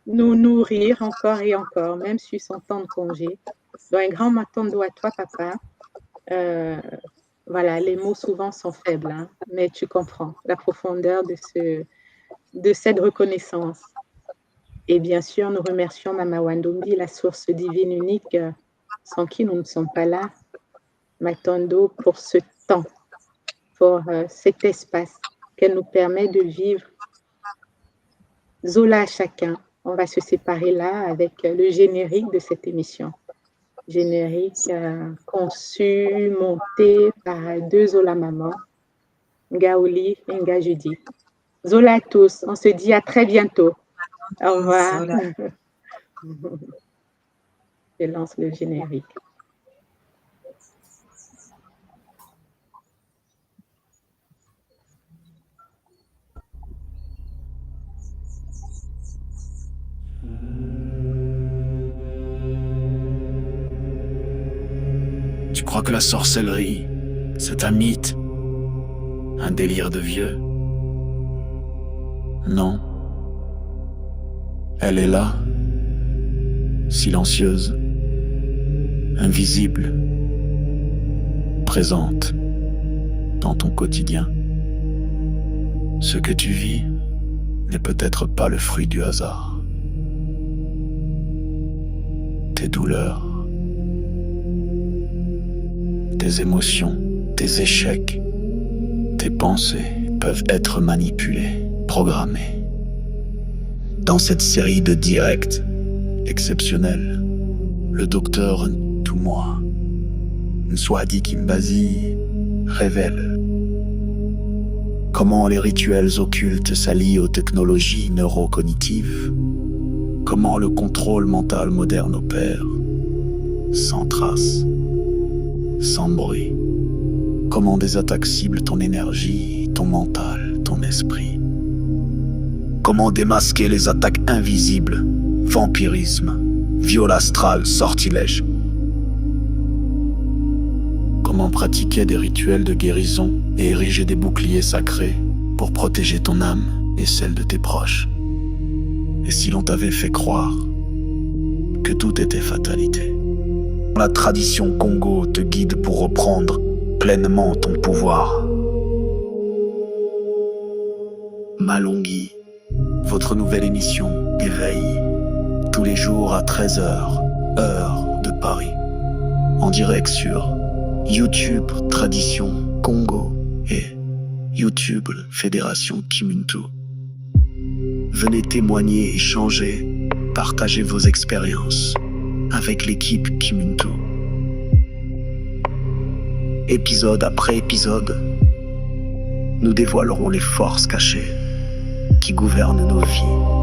nous nourrir encore et encore, même sur son temps de congé. Donc, un grand Matondo à toi, papa. Voilà, les mots souvent sont faibles, hein, mais tu comprends la profondeur de cette reconnaissance. Et bien sûr, nous remercions Mama Wandombi, la source divine unique, sans qui nous ne sommes pas là. Matondo, pour ce temps, pour cet espace qu'elle nous permet de vivre. Zola à chacun. On va se séparer là avec le générique de cette émission. Générique conçu, monté par deux Zola Maman, Ngaoli et Ngajudi. Zola à tous. On se dit à très bientôt. Au revoir. Je lance le générique. Tu crois que la sorcellerie, c'est un mythe, un délire de vieux? Non. Elle est là, silencieuse, invisible, présente dans ton quotidien. Ce que tu vis n'est peut-être pas le fruit du hasard. Tes douleurs, tes émotions, tes échecs, tes pensées peuvent être manipulées, programmées. Dans cette série de directs exceptionnels, le docteur Ntumwa Nswadi Kimbazi révèle comment les rituels occultes s'allient aux technologies neurocognitives, comment le contrôle mental moderne opère, sans trace, sans bruit, comment des attaques ciblent ton énergie, ton mental, ton esprit. Comment démasquer les attaques invisibles, vampirisme, viol astral, sortilège. Comment pratiquer des rituels de guérison et ériger des boucliers sacrés pour protéger ton âme et celle de tes proches. Et si l'on t'avait fait croire que tout était fatalité? La tradition Congo te guide pour reprendre pleinement ton pouvoir. Malonghi, votre nouvelle émission Éveil, tous les jours à 13h, heure de Paris, en direct sur YouTube Tradition Congo et YouTube Fédération Kimuntu. Venez témoigner, échanger, partager vos expériences avec l'équipe Kimuntu. Épisode après épisode, nous dévoilerons les forces cachées qui gouvernent nos vies.